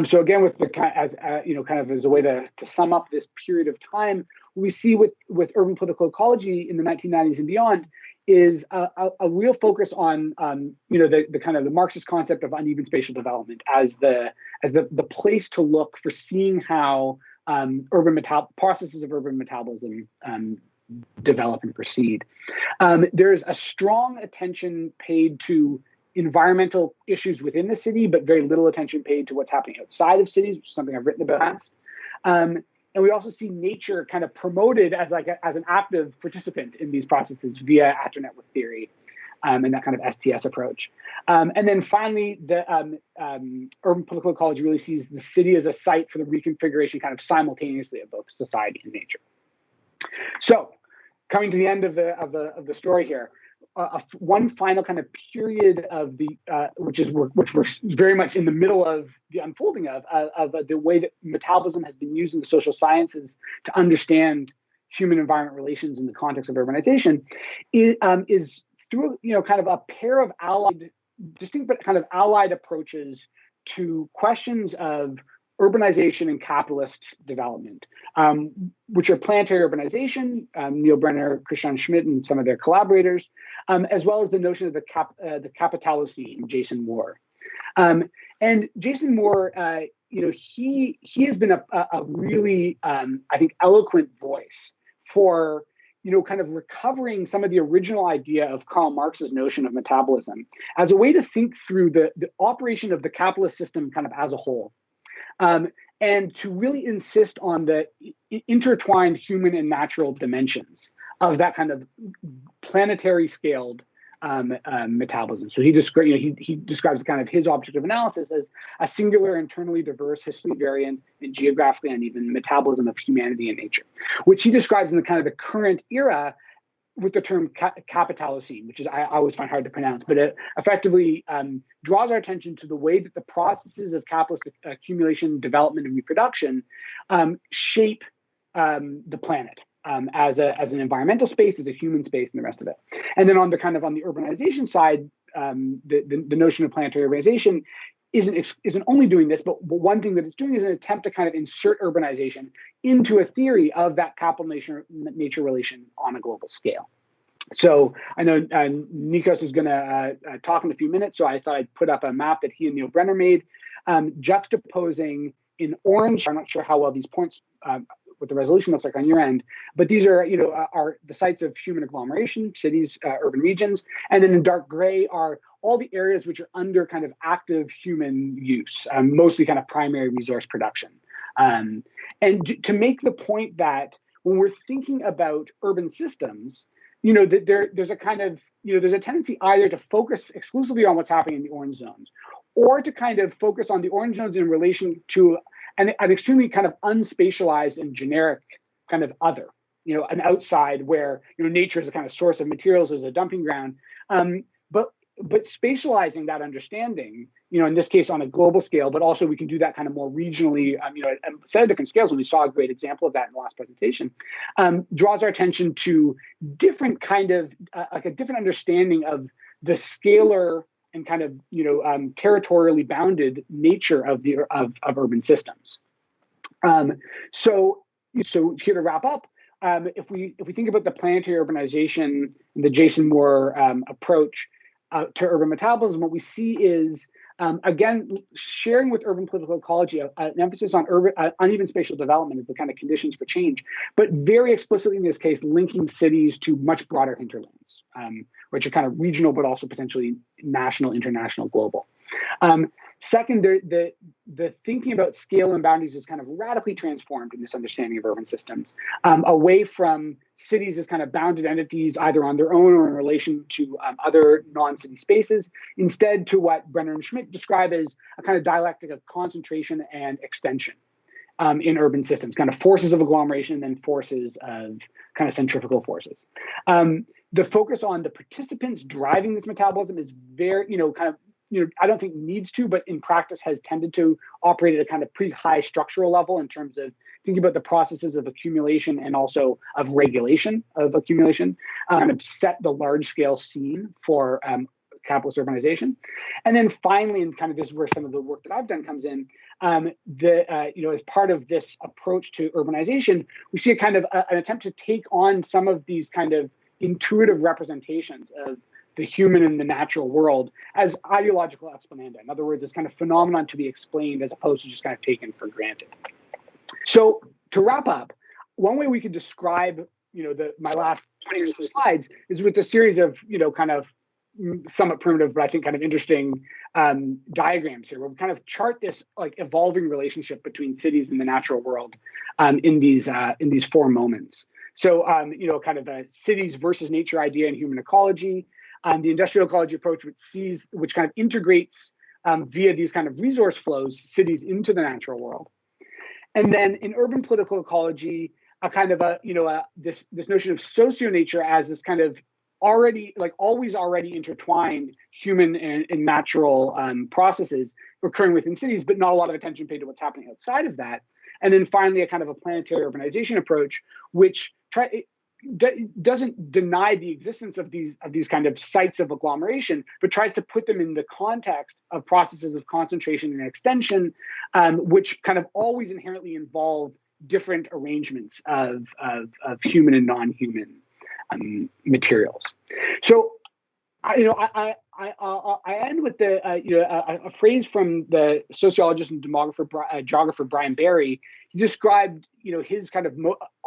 So again, with the kind of as a way to sum up this period of time, we see with urban political ecology in the 1990s and beyond is a real focus on the kind of the Marxist concept of uneven spatial development as the place to look for seeing how processes of urban metabolism develop and proceed. There's a strong attention paid to environmental issues within the city, but very little attention paid to what's happening outside of cities, which is something I've written about. And we also see nature kind of promoted as an active participant in these processes via actor network theory and that kind of STS approach. And then finally, the urban political ecology really sees the city as a site for the reconfiguration kind of simultaneously of both society and nature. So coming to the end of the story here, one final kind of period of the which we're very much in the middle of the unfolding of the way that metabolism has been used in the social sciences to understand human environment relations in the context of urbanization is through kind of a pair of distinct but kind of allied approaches to questions of urbanization and capitalist development, which are planetary urbanization, Neil Brenner, Christian Schmidt, and some of their collaborators, as well as the notion of the Capitalocene, Jason Moore. And Jason Moore, he has been a really, I think, eloquent voice for kind of recovering some of the original idea of Karl Marx's notion of metabolism as a way to think through the operation of the capitalist system kind of as a whole. And to really insist on the intertwined human and natural dimensions of that kind of planetary scaled metabolism. So he describes kind of his object of analysis as a singular, internally diverse, histologically variant, and geographically uneven metabolism of humanity and nature, which he describes in the kind of the current era with the term Capitalocene, which is I always find hard to pronounce, but it effectively draws our attention to the way that the processes of capitalist accumulation, development, and reproduction shape the planet as an environmental space, as a human space, and the rest of it. And then on the urbanization side, the notion of planetary urbanization isn't only doing this, but one thing that it's doing is an attempt to kind of insert urbanization into a theory of that capital nature relation on a global scale. So I know Nikos is going to talk in a few minutes, so I thought I'd put up a map that he and Neil Brenner made, juxtaposing in orange. I'm not sure how well these points what the resolution looks like on your end, but these are the sites of human agglomeration, cities, urban regions, and then in dark gray are all the areas which are under kind of active human use, mostly kind of primary resource production. And to make the point that when we're thinking about urban systems, there's a kind of, there's a tendency either to focus exclusively on what's happening in the orange zones, or to kind of focus on the orange zones in relation to an extremely kind of unspatialized and generic kind of other, an outside where, nature is a kind of source of materials, as a dumping ground. But spatializing that understanding, in this case on a global scale, but also we can do that kind of more regionally, at a set of different scales, and we saw a great example of that in the last presentation, draws our attention to different kind of, like a different understanding of the scalar and kind of, territorially bounded nature of urban systems. So, so here to wrap up, if we think about the planetary urbanization and the Jason Moore approach to urban metabolism, what we see is, again, sharing with urban political ecology an emphasis on uneven spatial development as the kind of conditions for change, but very explicitly in this case, linking cities to much broader hinterlands, which are kind of regional, but also potentially national, international, global. Second, the thinking about scale and boundaries is kind of radically transformed in this understanding of urban systems, away from cities as kind of bounded entities, either on their own or in relation to other non-city spaces, instead to what Brenner and Schmidt describe as a kind of dialectic of concentration and extension in urban systems, kind of forces of agglomeration and then forces of kind of centrifugal forces. The focus on the participants driving this metabolism is very, I don't think needs to, but in practice has tended to operate at a kind of pretty high structural level in terms of thinking about the processes of accumulation and also of regulation of accumulation, kind of set the large scale scene for capitalist urbanization. And then finally, and kind of this is where some of the work that I've done comes in, as part of this approach to urbanization, we see a kind of an attempt to take on some of these kind of intuitive representations of the human and the natural world as ideological explananda. In other words, it's kind of phenomenon to be explained as opposed to just kind of taken for granted. So to wrap up, one way we could describe, my last 20 or so slides is with a series of, kind of somewhat primitive, but I think kind of interesting diagrams here, where we kind of chart this like evolving relationship between cities and the natural world in these four moments. So, kind of a cities versus nature idea in human ecology, the industrial ecology approach, which kind of integrates via these kind of resource flows, cities into the natural world. And then in urban political ecology, a kind of this notion of socio-nature as this kind of always already intertwined human and natural processes occurring within cities, but not a lot of attention paid to what's happening outside of that. And then finally, a kind of a planetary urbanization approach, which doesn't deny the existence of these kind of sites of agglomeration, but tries to put them in the context of processes of concentration and extension, which kind of always inherently involve different arrangements of human and non-human materials. So, I end with a phrase from the sociologist and geographer Brian Barry. He described, his kind of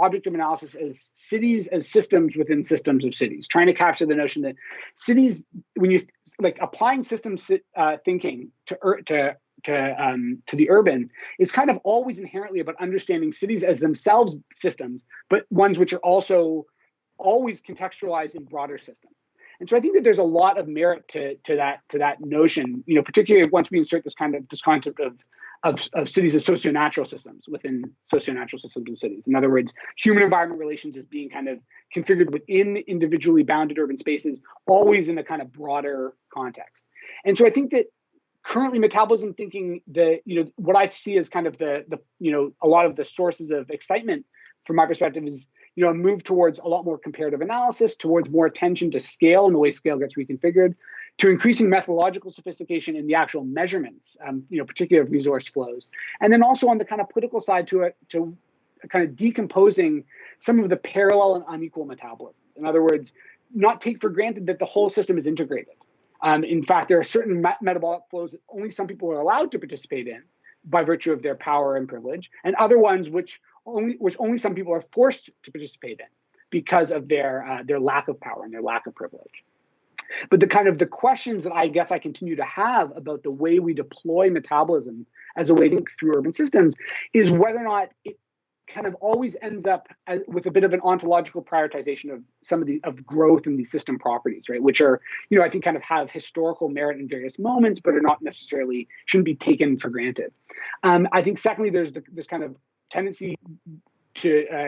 objective analysis as cities as systems within systems of cities, trying to capture the notion that cities, when you applying systems thinking to the urban, is kind of always inherently about understanding cities as themselves systems, but ones which are also always contextualized in broader systems. And so I think that there's a lot of merit to that notion, particularly once we insert this concept of cities as socio-natural systems within socio-natural systems of cities. In other words, human environment relations as being kind of configured within individually bounded urban spaces, always in a kind of broader context. And so I think that currently metabolism thinking, what I see as kind of a lot of the sources of excitement from my perspective is, a move towards a lot more comparative analysis, towards more attention to scale and the way scale gets reconfigured, to increasing methodological sophistication in the actual measurements, particularly of resource flows. And then also on the kind of political side to kind of decomposing some of the parallel and unequal metabolism. In other words, not take for granted that the whole system is integrated. In fact, there are certain metabolic flows that only some people are allowed to participate in by virtue of their power and privilege, and other ones which only some people are forced to participate in because of their lack of power and their lack of privilege. But the questions that I guess I continue to have about the way we deploy metabolism as a way to think through urban systems is whether or not it kind of always ends up with a bit of an ontological prioritization of some of growth in these system properties, right? Which are, I think kind of have historical merit in various moments, but are not necessarily, shouldn't be taken for granted. I think secondly, there's this kind of tendency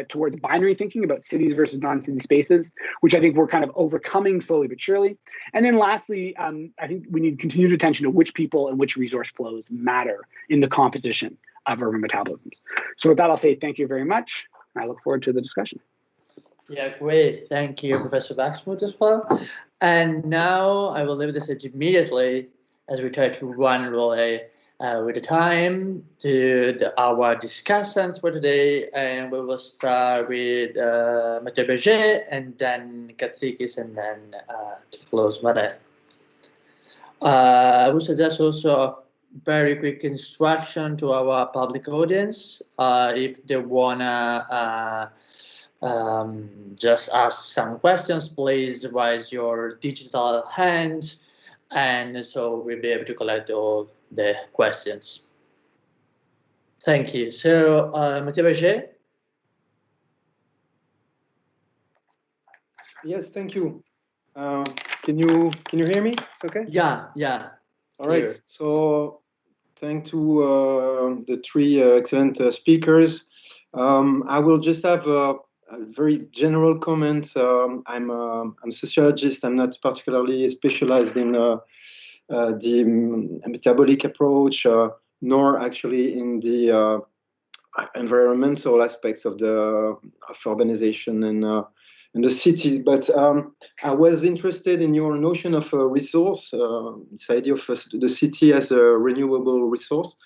towards binary thinking about cities versus non-city spaces, which I think we're kind of overcoming slowly but surely. And then lastly, I think we need continued attention to which people and which resource flows matter in the composition of urban metabolisms. So with that, I'll say thank you very much. I look forward to the discussion. Yeah, great. Thank you, Professor Baxmuth as well. And now I will leave the stage immediately as we try to run really with the time to our discussions for today, and we will start with Mathieu Berger, and then Katsikis, and then to close Mare. I would suggest also a very quick instruction to our public audience. If they wanna just ask some questions, please raise your digital hand, and so we'll be able to collect all the questions. Thank you. So, Mathieu Berger? Yes, thank you. Can you hear me? It's okay? Yeah. All right. Here. So, thanks to the three excellent speakers. I will just have a very general comment. I'm a sociologist. I'm not particularly specialized in the metabolic approach, nor actually in the environmental aspects of urbanization and in the city. But I was interested in your notion of a resource, this idea of the city as a renewable resource.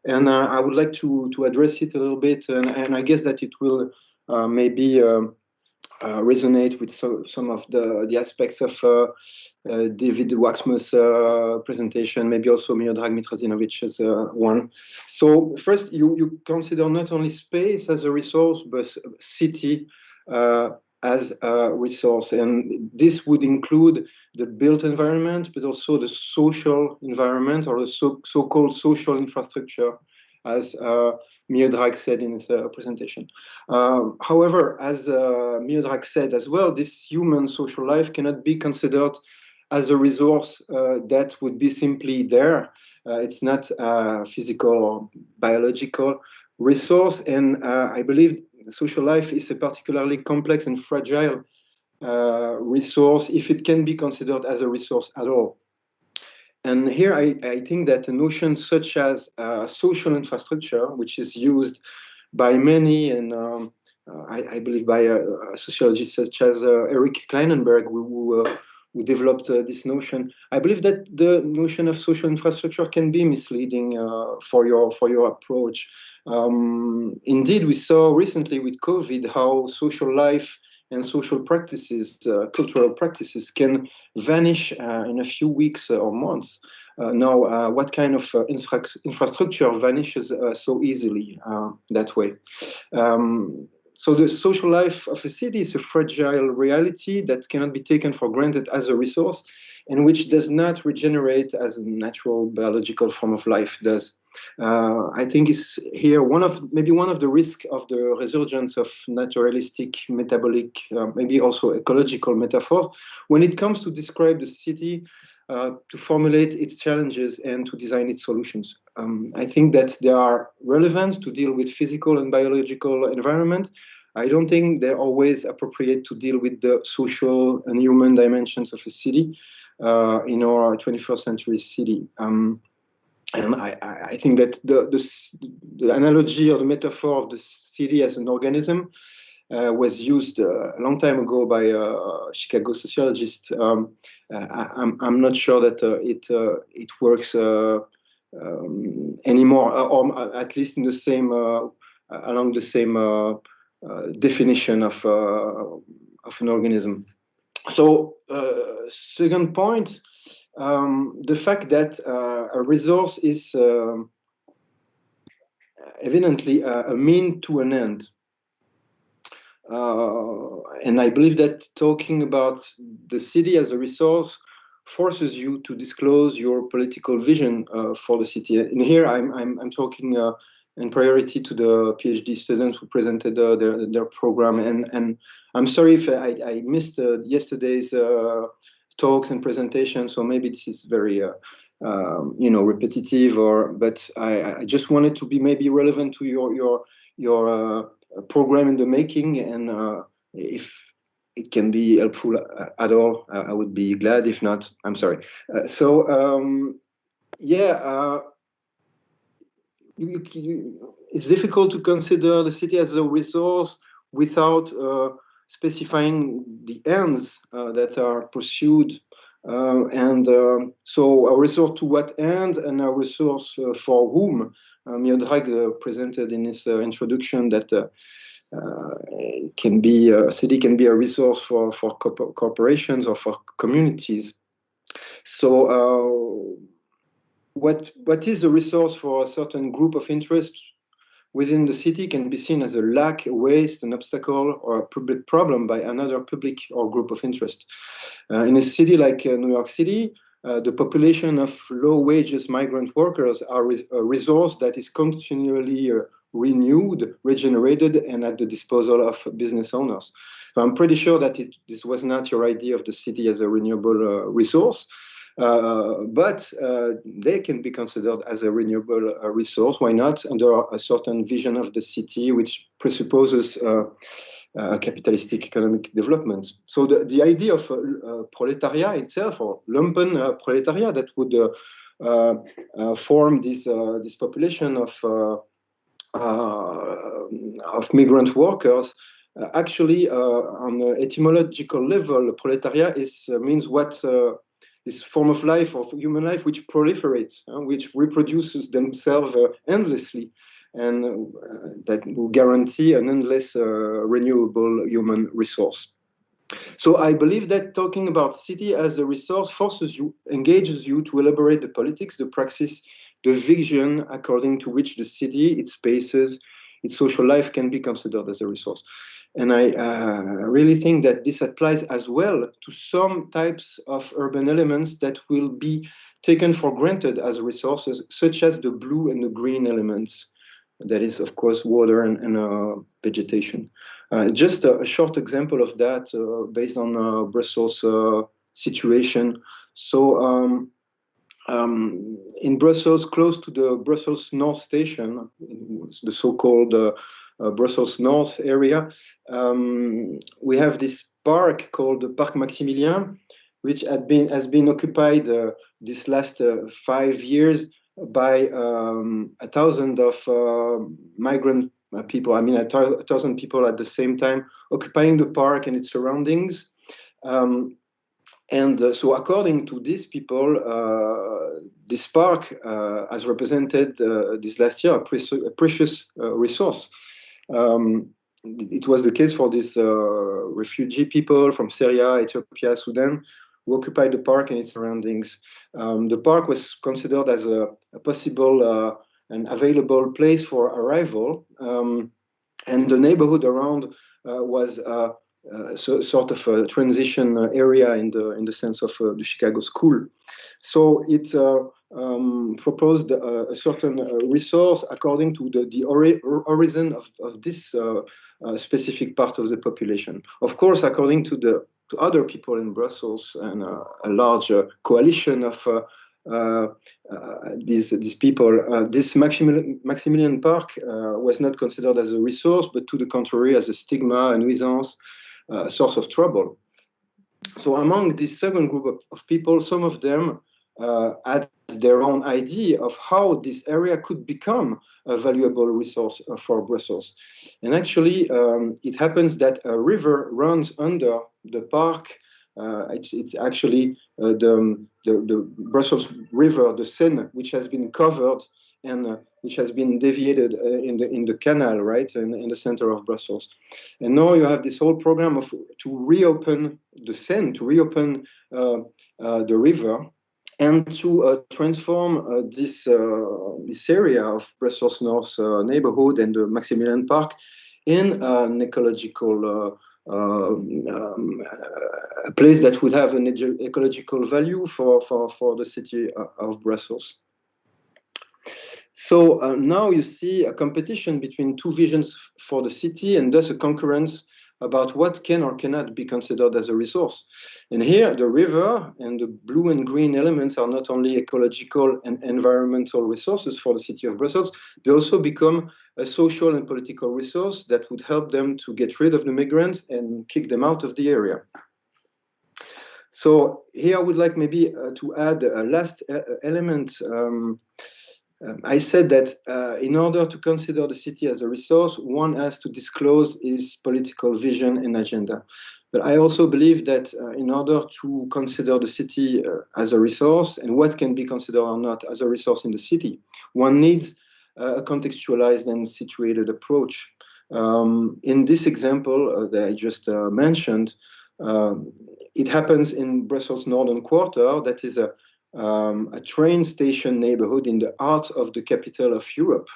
And I would like to address it a little bit. And I guess that it will maybe resonate with some of the aspects of David Waxman's presentation, maybe also Miodrag Mitrazinovic's one. So first, you consider not only space as a resource, but city as a resource. And this would include the built environment, but also the social environment, or the so-called social infrastructure, as Miodrag said in his presentation. However, as Miodrag said as well, this human social life cannot be considered as a resource that would be simply there. It's not a physical or biological resource, and I believe social life is a particularly complex and fragile resource if it can be considered as a resource at all. And here I think that a notion such as social infrastructure, which is used by many, and I believe by sociologists such as Eric Kleinenberg, who developed this notion, I believe that the notion of social infrastructure can be misleading for your approach. Indeed, we saw recently with COVID how social life and social practices, cultural practices, can vanish in a few weeks or months. Now, what kind of infrastructure vanishes so easily that way? So the social life of a city is a fragile reality that cannot be taken for granted as a resource, and which does not regenerate as a natural biological form of life does. I think it's here maybe one of the risks of the resurgence of naturalistic, metabolic, maybe also ecological metaphors when it comes to describe the city, to formulate its challenges and to design its solutions. I think that they are relevant to deal with physical and biological environment. I don't think they're always appropriate to deal with the social and human dimensions of a city in our 21st century city. And I think that the analogy or the metaphor of the city as an organism was used a long time ago by a Chicago sociologist. I'm not sure that it works anymore, or at least in the same along the same definition of an organism. So, second point. The fact that a resource is evidently a mean to an end. And I believe that talking about the city as a resource forces you to disclose your political vision for the city. And here I'm talking in priority to the PhD students who presented their program. And I'm sorry if I missed yesterday's talks and presentations, so maybe this is very repetitive, but I just wanted to be maybe relevant to your program in the making, and if it can be helpful at all, I would be glad. If not, I'm sorry. It's difficult to consider the city as a resource without specifying the ends that are pursued So a resource to what end and a resource for whom. Miodrag presented in his introduction that city can be a resource for corporations or for communities. So what is a resource for a certain group of interest within the city can be seen as a lack, a waste, an obstacle, or a public problem by another public or group of interest. In a city like New York City, the population of low-wages migrant workers are a resource that is continually renewed, regenerated, and at the disposal of business owners. So I'm pretty sure that this was not your idea of the city as a renewable resource, but they can be considered as a renewable resource. Why not? Under a certain vision of the city, which presupposes capitalistic economic development. So the idea of proletariat itself, or lumpen proletariat, that would form this population of migrant workers, actually, on an etymological level, proletariat means what this form of life, of human life, which proliferates, which reproduces themselves endlessly, and that will guarantee an endless renewable human resource. So I believe that talking about city as a resource engages you to elaborate the politics, the praxis, the vision according to which the city, its spaces, its social life can be considered as a resource. And I really think that this applies as well to some types of urban elements that will be taken for granted as resources, such as the blue and the green elements. That is, of course, water and vegetation. Just a short example of that based on Brussels' situation. So in Brussels, close to the Brussels North Station, the so-called Brussels North area, we have this park called the Parc Maximilien, which has been occupied this last 5 years by 1,000 of migrant people. I mean, 1,000 people at the same time occupying the park and its surroundings. So according to these people, this park has represented this last year a precious resource. It was the case for these refugee people from Syria, Ethiopia, Sudan, who occupied the park and its surroundings. The park was considered as a possible and available place for arrival, and the neighborhood around was sort of a transition area in the sense of the Chicago school. So it proposed a certain resource according to the origin of this specific part of the population. Of course, according to other people in Brussels and a large coalition of these people, this Maximilian Park was not considered as a resource, but to the contrary, as a stigma, a nuisance, a source of trouble. So among this second group of people, some of them had their own idea of how this area could become a valuable resource for Brussels. And actually, it happens that a river runs under the park. It's actually the Brussels River, the Seine, which has been covered and which has been deviated in the canal, right, in the center of Brussels. And now you have this whole program to reopen the Seine, to reopen the river, and to transform this area of Brussels North neighborhood and the Maximilian Park in an ecological a place that would have an ecological value for the city of Brussels. So now you see a competition between two visions for the city, and thus a concurrence about what can or cannot be considered as a resource. And here, the river and the blue and green elements are not only ecological and environmental resources for the city of Brussels, they also become a social and political resource that would help them to get rid of the migrants and kick them out of the area. So here I would like maybe to add a last element. I said that in order to consider the city as a resource, one has to disclose his political vision and agenda. But I also believe that in order to consider the city as a resource and what can be considered or not as a resource in the city, one needs a contextualized and situated approach. In this example that I just mentioned, it happens in Brussels' northern quarter. That is a train station neighborhood in the heart of the capital of Europe.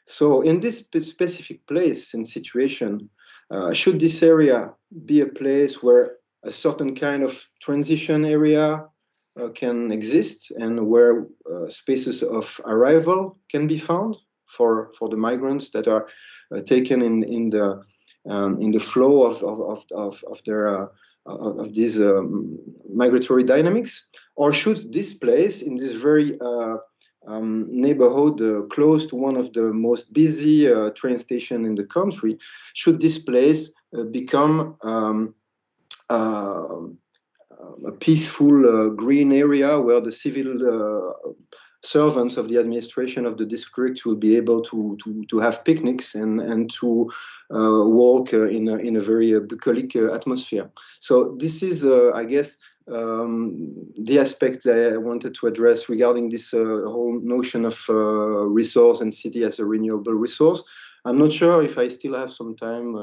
So in this specific place and situation, should this area be a place where a certain kind of transition area can exist and where spaces of arrival can be found for the migrants that are taken in the flow of their of these migratory dynamics, or should this place in this very neighborhood close to one of the most busy train stations in the country, should this place become a peaceful green area where the civil servants of the administration of the district will be able to have picnics and to walk in a very bucolic atmosphere. So this is, I guess, the aspect that I wanted to address regarding this whole notion of resource and city as a renewable resource. I'm not sure if I still have some time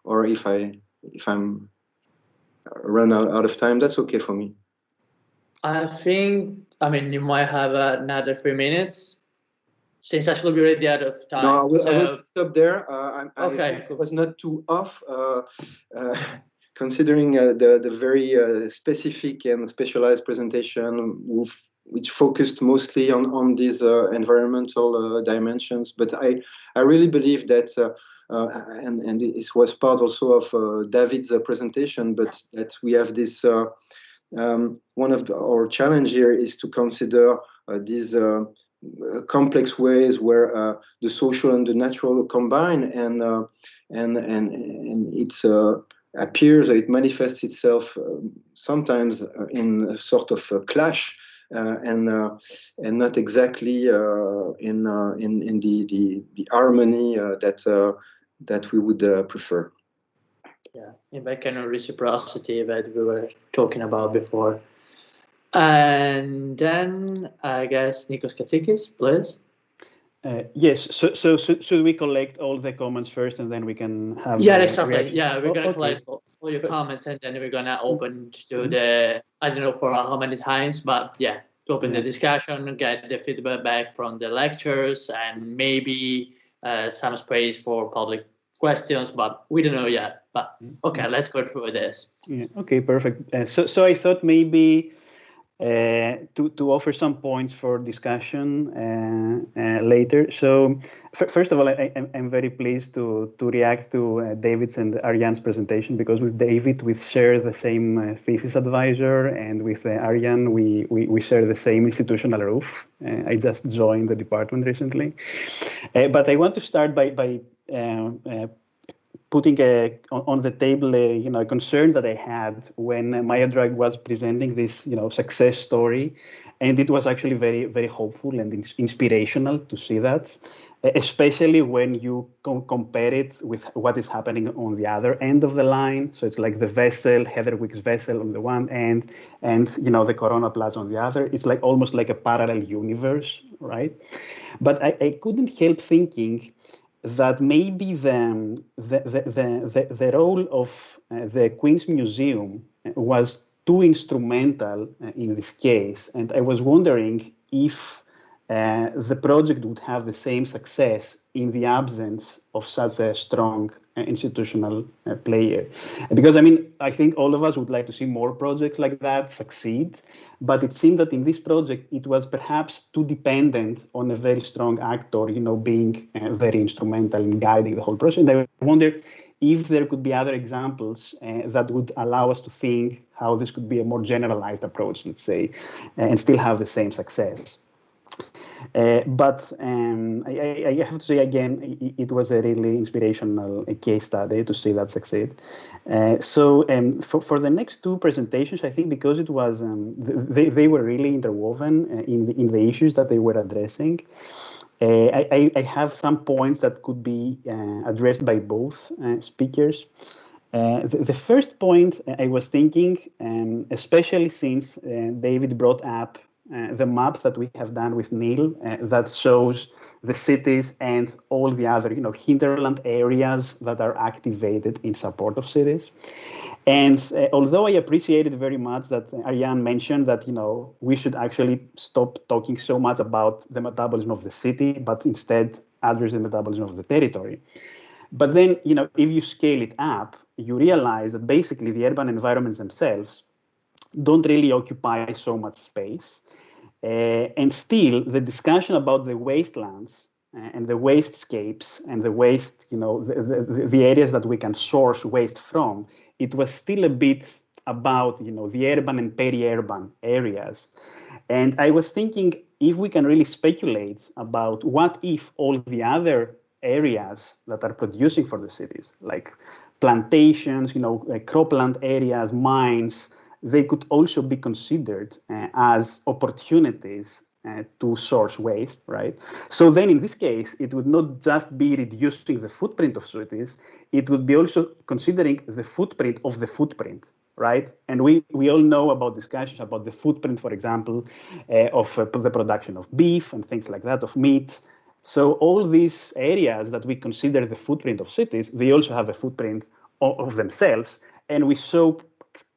or if I'm run out of time. That's okay for me. I mean, you might have another 3 minutes, since actually we're already out of time. No, I will stop there. Okay, I was not too off, considering the very specific and specialized presentation, which focused mostly on these environmental dimensions. But I really believe that, and it was part also of David's presentation, but that we have this. One of our challenge here is to consider these complex ways where the social and the natural combine, and it appears, it manifests itself sometimes in a sort of a clash, and not exactly in the harmony that we would prefer. Yeah, in that kind of reciprocity that we were talking about before. And then I guess Nikos Katikis, please. Yes, so should we collect all the comments first and then we can have exactly. reaction? Yeah, we're going to collect all your comments and then we're going to open to the, I don't know for how many times, but yeah, open the discussion, get the feedback back from the lectures, and maybe some space for public questions, but we don't know yet. But okay, let's go through this. Yeah. Okay, perfect. So I thought maybe to offer some points for discussion later. So first of all, I'm very pleased to react to David's and Ariane's presentation, because with David we share the same thesis advisor, and with Ariane we share the same institutional roof. I just joined the department recently, but I want to start by putting on the table a concern that I had when Maya Drag was presenting this success story, and it was actually very, very hopeful and inspirational to see that, especially when you compare it with what is happening on the other end of the line. So it's like the vessel, Heatherwick's vessel on the one end, and the Corona Plaza on the other. It's like almost like a parallel universe, right? But I couldn't help thinking that maybe the role of the Queen's Museum was too instrumental in this case, and I was wondering if the project would have the same success in the absence of such a strong institutional player. Because I think all of us would like to see more projects like that succeed, but it seemed that in this project it was perhaps too dependent on a very strong actor, being very instrumental in guiding the whole process. And I wonder if there could be other examples that would allow us to think how this could be a more generalized approach, let's say, and still have the same success. But I have to say again, it was a really inspirational case study to see that succeed. So for the next two presentations, I think because it was they were really interwoven in the issues that they were addressing. I have some points that could be addressed by both speakers. The first point I was thinking, especially since David brought up the map that we have done with Neil that shows the cities and all the other, hinterland areas that are activated in support of cities. And although I appreciated very much that Ariane mentioned that, we should actually stop talking so much about the metabolism of the city, but instead address the metabolism of the territory. But then, if you scale it up, you realize that basically the urban environments themselves don't really occupy so much space. And still, the discussion about the wastelands and the wastes and the waste, the areas that we can source waste from, it was still a bit about, the urban and peri-urban areas. And I was thinking, if we can really speculate about what if all the other areas that are producing for the cities, like plantations, cropland areas, mines, they could also be considered as opportunities to source waste, right? So then in this case, it would not just be reducing the footprint of cities, it would be also considering the footprint of the footprint, right? And we all know about discussions about the footprint, for example, of the production of beef and things like that, of meat. So all these areas that we consider the footprint of cities, they also have a footprint of themselves. And we saw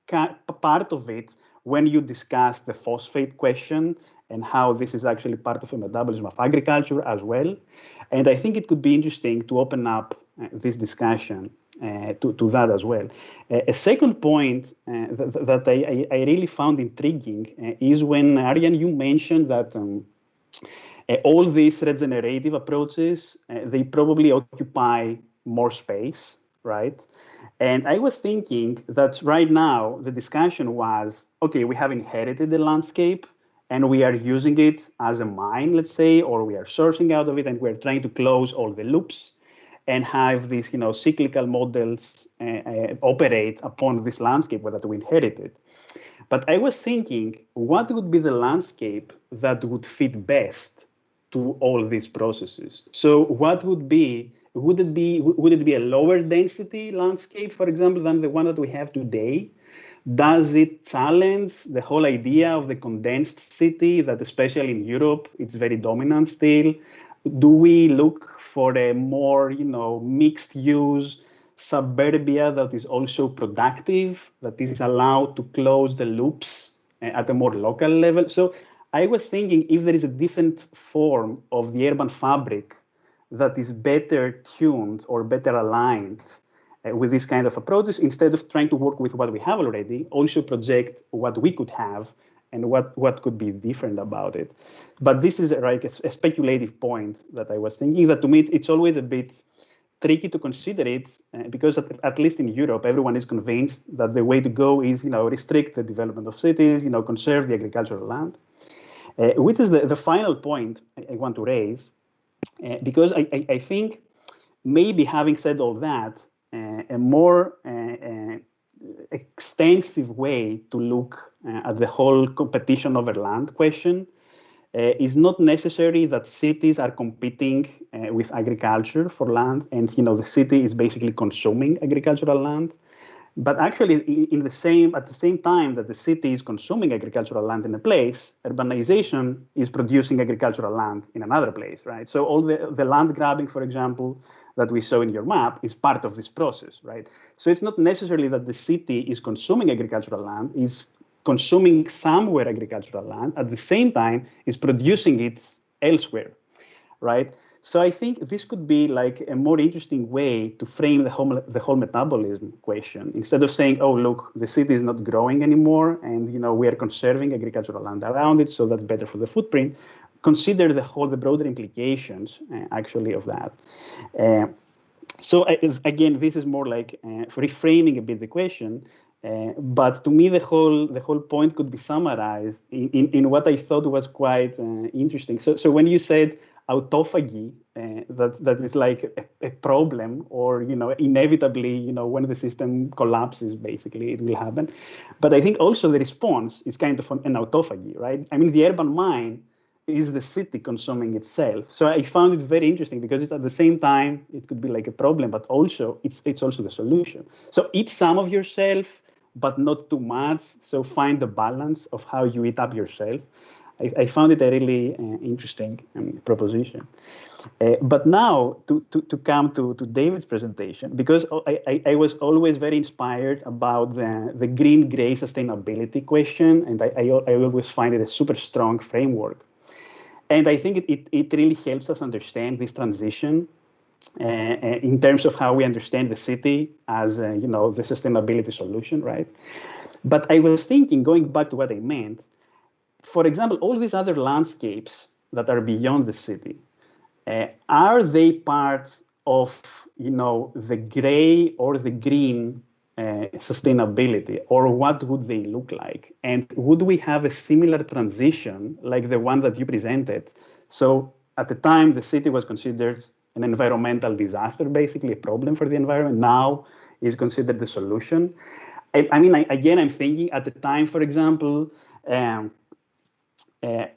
part of it when you discuss the phosphate question and how this is actually part of a metabolism of agriculture as well. And I think it could be interesting to open up this discussion to that as well. A second point that I really found intriguing is when, Ariane, you mentioned that all these regenerative approaches, they probably occupy more space, right? And I was thinking that right now the discussion was, okay, we have inherited the landscape and we are using it as a mine, let's say, or we are sourcing out of it and we're trying to close all the loops and have these, cyclical models operate upon this landscape that we inherited. But I was thinking, what would be the landscape that would fit best to all these processes? So what would it be a lower density landscape, for example, than the one that we have today? Does it challenge the whole idea of the condensed city that, especially in Europe, it's very dominant still? Do we look for a more, mixed use suburbia that is also productive, that is allowed to close the loops at a more local level? So I was thinking if there is a different form of the urban fabric that is better tuned or better aligned with this kind of approaches, instead of trying to work with what we have already, also project what we could have and what could be different about it. But this is like a speculative point that I was thinking, that to me it's always a bit tricky to consider it because at least in Europe, everyone is convinced that the way to go is, restrict the development of cities, conserve the agricultural land, which is the final point I want to raise, because I think maybe having said all that, a more extensive way to look at the whole competition over land question is not necessary that cities are competing with agriculture for land and the city is basically consuming agricultural land. But actually, at the same time that the city is consuming agricultural land in a place, urbanization is producing agricultural land in another place, right? So all the land grabbing, for example, that we saw in your map is part of this process, right? So it's not necessarily that the city is consuming agricultural land, is consuming somewhere agricultural land, at the same time is producing it elsewhere, right? So I think this could be like a more interesting way to frame the whole metabolism question. Instead of saying, oh, look, the city is not growing anymore and we are conserving agricultural land around it, so that's better for the footprint. Consider the broader implications actually of that. So again, this is more like reframing a bit the question. But to me, the whole point could be summarized in what I thought was quite interesting. So when you said autophagy, that is like a problem, or inevitably, when the system collapses, basically it will happen. But I think also the response is kind of an autophagy, right? I mean, the urban mine is the city consuming itself? So I found it very interesting because it's at the same time, it could be like a problem, but also it's also the solution. So eat some of yourself, but not too much. So find the balance of how you eat up yourself. I found it a really interesting proposition. But now to come to David's presentation, because I was always very inspired about the green-gray sustainability question, and I always find it a super strong framework. And I think it really helps us understand this transition in terms of how we understand the city as the sustainability solution, right? But I was thinking, going back to what I meant, for example, all these other landscapes that are beyond the city, are they part of the gray or the green sustainability, or what would they look like? And would we have a similar transition like the one that you presented? So at the time, the city was considered an environmental disaster, basically a problem for the environment. Now is considered the solution. Again, I'm thinking at the time, for example,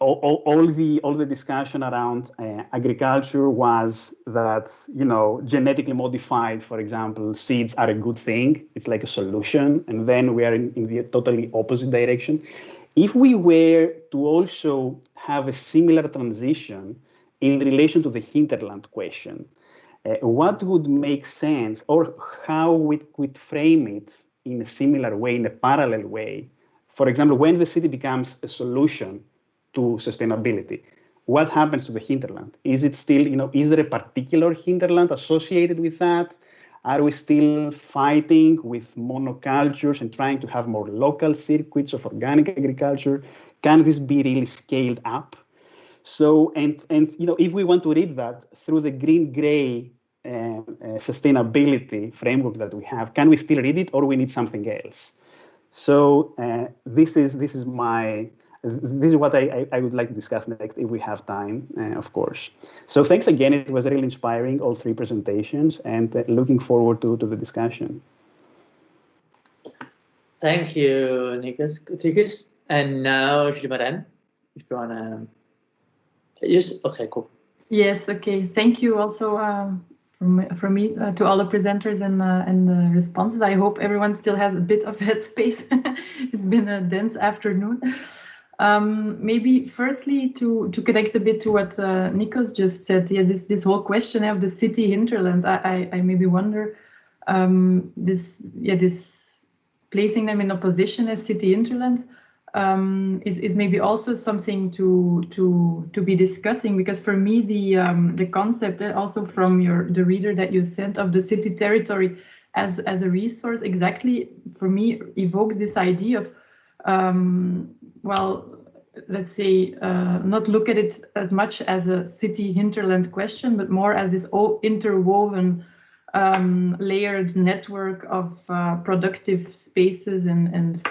all the discussion around agriculture was that genetically modified, for example, seeds are a good thing. It's like a solution, and then we are in the totally opposite direction. If we were to also have a similar transition in relation to the hinterland question, what would make sense, or how we could frame it in a similar way, in a parallel way? For example, when the city becomes a solution to sustainability, what happens to the hinterland? Is it still, is there a particular hinterland associated with that? Are we still fighting with monocultures and trying to have more local circuits of organic agriculture? Can this be really scaled up? So, and if we want to read that through the green-gray sustainability framework that we have, can we still read it, or we need something else? So this is what I would like to discuss next if we have time, of course. So thanks again. It was really inspiring, all three presentations, and looking forward to the discussion. Thank you, Nikos. And now, Shrimaran, if you want to. Yes, okay, cool. Yes, okay. Thank you also from me to all the presenters and the responses. I hope everyone still has a bit of headspace. It's been a dense afternoon. Maybe firstly to connect a bit to what Nikos just said, this whole question of the city hinterland, I maybe wonder this placing them in opposition as city hinterland is maybe also something to be discussing, because for me the concept also from the reader that you sent of the city territory as a resource exactly for me evokes this idea of well, let's say, not look at it as much as a city hinterland question, but more as this interwoven, layered network of productive spaces and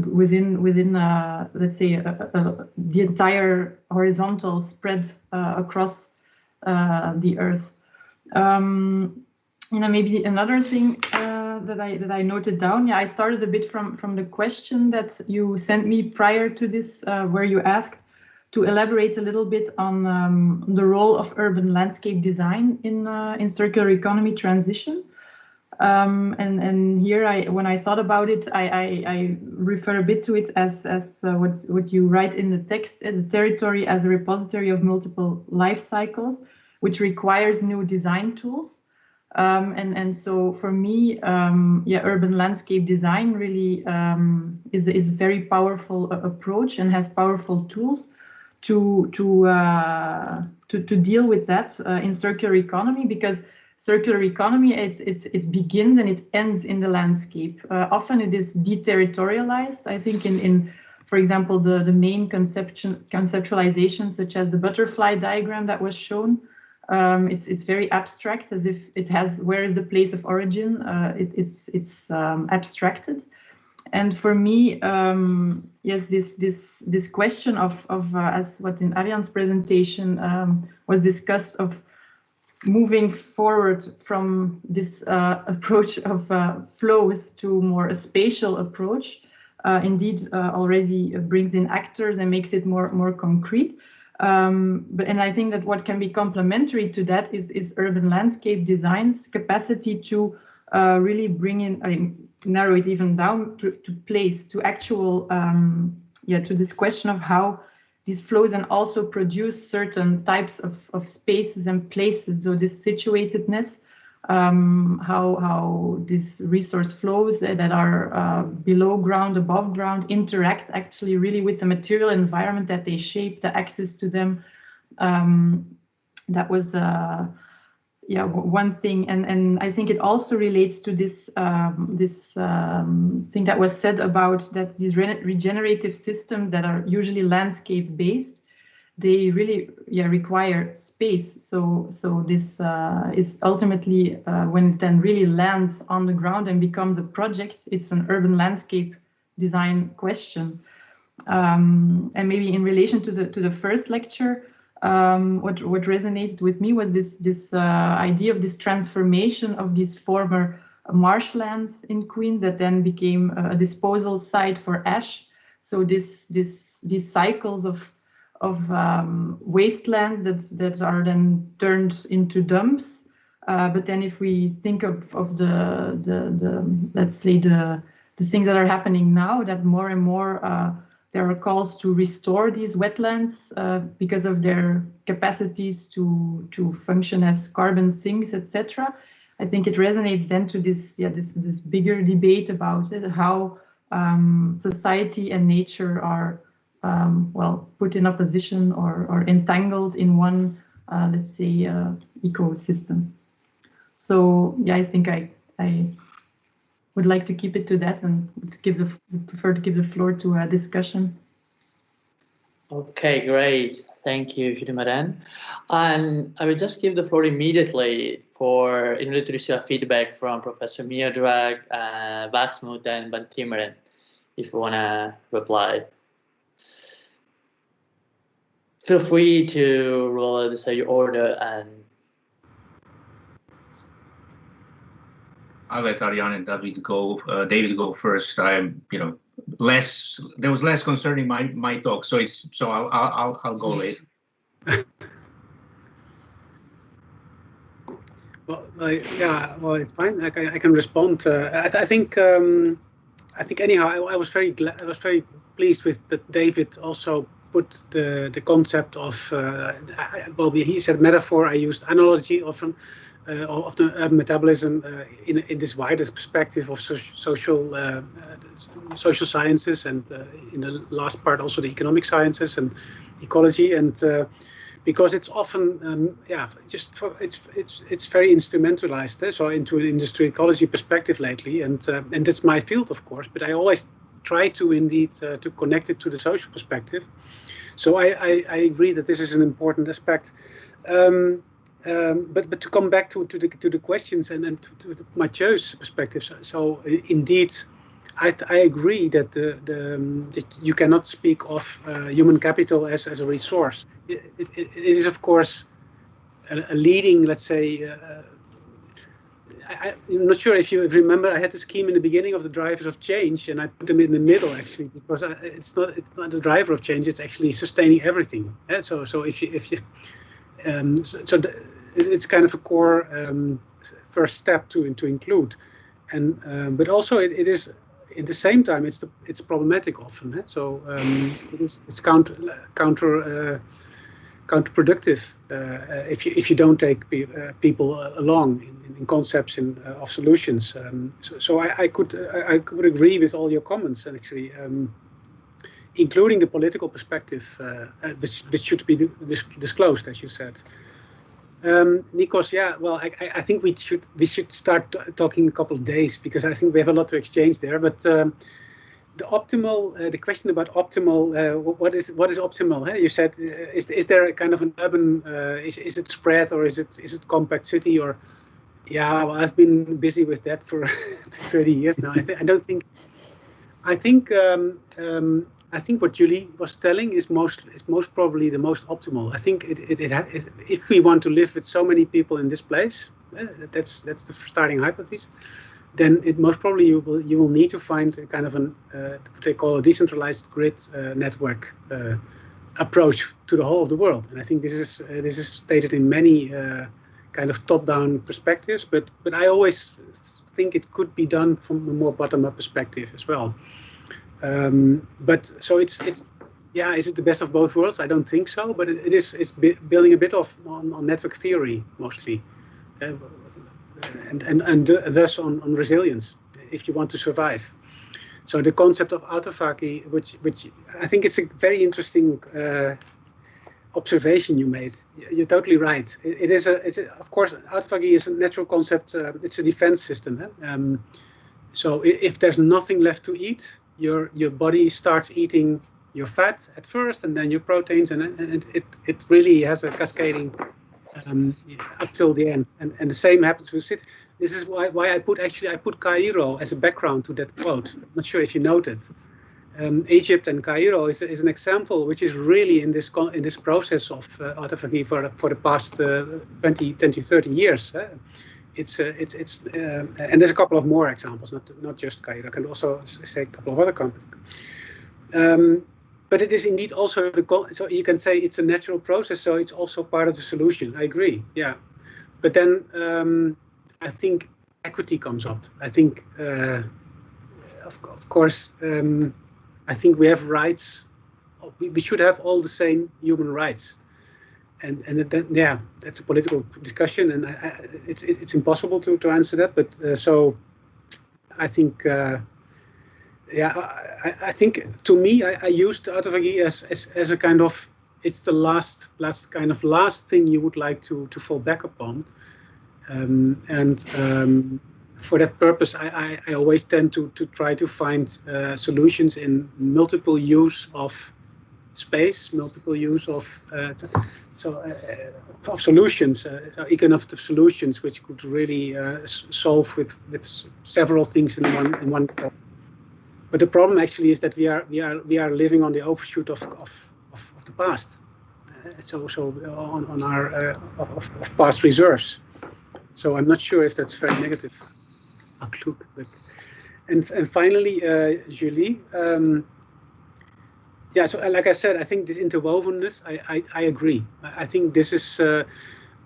within let's say, the entire horizontal spread across the earth. Maybe another thing that I noted down. I started a bit from the question that you sent me prior to this, where you asked to elaborate a little bit on the role of urban landscape design in circular economy transition. And here, when I thought about it, I refer a bit to it as what you write in the text: the territory as a repository of multiple life cycles, which requires new design tools. And so for me, urban landscape design really is a very powerful approach and has powerful tools to deal with that in circular economy, because circular economy it begins and it ends in the landscape. Often it is deterritorialized. I think in for example the main conceptualizations such as the butterfly diagram that was shown. It's very abstract, as if it has where is the place of origin. It's abstracted, and for me, yes, this question of as what in Arian's presentation was discussed, of moving forward from this approach of flows to more a spatial approach. indeed already brings in actors and makes it more concrete. And I think that what can be complementary to that is urban landscape design's capacity to really bring in, narrow it even down to place, to actual, to this question of how these flows and also produce certain types of spaces and places. So this situatedness, how these resource flows that are below ground, above ground, interact actually really with the material environment that they shape, the access to them. That was one thing, and I think it also relates to this thing that was said about that these regenerative systems that are usually landscape based, they really require space. So this is ultimately when it then really lands on the ground and becomes a project, it's an urban landscape design question. And maybe in relation to the first lecture, what resonated with me was this idea of this transformation of these former marshlands in Queens that then became a disposal site for ash. So these cycles of wastelands that are then turned into dumps. But then if we think of the let's say the things that are happening now, that more and more there are calls to restore these wetlands because of their capacities to function as carbon sinks, etc. I think it resonates then to this bigger debate about how society and nature are put in opposition or entangled in one, let's say, ecosystem. So I think I would like to keep it to that and prefer to give the floor to a discussion. Okay, great. Thank you, Judy-Marijn. And I will just give the floor immediately in order to receive feedback from Professor Meadows, Waxmuth, and Van Timmeren, if you want to reply. Feel free to roll your order and I'll let Ariane and David go first. There was less concerning my talk, so I'll go later. Well, it's fine. I can respond. I think anyhow, I was very pleased with that David also put the concept of he said metaphor. I used analogy often. Of the urban metabolism in this wider perspective of social sciences, and in the last part also the economic sciences and ecology, and because it's often it's very instrumentalized, so into an industry ecology perspective lately, and that's my field, of course, but I always try to indeed to connect it to the social perspective. So I agree that this is an important aspect. But to come back to the questions and to Mathieu's perspective, so indeed, I agree that that you cannot speak of human capital as a resource. It is, of course, a leading, let's say. I'm not sure if you remember, I had a scheme in the beginning of the drivers of change, and I put them in the middle actually, because it's not the driver of change; it's actually sustaining everything. Yeah? So if you it's kind of a core first step to include, and but also it is at the same time it's problematic often. So it's counterproductive if you don't take people along in concepts of solutions. So I could agree with all your comments, and actually. Including the political perspective, which should be disclosed, as you said. Nikos, well, I think we should start talking a couple of days, because I think we have a lot to exchange there. But the question about optimal, what is optimal? You said, is there a kind of an urban? Is it spread, or is it compact city? Or well, I've been busy with that for 30 years now. I think what Julie was telling is most probably the most optimal. I think if we want to live with so many people in this place, that's the starting hypothesis. then it most probably you will need to find a kind of what they call a decentralized grid network approach to the whole of the world. And I think this is stated in many kind of top-down perspectives, but I always think it could be done from a more bottom-up perspective as well. But so it's yeah, is it the best of both worlds? I don't think so, but it's building a bit on network theory mostly, and thus on resilience if you want to survive. So the concept of autophagy, which I think it's a very interesting observation you made. You're totally right. It's of course, autophagy is a natural concept. It's a defense system. So if there's nothing left to eat, your body starts eating your fat at first, and then your proteins, and it really has a cascading up till the end. And the same happens with cities. This is why I put Cairo as a background to that quote. I'm not sure if you noted. Egypt and Cairo is an example which is really in this process of autophagy for the past 20 to 30 years. And there's a couple of more examples, not just Cairo. I can also say a couple of other companies. But it is indeed also so you can say it's a natural process. So it's also part of the solution. I agree. Yeah, but then I think equity comes up. I think, of course, I think we have rights. We should have all the same human rights. And yeah, that's a political discussion, and it's impossible to answer that. But so I think, yeah, I think to me, I used autophagy as a kind of, it's the last thing you would like to fall back upon, for that purpose, I always tend to try to find solutions in multiple use of space, multiple use of solutions, economic solutions, which could really solve with several things in one. But the problem actually is that we are living on the overshoot of the past, so on our of past reserves. So I'm not sure if that's very negative outlook. And finally, Julie. Yeah, so like I said, I think this interwovenness, I agree. I think this is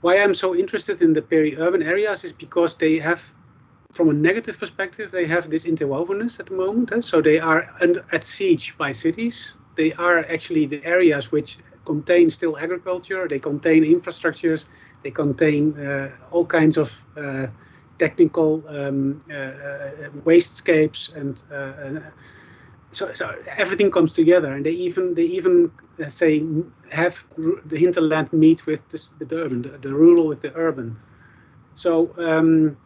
why I'm so interested in the peri-urban areas, is because they have, from a negative perspective, they have this interwovenness at the moment. So they are at siege by cities. They are actually the areas which contain still agriculture. They contain infrastructures. They contain all kinds of technical wastegapes, and so everything comes together, and they even let's say have the hinterland meet with the urban, the rural with the urban. So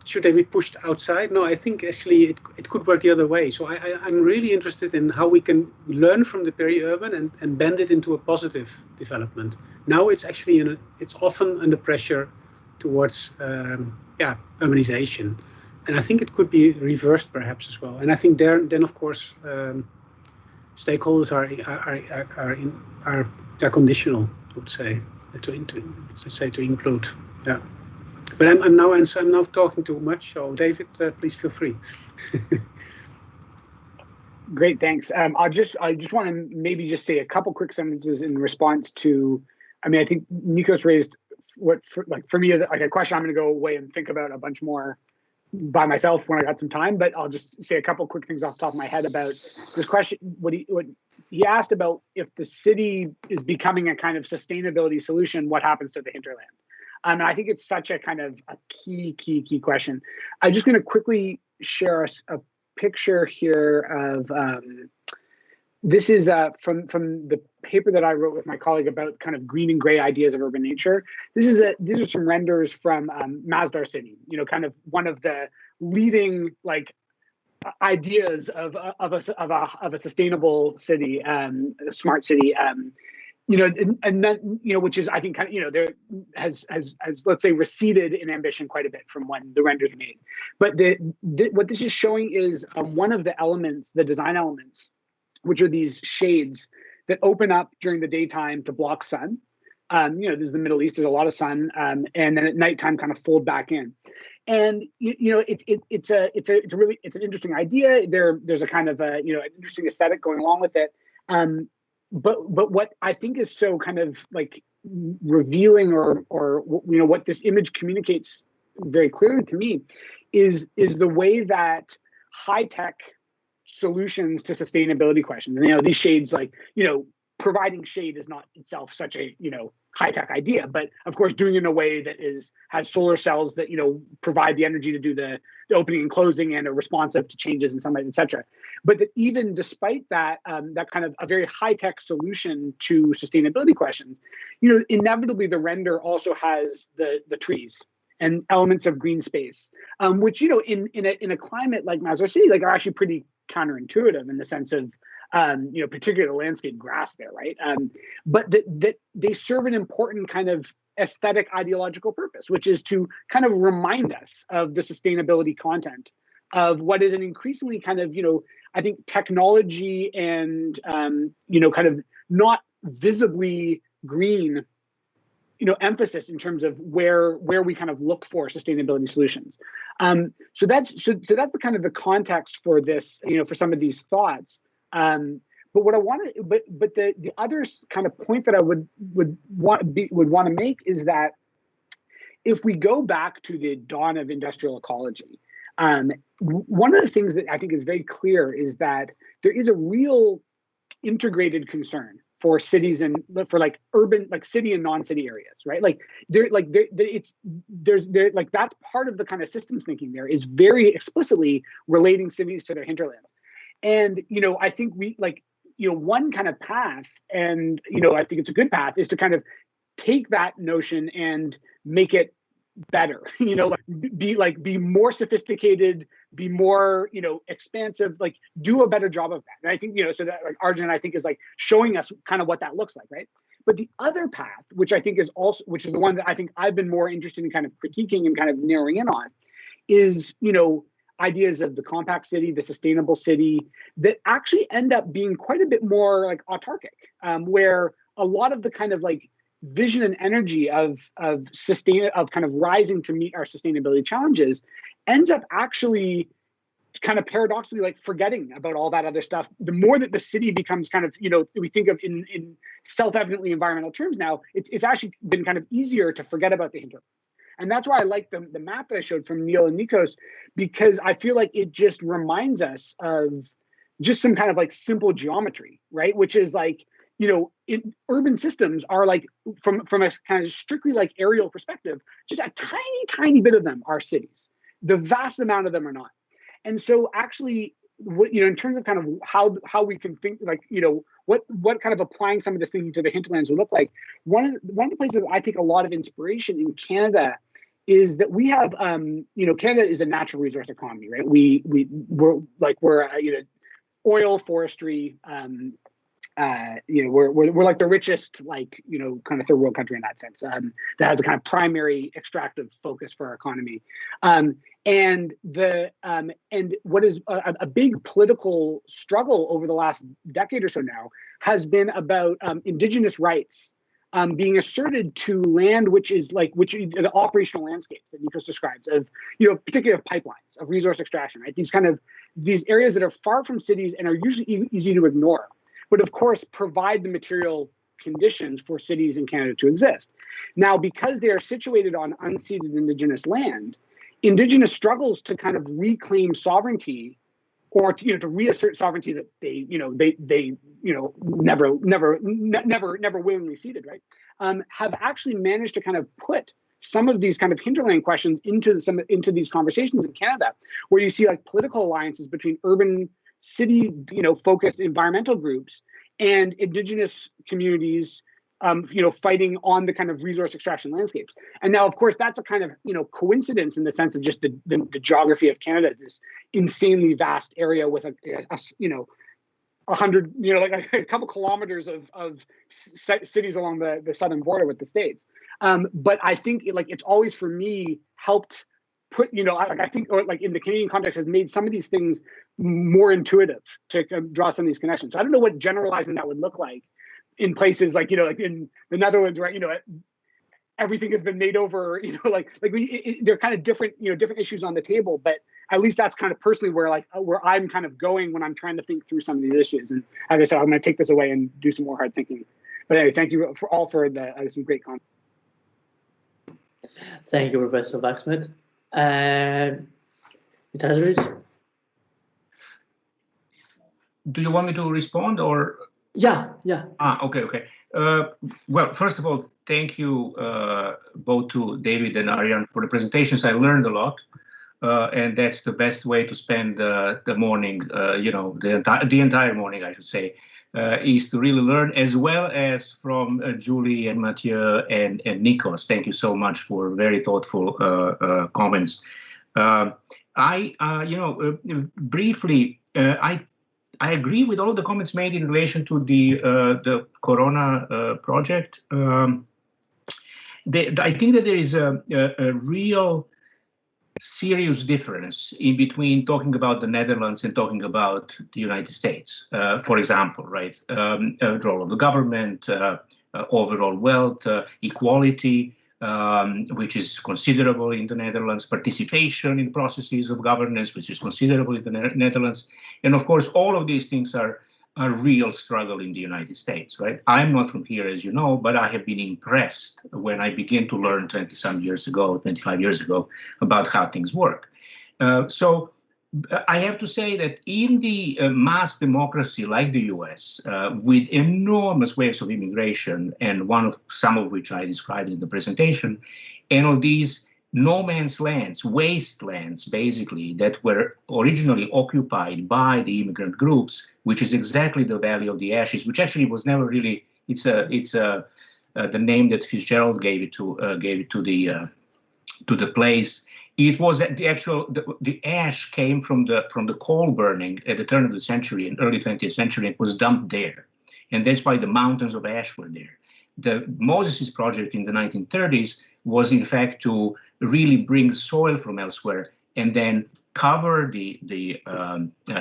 should they be pushed outside? No, I think actually it could work the other way. So I'm really interested in how we can learn from the peri-urban and bend it into a positive development. Now it's actually it's often under pressure towards urbanization, and I think it could be reversed perhaps as well. And I think then of course stakeholders are conditional, I would say, to include. Yeah. But I'm now talking too much. So David, please feel free. Great, thanks. I just want to maybe just say a couple quick sentences in response to. I mean, I think Nikos raised for me like a question I'm going to go away and think about a bunch more by myself when I got some time. But I'll just say a couple quick things off the top of my head about this question. What he asked about, if the city is becoming a kind of sustainability solution, what happens to the hinterland? And I think it's such a kind of a key question. I'm just going to quickly share a picture here of, this is from the paper that I wrote with my colleague about kind of green and gray ideas of urban nature. These are some renders from Masdar City, kind of one of the leading ideas of a sustainable city, a smart city. And then, which is, I think, kind of, there has let's say receded in ambition quite a bit from when the renders were made. But what this is showing is one of the elements, the design elements, which are these shades that open up during the daytime to block sun. This is the Middle East, there's a lot of sun, and then at nighttime kind of fold back in. And it's an interesting idea. There's a kind of an interesting aesthetic going along with it. But what I think is so kind of like revealing, or what this image communicates very clearly to me, is the way that high tech solutions to sustainability questions. These shades, providing shade is not itself such a high-tech idea, but of course doing it in a way that has solar cells that provide the energy to do the opening and closing and are responsive to changes in sunlight, etc. But that even despite that, that kind of a very high-tech solution to sustainability questions, inevitably the render also has the trees and elements of green space, which in a climate like Meadows City, are actually pretty counterintuitive in the sense of particularly the landscape grass there, right? But that they serve an important kind of aesthetic ideological purpose, which is to kind of remind us of the sustainability content of what is an increasingly kind of, I think technology and, kind of not visibly green, emphasis in terms of where we kind of look for sustainability solutions. So that's the kind of the context for this, for some of these thoughts. But what I want to, but the other kind of point that I would want to make is that if we go back to the dawn of industrial ecology, one of the things that I think is very clear is that there is a real integrated concern for cities and for urban, city and non-city areas, right? That's part of the kind of systems thinking there is very explicitly relating cities to their hinterlands. And, I think we one kind of path, and, I think it's a good path, is to kind of take that notion and make it better, be more sophisticated, be more, expansive, do a better job of that. And I think, so that Arjun, I think, is showing us kind of what that looks like, right? But the other path, which I think is which is the one that I think I've been more interested in kind of critiquing and kind of narrowing in on, is, ideas of the compact city, the sustainable city, that actually end up being quite a bit more autarkic, where a lot of the kind of vision and energy of kind of rising to meet our sustainability challenges ends up actually kind of paradoxically forgetting about all that other stuff. The more that the city becomes kind of, we think of in self-evidently environmental terms now, it's actually been kind of easier to forget about the hinterlands. And that's why I like the map that I showed from Neil and Nikos, because I feel like it just reminds us of just some kind of simple geometry, right? Which is urban systems are from a kind of strictly aerial perspective, just a tiny, tiny bit of them are cities. The vast amount of them are not. And so actually, in terms of kind of how we can think, what kind of applying some of this thinking to the hinterlands would look like, one of the places that I take a lot of inspiration in Canada is that we have, Canada is a natural resource economy, right? We're oil, forestry, we're like the richest, kind of third world country in that sense, that has a kind of primary extractive focus for our economy. And what is a big political struggle over the last decade or so now has been about indigenous rights being asserted to land, which is the operational landscapes that Nikos describes of, particularly of pipelines, of resource extraction, right? These areas that are far from cities and are usually easy to ignore, but of course provide the material conditions for cities in Canada to exist. Now, because they are situated on unceded indigenous land, indigenous struggles to kind of reclaim sovereignty, or to reassert sovereignty that they never willingly ceded, right? Have actually managed to kind of put some of these kind of hinterland questions into these conversations in Canada, where you see political alliances between urban city focused environmental groups and indigenous communities fighting on the kind of resource extraction landscapes. And now, of course, that's a kind of, coincidence in the sense of just the geography of Canada, this insanely vast area with a 100, a couple kilometers of cities along the southern border with the States. But I think it's always for me helped put, I think, or in the Canadian context has made some of these things more intuitive to draw some of these connections. So I don't know what generalizing that would look like in places in the Netherlands, right? everything has been made over, they're kind of different, different issues on the table, but at least that's kind of personally where I'm kind of going when I'm trying to think through some of these issues. And as I said, I'm going to take this away and do some more hard thinking. But anyway, thank you for some great comments. Thank you, Professor Blacksmith. Do you want me to respond or? Yeah. Okay. Well, first of all, thank you both to David and Ariane for the presentations. I learned a lot, and that's the best way to spend the morning, the entire morning, I should say, is to really learn, as well as from Julie and Mathieu and Nikos. Thank you so much for very thoughtful comments. Briefly, I agree with all of the comments made in relation to the Corona project. I think that there is a real serious difference in between talking about the Netherlands and talking about the United States. For example, right, role of the government, overall wealth, equality, which is considerable in the Netherlands, participation in processes of governance, which is considerable in the Netherlands. And of course, all of these things are a real struggle in the United States, right? I'm not from here, as you know, but I have been impressed when I began to learn 25 years ago, about how things work. So I have to say that in the mass democracy like the US, with enormous waves of immigration, and some of which I described in the presentation, and of these no man's lands, wastelands, basically, that were originally occupied by the immigrant groups, which is exactly the Valley of the Ashes, which actually was never really, it's the name that Fitzgerald gave it to the place. It was the ash came from the coal burning at the turn of the century, in early 20th century. It was dumped there, and that's why the mountains of ash were there. The Moses' project in the 1930s was, in fact, to really bring soil from elsewhere and then cover the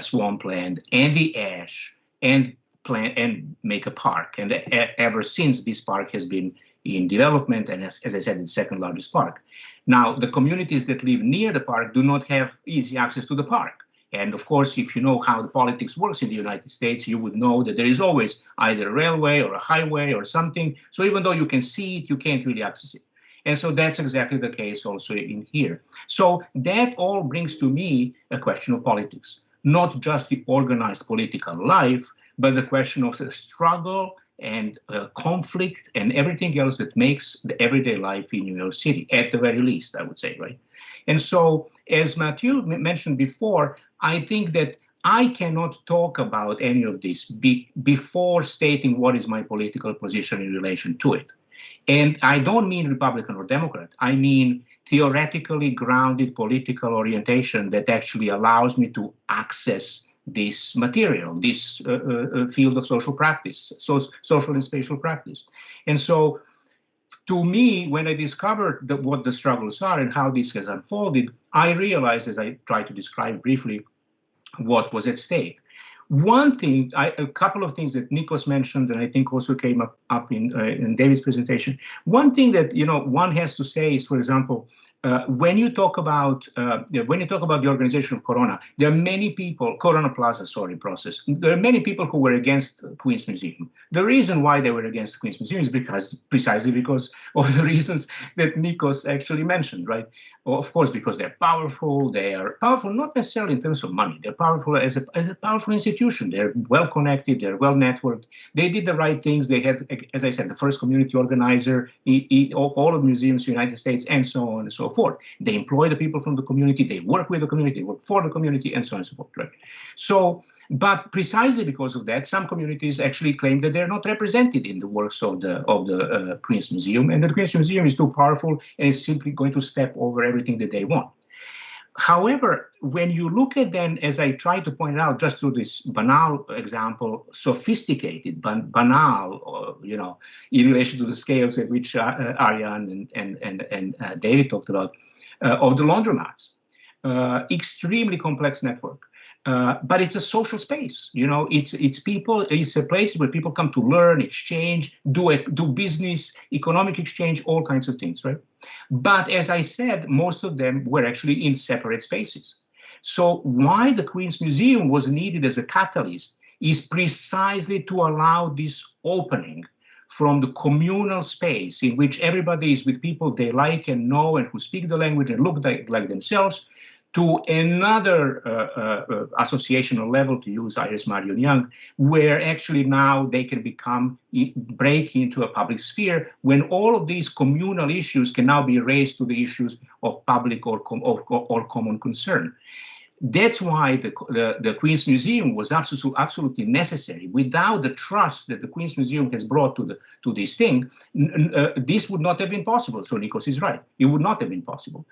swampland and the ash and plant and make a park. And ever since, this park has been in development, and as I said, it's the second largest park. Now, the communities that live near the park do not have easy access to the park. And of course, if you know how the politics works in the United States, you would know that there is always either a railway or a highway or something. So even though you can see it, you can't really access it. And so that's exactly the case also in here. So that all brings to me a question of politics, not just the organized political life, but the question of the struggle and conflict and everything else that makes the everyday life in New York City, at the very least, I would say, right? And so, as Mathieu mentioned before, I think that I cannot talk about any of this before stating what is my political position in relation to it. And I don't mean Republican or Democrat. I mean theoretically grounded political orientation that actually allows me to access this material, this field of social practice, social and spatial practice. And so, to me, when I discovered what the struggles are and how this has unfolded, I realized, as I tried to describe briefly, what was at stake. One thing, a couple of things that Nikos mentioned, and I think also came up in David's presentation. One thing that one has to say is, for example, when you talk about the organization of Corona, there are many people, Corona Plaza, process. There are many people who were against Queen's Museum. The reason why they were against Queen's Museum is precisely because of the reasons that Nikos actually mentioned, right? Well, of course, because they're powerful. They are powerful not necessarily in terms of money. They're powerful as a powerful institution. They're well connected. They're well networked. They did the right things. They had, as I said, the first community organizer of all of museums in the United States, and so on and so forth. They employ the people from the community. They work with the community. They work for the community, and so on and so forth. Right? So, but precisely because of that, some communities actually claim that they're not represented in the works of the Queen's Museum, and the Queen's Museum is too powerful and is simply going to step over everything that they want. However, when you look at them, as I try to point out, just through this banal example, sophisticated, banal, in relation to the scales at which Ariane and David talked about, of the laundromats, extremely complex network. But it's a social space, it's people, it's a place where people come to learn, exchange, do business, economic exchange, all kinds of things, right? But as I said, most of them were actually in separate spaces. So why the Queen's Museum was needed as a catalyst is precisely to allow this opening from the communal space in which everybody is with people they like and know and who speak the language and look like themselves, to another associational level, to use Iris Marion Young, where actually now they can break into a public sphere when all of these communal issues can now be raised to the issues of public or common concern. That's why the Queen's Museum was absolutely necessary. Without the trust that the Queen's Museum has brought to this thing, this would not have been possible. So Nikos is right. It would not have been possible.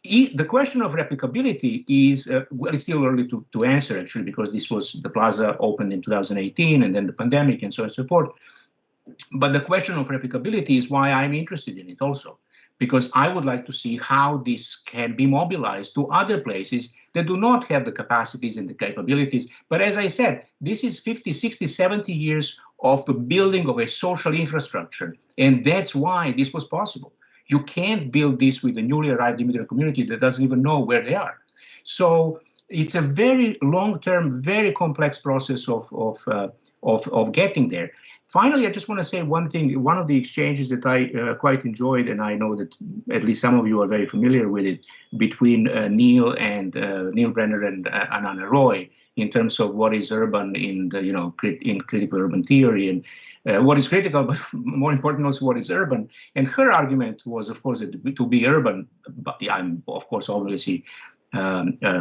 The question of replicability is, well, it's still early to answer, actually, because the Plaza opened in 2018 and then the pandemic and so on and so forth. But the question of replicability is why I'm interested in it also, because I would like to see how this can be mobilized to other places that do not have the capacities and the capabilities. But as I said, this is 50, 60, 70 years of the building of a social infrastructure. And that's why this was possible. You can't build this with a newly arrived immigrant community that doesn't even know where they are. So it's a very long-term, very complex process of getting there. Finally, I just want to say one thing. One of the exchanges that I quite enjoyed, and I know that at least some of you are very familiar with it, between Neil Brenner and Anana Roy, in terms of what is urban in the, in critical urban theory, and what is critical, but more important also what is urban. And her argument was, of course, that to be urban, but I'm of course obviously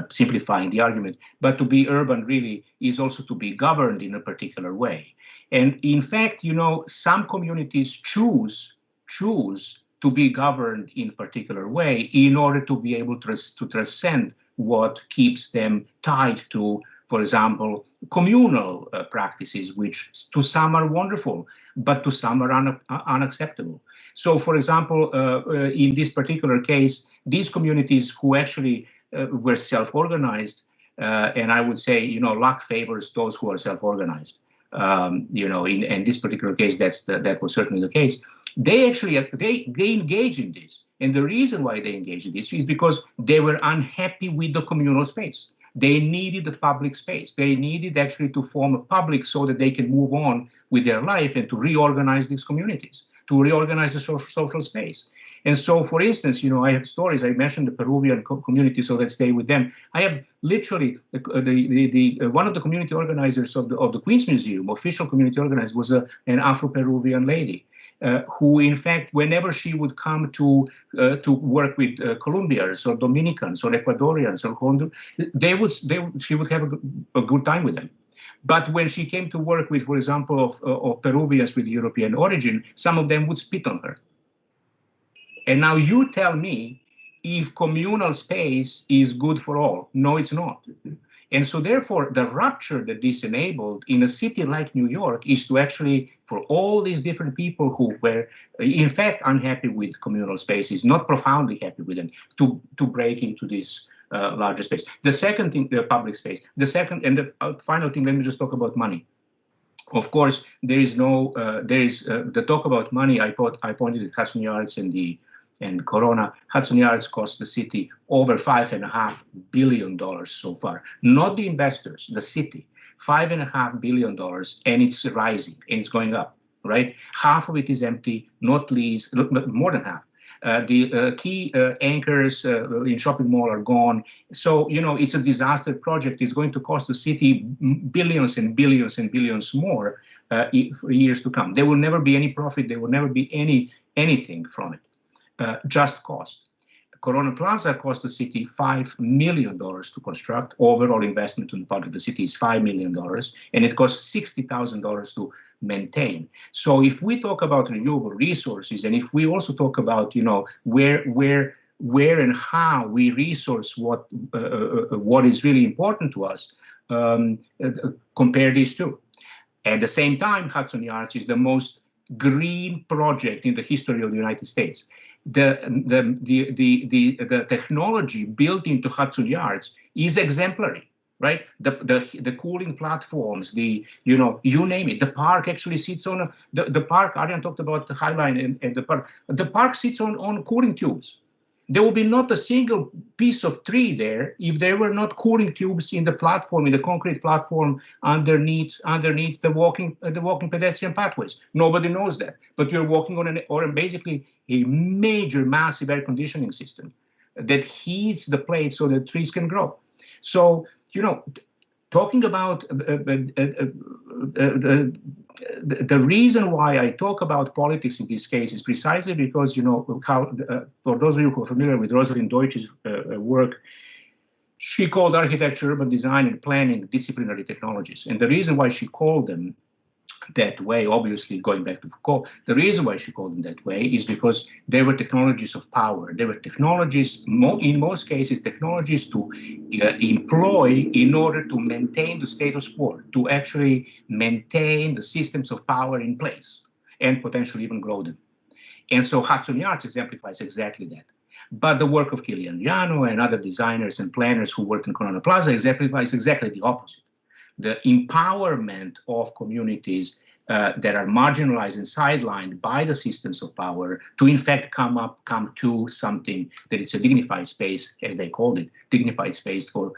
simplifying the argument, but to be urban really is also to be governed in a particular way. And in fact, some communities choose to be governed in a particular way in order to be able to transcend what keeps them tied to, for example, communal practices, which to some are wonderful, but to some are unacceptable. So, for example, in this particular case, these communities who actually were self-organized, and I would say, luck favors those who are self-organized. In this particular case, that was certainly the case. They actually they engage in this, and the reason why they engage in this is because they were unhappy with the communal space. They needed the public space. They needed actually to form a public so that they can move on with their life and to reorganize these communities, to reorganize the social space. And so, for instance, I have stories. I mentioned the Peruvian community, so let's stay with them. I have literally one of the community organizers of the Queen's Museum, official community organizer, was an Afro-Peruvian lady. Who, in fact, whenever she would come to work with Colombians or Dominicans or Ecuadorians or Honduras, she would have a good time with them. But when she came to work with, for example, of Peruvians with European origin, some of them would spit on her. And now you tell me if communal space is good for all. No, it's not. And so therefore, the rupture that this enabled in a city like New York is to actually, for all these different people who were, in fact, unhappy with communal spaces, not profoundly happy with them, to break into this larger space. The second thing, the public space. The second and the final thing, let me just talk about money. Of course, there is the talk about money. I pointed at Hudson Yards and Corona. Hudson Yards cost the city over $5.5 billion so far. Not the investors, the city. $5.5 billion, and it's rising, and it's going up, right? Half of it is empty, not leased, more than half. The key anchors in shopping mall are gone. So, it's a disaster project. It's going to cost the city billions and billions and billions more for years to come. There will never be any profit. There will never be anything from it. Just cost. Corona Plaza cost the city $5 million to construct. Overall investment in part of the city is $5 million, and it costs $60,000 to maintain. So if we talk about renewable resources, and if we also talk about, where and how we resource what is really important to us, compare these two. At the same time, Hudson Yards is the most green project in the history of the United States. The technology built into Hudson Yards is exemplary. right? The cooling platforms, you name it. The park actually sits on the park. Arian talked about the High Line and the park. The park sits on cooling tubes. There will be not a single piece of tree there if there were not cooling tubes in the platform, in the concrete platform underneath the walking pedestrian pathways. Nobody knows that, but you're walking on basically a major, massive air conditioning system that heats the place so that trees can grow. So, talking about the reason why I talk about politics in this case is precisely because, for those of you who are familiar with Rosalind Deutsch's work, she called architecture, urban design, and planning disciplinary technologies. And the reason why she called them that way, obviously going back to Foucault, the reason why she called them that way is because they were technologies of power. They were technologies, in most cases, technologies to employ in order to maintain the status quo, to actually maintain the systems of power in place and potentially even grow them. And so Hudson Yards exemplifies exactly that. But the work of Chielianiano and other designers and planners who worked in Corona Plaza exemplifies exactly the opposite. The empowerment of communities that are marginalized and sidelined by the systems of power to in fact come to something that it's a dignified space, as they called it, dignified space for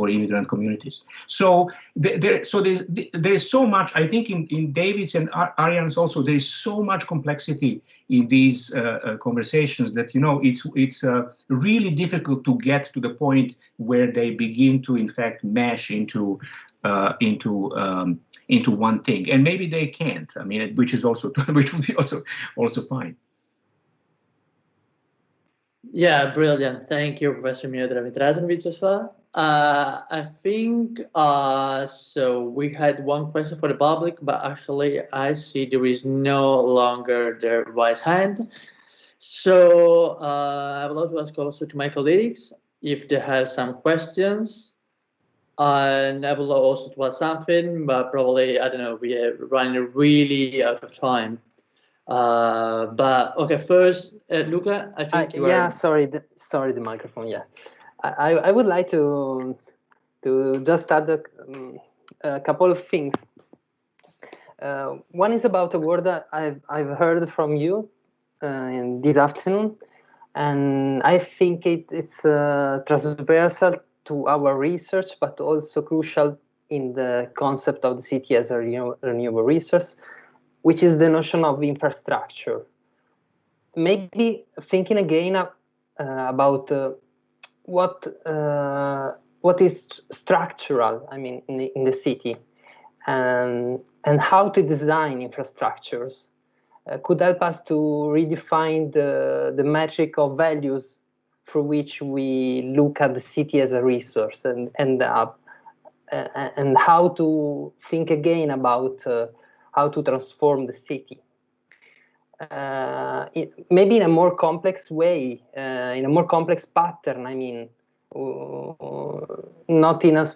immigrant communities. So there is so much, I think in David's and Arian's also, there is so much complexity in these conversations that, it's really difficult to get to the point where they begin to in fact mesh into one thing, and maybe they can't. I mean, which would be also fine. Yeah, brilliant. Thank you, Professor Miodrag as well. I think so. We had one question for the public, but actually, I see there is no longer the raised hand. So I would like to ask also to my colleagues if they have some questions. And I would love also to ask something, but probably, I don't know, we are running really out of time. But okay, first, Luca, I think you are... Sorry, the microphone, yeah. I would like to just add a couple of things. One is about a word that I've heard from you in this afternoon, and I think it's transversal to our research, but also crucial in the concept of the city as a renewable resource, which is the notion of infrastructure. Maybe thinking again about what is structural, I mean, in the city, and how to design infrastructures could help us to redefine the metric of values through which we look at the city as a resource, and how to think again about how to transform the city. Maybe in a more complex way, in a more complex pattern, I mean, not in a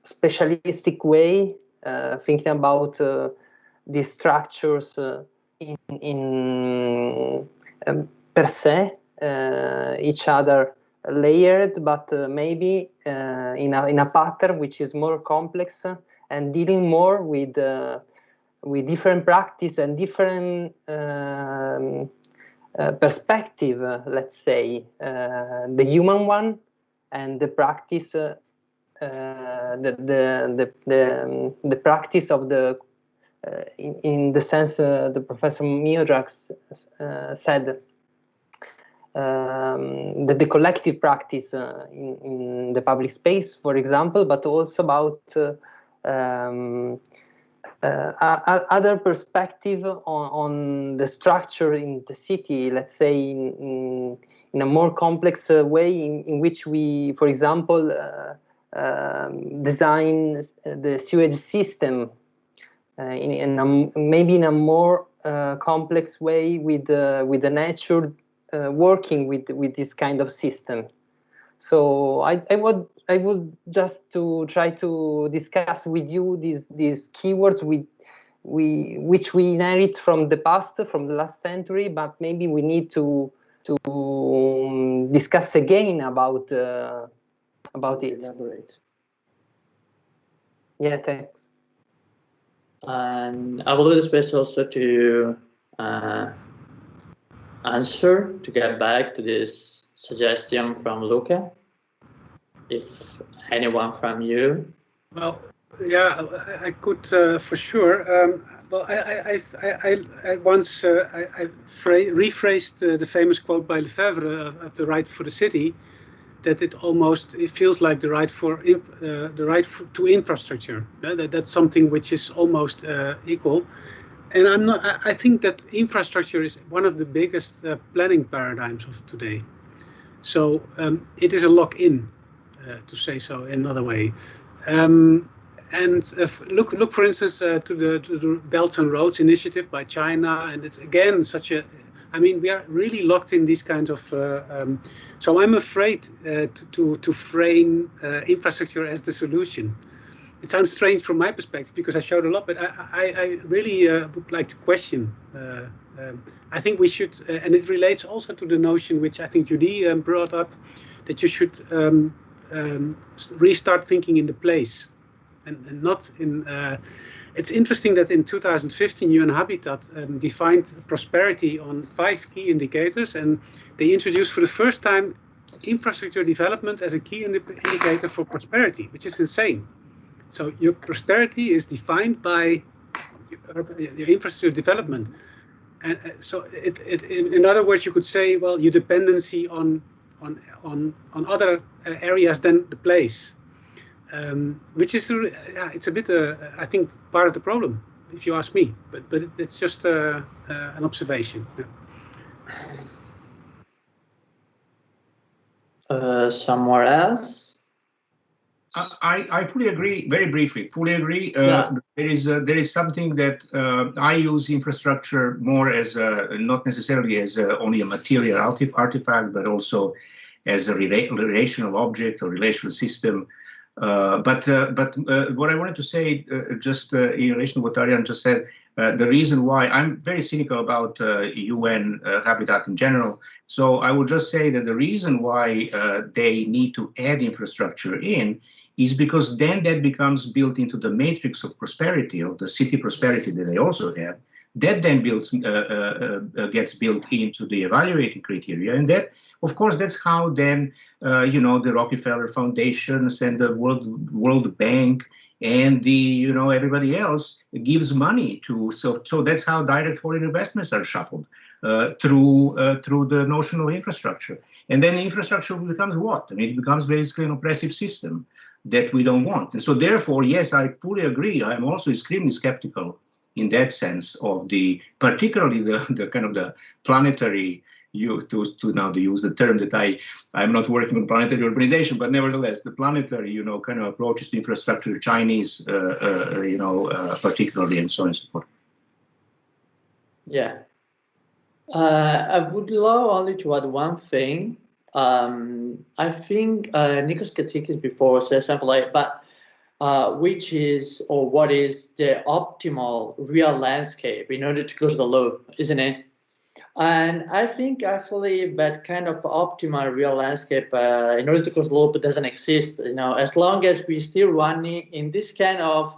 specialistic way, thinking about these structures in per se, each other layered, but maybe in a pattern which is more complex and dealing more with different practice and different perspective, let's say, the human one and the practice, the practice of the in the sense the Professor Miodrag said. The collective practice in the public space, for example, but also about other perspective on the structure in the city, let's say in a more complex way in which we, for example, design the sewage system maybe in a more complex way with the nature working with this kind of system. So I would just to try to discuss with you these keywords which we inherit from the past, from the last century, but maybe we need to discuss again about it. Elaborate. Yeah, thanks. And I will leave the space also to answer, to get back to this suggestion from Luca, if anyone from you. Well, yeah, I could for sure. Well, I once rephrased the famous quote by Lefebvre of the right for the city, that it feels like the right to infrastructure. That's something which is almost equal. And I think that infrastructure is one of the biggest planning paradigms of today. So it is a lock-in, to say so in another way. Look, for instance, to the Belt and Roads Initiative by China, and it's again such a. I mean, we are really locked in these kinds of. So I'm afraid to frame infrastructure as the solution. It sounds strange from my perspective because I showed a lot, but I really would like to question. I think we should, and it relates also to the notion which I think Judy brought up, that you should restart thinking in the place, and not in. It's interesting that in 2015, UN Habitat defined prosperity on 5 key indicators, and they introduced for the first time infrastructure development as a key indicator for prosperity, which is insane. So your prosperity is defined by your infrastructure development. And so in other words, you could say, well, your dependency on other areas than the place, which is it's a bit I think part of the problem, if you ask me. But it's just an observation. Yeah. Somewhere else. I fully agree. Very briefly, fully agree. Yeah. There is something that I use infrastructure more as not necessarily as only a material artifact, but also as a relational object or relational system. But what I wanted to say, just in relation to what Ariane just said, the reason why I'm very cynical about UN Habitat in general. So I would just say that the reason why they need to add infrastructure in is because then that becomes built into the matrix of prosperity, of the city prosperity that they also have. That then gets built into the evaluating criteria, and that, of course, that's how then the Rockefeller Foundations and the World Bank and the everybody else gives money to. So that's how direct foreign investments are shuffled through the notion of infrastructure, and then infrastructure becomes what? I mean, it becomes basically an oppressive system that we don't want. And so therefore, yes, I fully agree. I am also extremely skeptical in that sense of particularly the kind of the planetary, to now to use the term that I'm not working on planetary urbanization, but nevertheless, the planetary, kind of approaches to infrastructure, Chinese, particularly, and so on and so forth. Yeah. I would love only to add one thing. I think Nikos Katsikis before said something like, but which is, or what is the optimal real landscape in order to close the loop, isn't it? And I think actually that kind of optimal real landscape in order to close the loop doesn't exist, as long as we're still running in this kind of,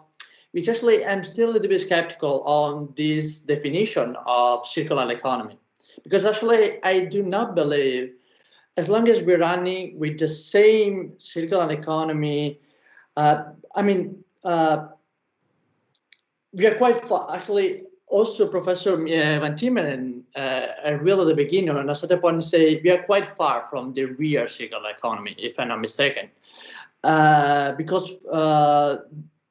which actually I'm still a little bit skeptical on this definition of circular economy, because actually I do not believe, as long as we're running with the same circular economy, we are quite far. Actually, also Professor Van Timmeren revealed at the beginning, and at a certain point say we are quite far from the real circular economy, if I'm not mistaken. Because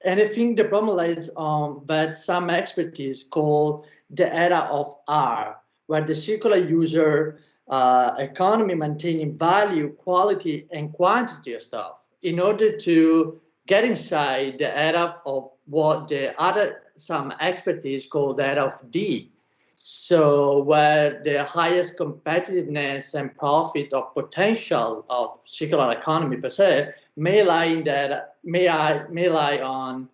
and I think the problem lies on that some expertise call the era of R, where the circular user economy maintaining value, quality, and quantity of stuff in order to get inside the era of what some expertise call the era of D. So where the highest competitiveness and profit or potential of circular economy per se may lie on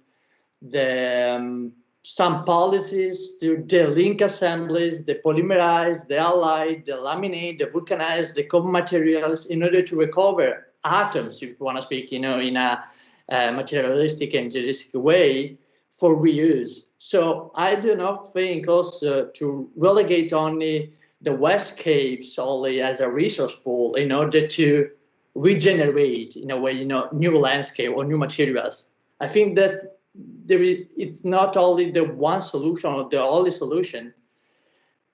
the some policies to delink assemblies, the polymerize, the alloy, the laminate, the vulcanize, the common materials in order to recover atoms, if you want to speak, in a materialistic and juristic way for reuse. So I do not think also to relegate only the West Capes only as a resource pool in order to regenerate, in a way, new landscape or new materials. I think that it's not only the one solution or the only solution.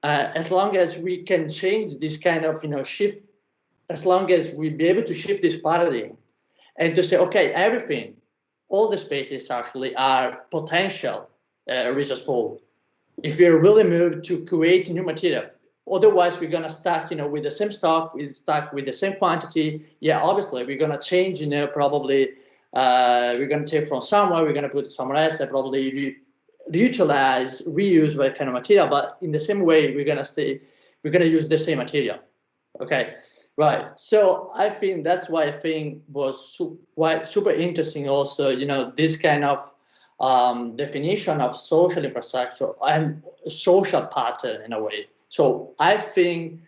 As long as we can change this kind of shift, as long as we be able to shift this paradigm and to say, okay, everything, all the spaces actually are potential resource pool. If we really move to create new material, otherwise we're gonna stack, with the same stock, we're stuck with the same quantity. Yeah, obviously we're gonna change, probably we're gonna take from somewhere, we're gonna put it somewhere else, and probably reutilize, reuse that kind of material. But in the same way, we're gonna use the same material. Okay, right. So I think that's why I think was quite super interesting. Also, this kind of definition of social infrastructure and social pattern in a way. So I think,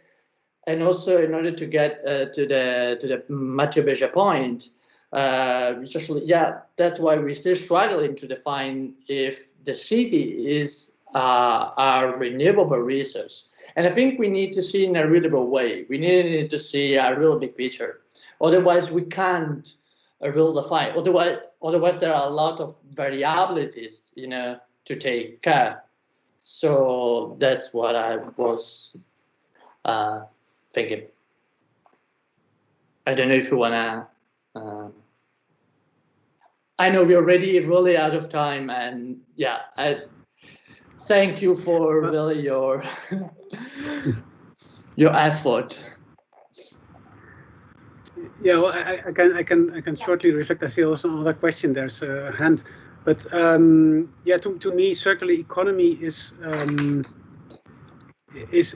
and also in order to get to the Matteo Beja point, that's why we're still struggling to define if the city is a renewable resource. And I think we need to see in a readable way. We need to see a real big picture. Otherwise, we can't really define. Otherwise, there are a lot of variabilities, to take care. So that's what I was thinking. I don't know if you wanna. I know we're already really out of time, and I thank you for really your effort. Yeah, well, I can shortly reflect. I see also another question. There's a hand, but to me, circular economy is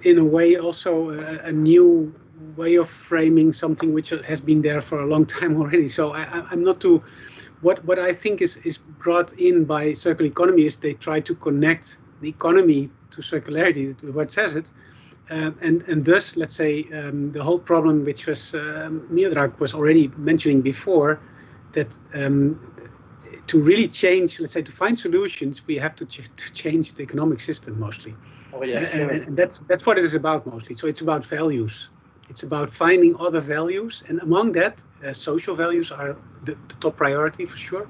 in a way also a new way of framing something which has been there for a long time already. So I'm not too. What I think is brought in by circular economy is they try to connect the economy to circularity, to what says it, and thus, let's say, the whole problem which was Miodrag was already mentioning before, that to really change, let's say, to find solutions, we have to change the economic system mostly. Oh, yeah, sure. And that's what it is about mostly. So it's about values. It's about finding other values, and among that, social values are the top priority for sure.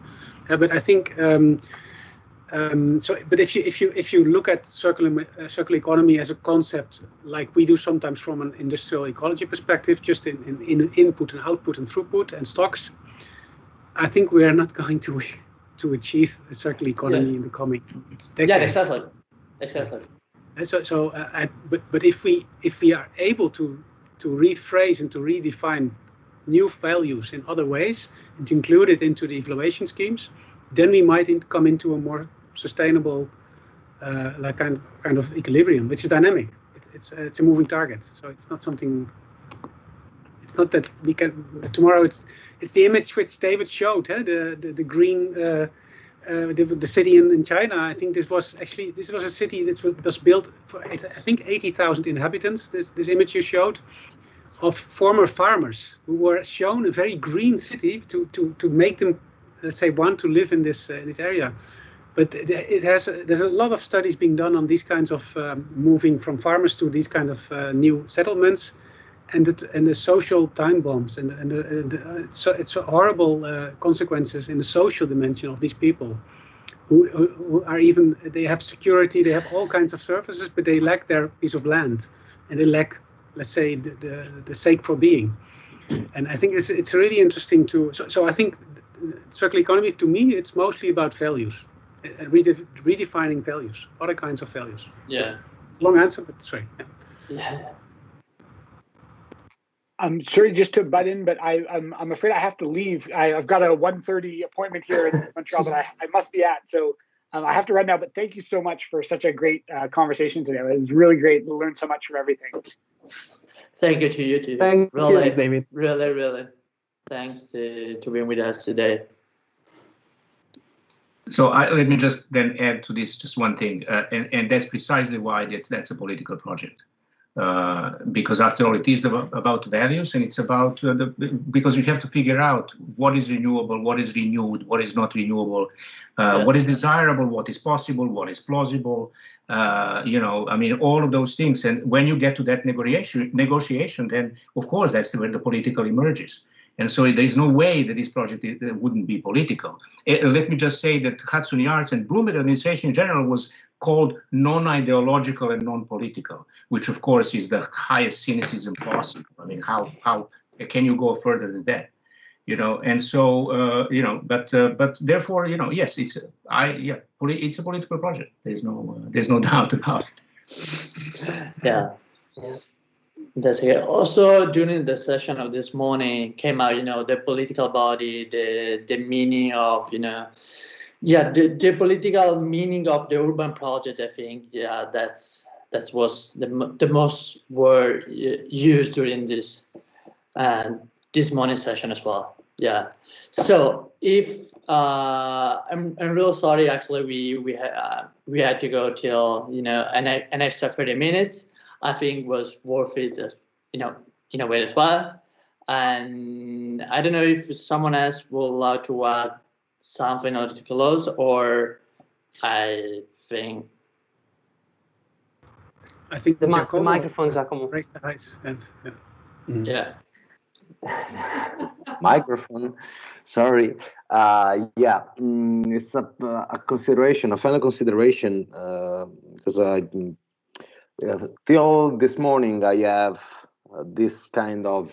But I think But if you look at circular economy as a concept, like we do sometimes from an industrial ecology perspective, just in input and output and throughput and stocks, I think we are not going to achieve a circular economy in the coming decades. Yeah, exactly. But if we are able to rephrase and to redefine new values in other ways and to include it into the evaluation schemes, then we might come into a more sustainable kind of equilibrium, which is dynamic. It's a moving target, so it's not something. It's not that we can tomorrow. It's the image which David showed, the green, the city in China. I think this was a city that was built for I think 80,000 inhabitants. This image you showed of former farmers who were shown a very green city to make them, let's say, want to live in this area. But there's a lot of studies being done on these kinds of moving from farmers to these kind of new settlements, and the social time bombs so it's horrible consequences in the social dimension of these people, who are they have security, they have all kinds of services, but they lack their piece of land, and they lack, let's say, the sake for being. And I think it's really interesting to. So I think circular economy, to me, it's mostly about values. Redefining values, other kinds of values. Yeah. Long answer, but sorry. Yeah. I'm sorry just to butt in, but I'm afraid I have to leave. I've got a 1:30 appointment here in Montreal that I must be at. So I have to run now. But thank you so much for such a great conversation today. It was really great to learn so much from everything. Thank you to you too. Thank you, David. Really, thanks to being with us today. So let me just then add to this just one thing, and that's precisely why that's a political project. because after all, it is about values, and it's about because you have to figure out what is renewable, what is renewed, what is not renewable, what is desirable, what is possible, what is plausible. You know, I mean, all of those things. And when you get to that negotiation, then of course that's where the political emerges. And so there is no way that this project wouldn't be political. Let me just say that Hatsune Arts and Bloomberg administration in general was called non-ideological and non-political, which of course is the highest cynicism possible. I mean, how can you go further than that? You know, and so you know, but therefore, you know, yes, it's a political project. There's no doubt about it. Yeah. That's it. Also, during the session of this morning came out, you know, the political body, the meaning of, you know, the political meaning of the urban project. I think, that was the most word used during this morning session as well. Yeah. So if I'm real sorry. Actually, we had to go till, you know, an extra 30 minutes. I think was worth it, as, you know, in a way as well. And I don't know if someone else will allow to add something in order to close, or I think the Giacomo, microphone, Giacomo. Raise the hand. Yeah. Microphone. Sorry. It's a consideration, a final consideration, because till this morning I have this kind of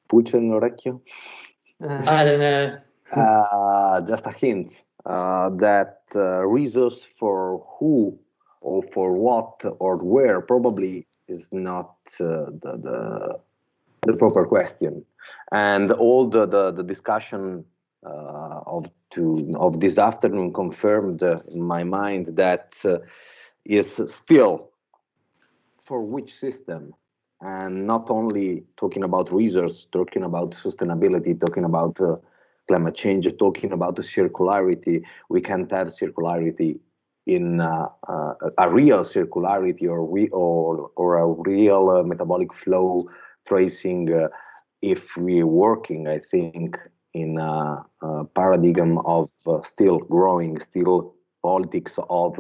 puce nell'orecchio. I don't know. Just a hint that resource for who or for what or where probably is not the proper question, and all the discussion of this afternoon confirmed in my mind that is still for which system, and not only talking about resource, talking about sustainability, talking about climate change, talking about the circularity. We can't have circularity in a real circularity or a real metabolic flow tracing if we're working, I think, in a paradigm of still growing, still politics of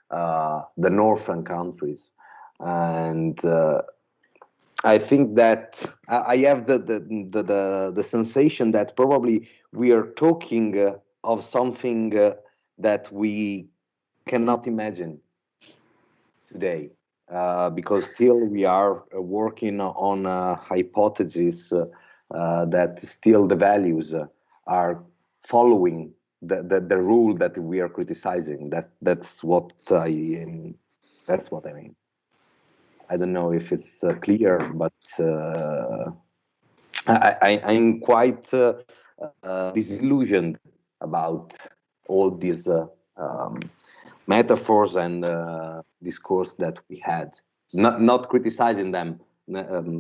the northern countries. And I think that I have the sensation that probably we are talking of something that we cannot imagine today, because still we are working on a hypothesis that still the values are following the rule that we are criticizing. That's what I mean. I don't know if it's clear, but I'm quite disillusioned about all these metaphors and discourse that we had. Not criticizing them.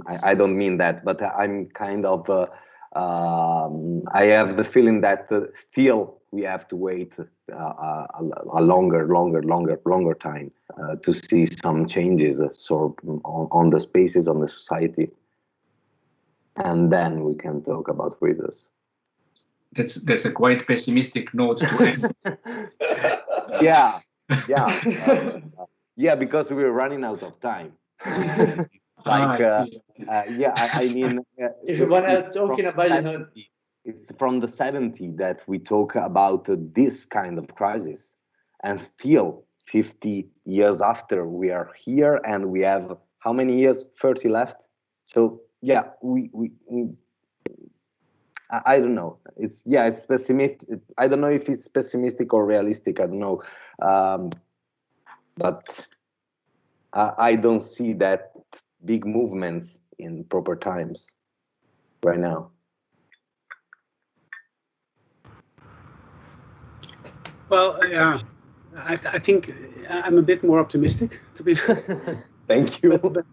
I don't mean that, but I'm kind of I have the feeling that still we have to wait a longer time to see some changes on the spaces, on the society, and then we can talk about resource. That's a quite pessimistic note to end. Yeah, because we're running out of time. I mean, if you want to talking about, you know, it's from the 70s that we talk about this kind of crisis, and still 50 years after we are here, and we have how many years? 30 left. So yeah, we I don't know. It's pessimistic. I don't know if it's pessimistic or realistic. I don't know, but I don't see that big movements in proper times right now. Well, yeah, I think I'm a bit more optimistic, to be. Thank you. But,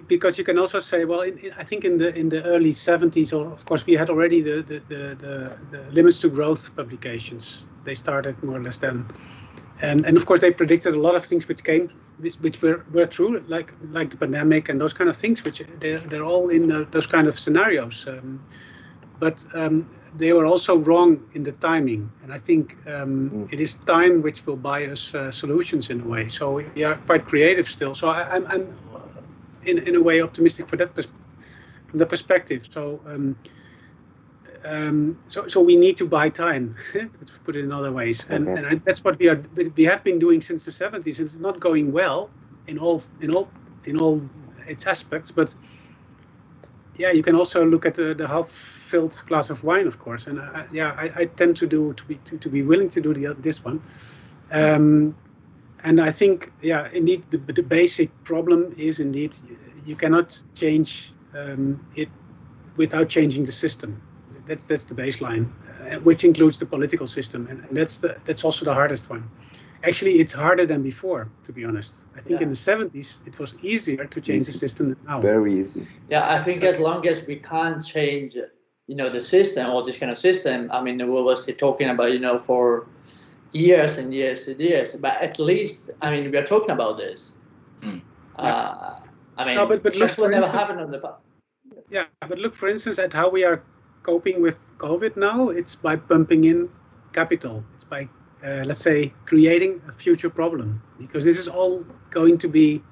because you can also say, well, I think in the early 70s, of course, we had already the limits to growth publications. They started more or less then, And of course, they predicted a lot of things which were true, like the pandemic and those kind of things, which they're all in those kind of scenarios. But they were also wrong in the timing, and I think it is time which will buy us solutions in a way. So we are quite creative still. So I'm in a way optimistic for that from the perspective. So so we need to buy time, to put it in other ways, and that's what we have been doing since the 70s. And it's not going well in all its aspects, but yeah, you can also look at the half-filled glass of wine, of course. And I tend to be willing to do this one. And I think, indeed, the basic problem is indeed you cannot change it without changing the system. That's the baseline, which includes the political system, and that's also the hardest one. Actually, it's harder than before, to be honest. I think in the 70s it was easier to change the system than now. Very easy. Yeah, I think as long as we can't change, the system or this kind of system. I mean, we was talking about, for years and years and years. But at least, I mean, we are talking about this. I mean, no, but just look, never happened on the past. Yeah, but look, for instance, at how we are coping with COVID now. It's by pumping in capital. It's by, let's say, creating a future problem, because this is all going to be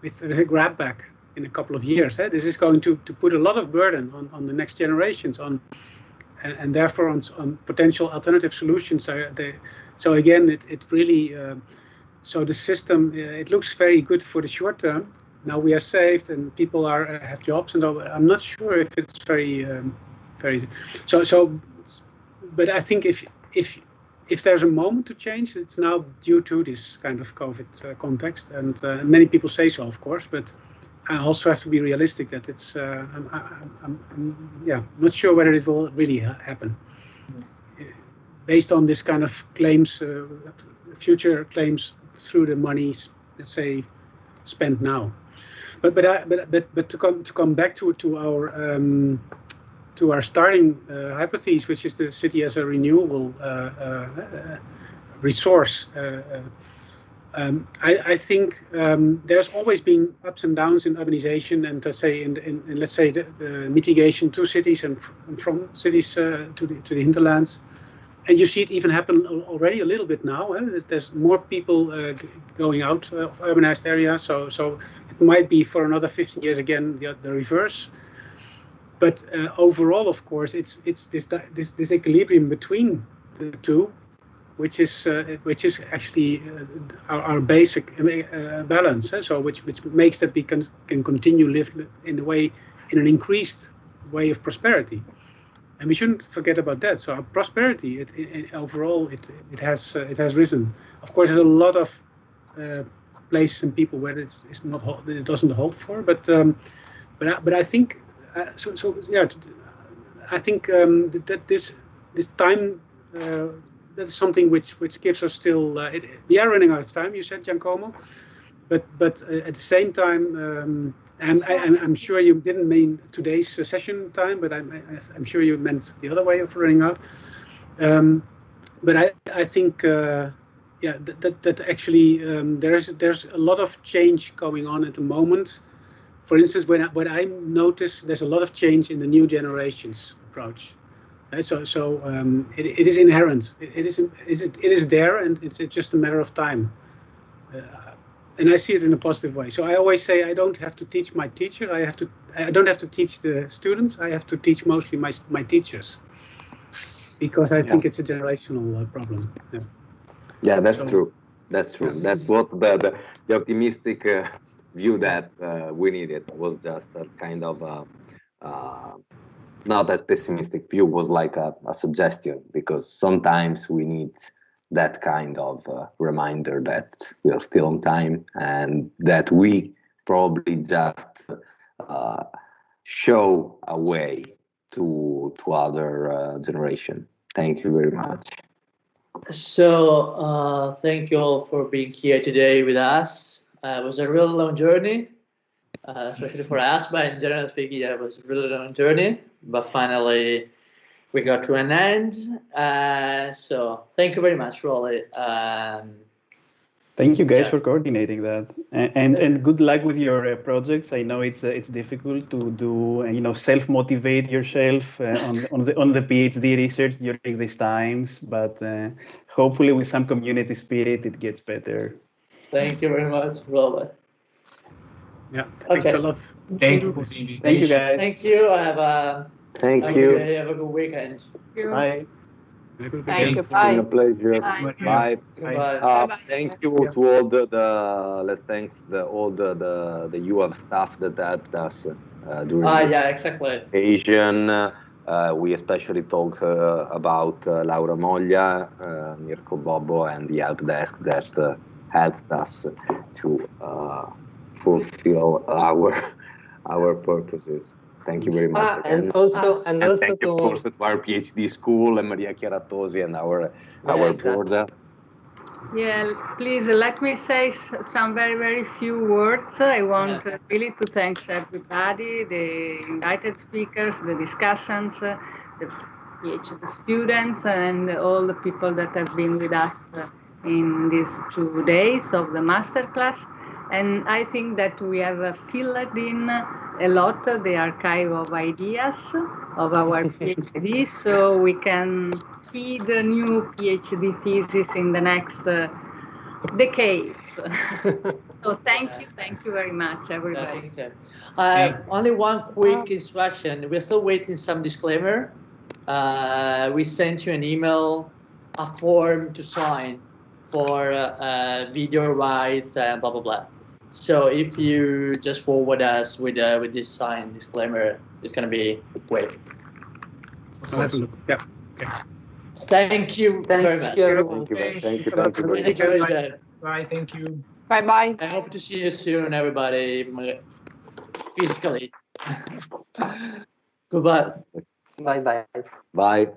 with a grab back in a couple of years. This is going to put a lot of burden on the next generations, and therefore on potential alternative solutions. So again, it really, so the system, it looks very good for the short term. Now we are saved and people have jobs, and I'm not sure if it's very so. But I think if there's a moment to change, it's now due to this kind of COVID context, and many people say so, of course. But I also have to be realistic that it's. I'm not sure whether it will really happen, based on this kind of claims, future claims through the money, let's say, spent now. But to come back to our starting hypothesis, which is the city as a renewable resource. I think there's always been ups and downs in urbanization, and let's say the mitigation to cities and from cities to the hinterlands. And you see it even happen already a little bit now. There's more people going out of urbanized areas, so it might be for another 15 years again the reverse. But overall, of course, it's this equilibrium between the two, which is actually our basic balance. So which makes that we can continue live in an increased way of prosperity. And we shouldn't forget about that. So our prosperity, overall, it has risen. Of course, there's a lot of places and people where it doesn't hold for. But I think I think that this time that's something which gives us still. We are running out of time. You said, Giacomo, but at the same time. And I'm sure you didn't mean today's session time, but I'm sure you meant the other way of running out. But I think, that actually there's a lot of change going on at the moment. For instance, when I notice there's a lot of change in the new generations approach. So it is inherent. It is there, and it's just a matter of time. And I see it in a positive way. So I always say I don't have to teach my teacher. I don't have to teach the students. I have to teach mostly my teachers, because I think it's a generational problem. Yeah, that's true. That's true. That's what the optimistic view that we needed was just a kind of not that pessimistic view, was like a suggestion, because sometimes we need that kind of reminder that we are still on time, and that we probably just show a way to other generation. Thank you very much. So thank you all for being here today with us. It was a really long journey, especially for us, but in general speaking, it was a really long journey, but finally we got to an end. So thank you very much, Rolly. Thank you guys for coordinating that, and good luck with your projects. I know it's difficult to do self-motivate yourself on the PhD research during these times, but hopefully with some community spirit it gets better. Thank you very much, Robert. Yeah, thanks a lot. Thank you for the invitation. Thank you guys. Thank you. Have a good weekend. Bye. Thank you. It's been a pleasure. Bye. Bye. Thank you to all let's thanks all the Iuav staff that helped us during this exactly. occasion. We especially talk about Laura Moglia, Mirko Bobo, and the help desk that helped us to fulfill our purposes. Thank you very much again. And thank you, of course, to our PhD school and Maria Chiara Tosi and our board. Yeah, please let me say some very few words. I want really to thank everybody, the invited speakers, the discussants, the PhD students, and all the people that have been with us in these 2 days of the masterclass. And I think that we have filled in a lot the archive of ideas of our PhD, so we can see the new PhD thesis in the next decades. So thank you very much, everybody. Only one quick instruction. We're still waiting some disclaimer. We sent you an email, a form to sign for video rights and blah blah blah. So if you just forward us with this signed disclaimer, it's gonna be great. I'll have a look. Yeah. Okay. Thank you very much. Thank you. Bye. Thank you. Bye. I hope to see you soon, everybody, physically. Goodbye. Bye. Bye.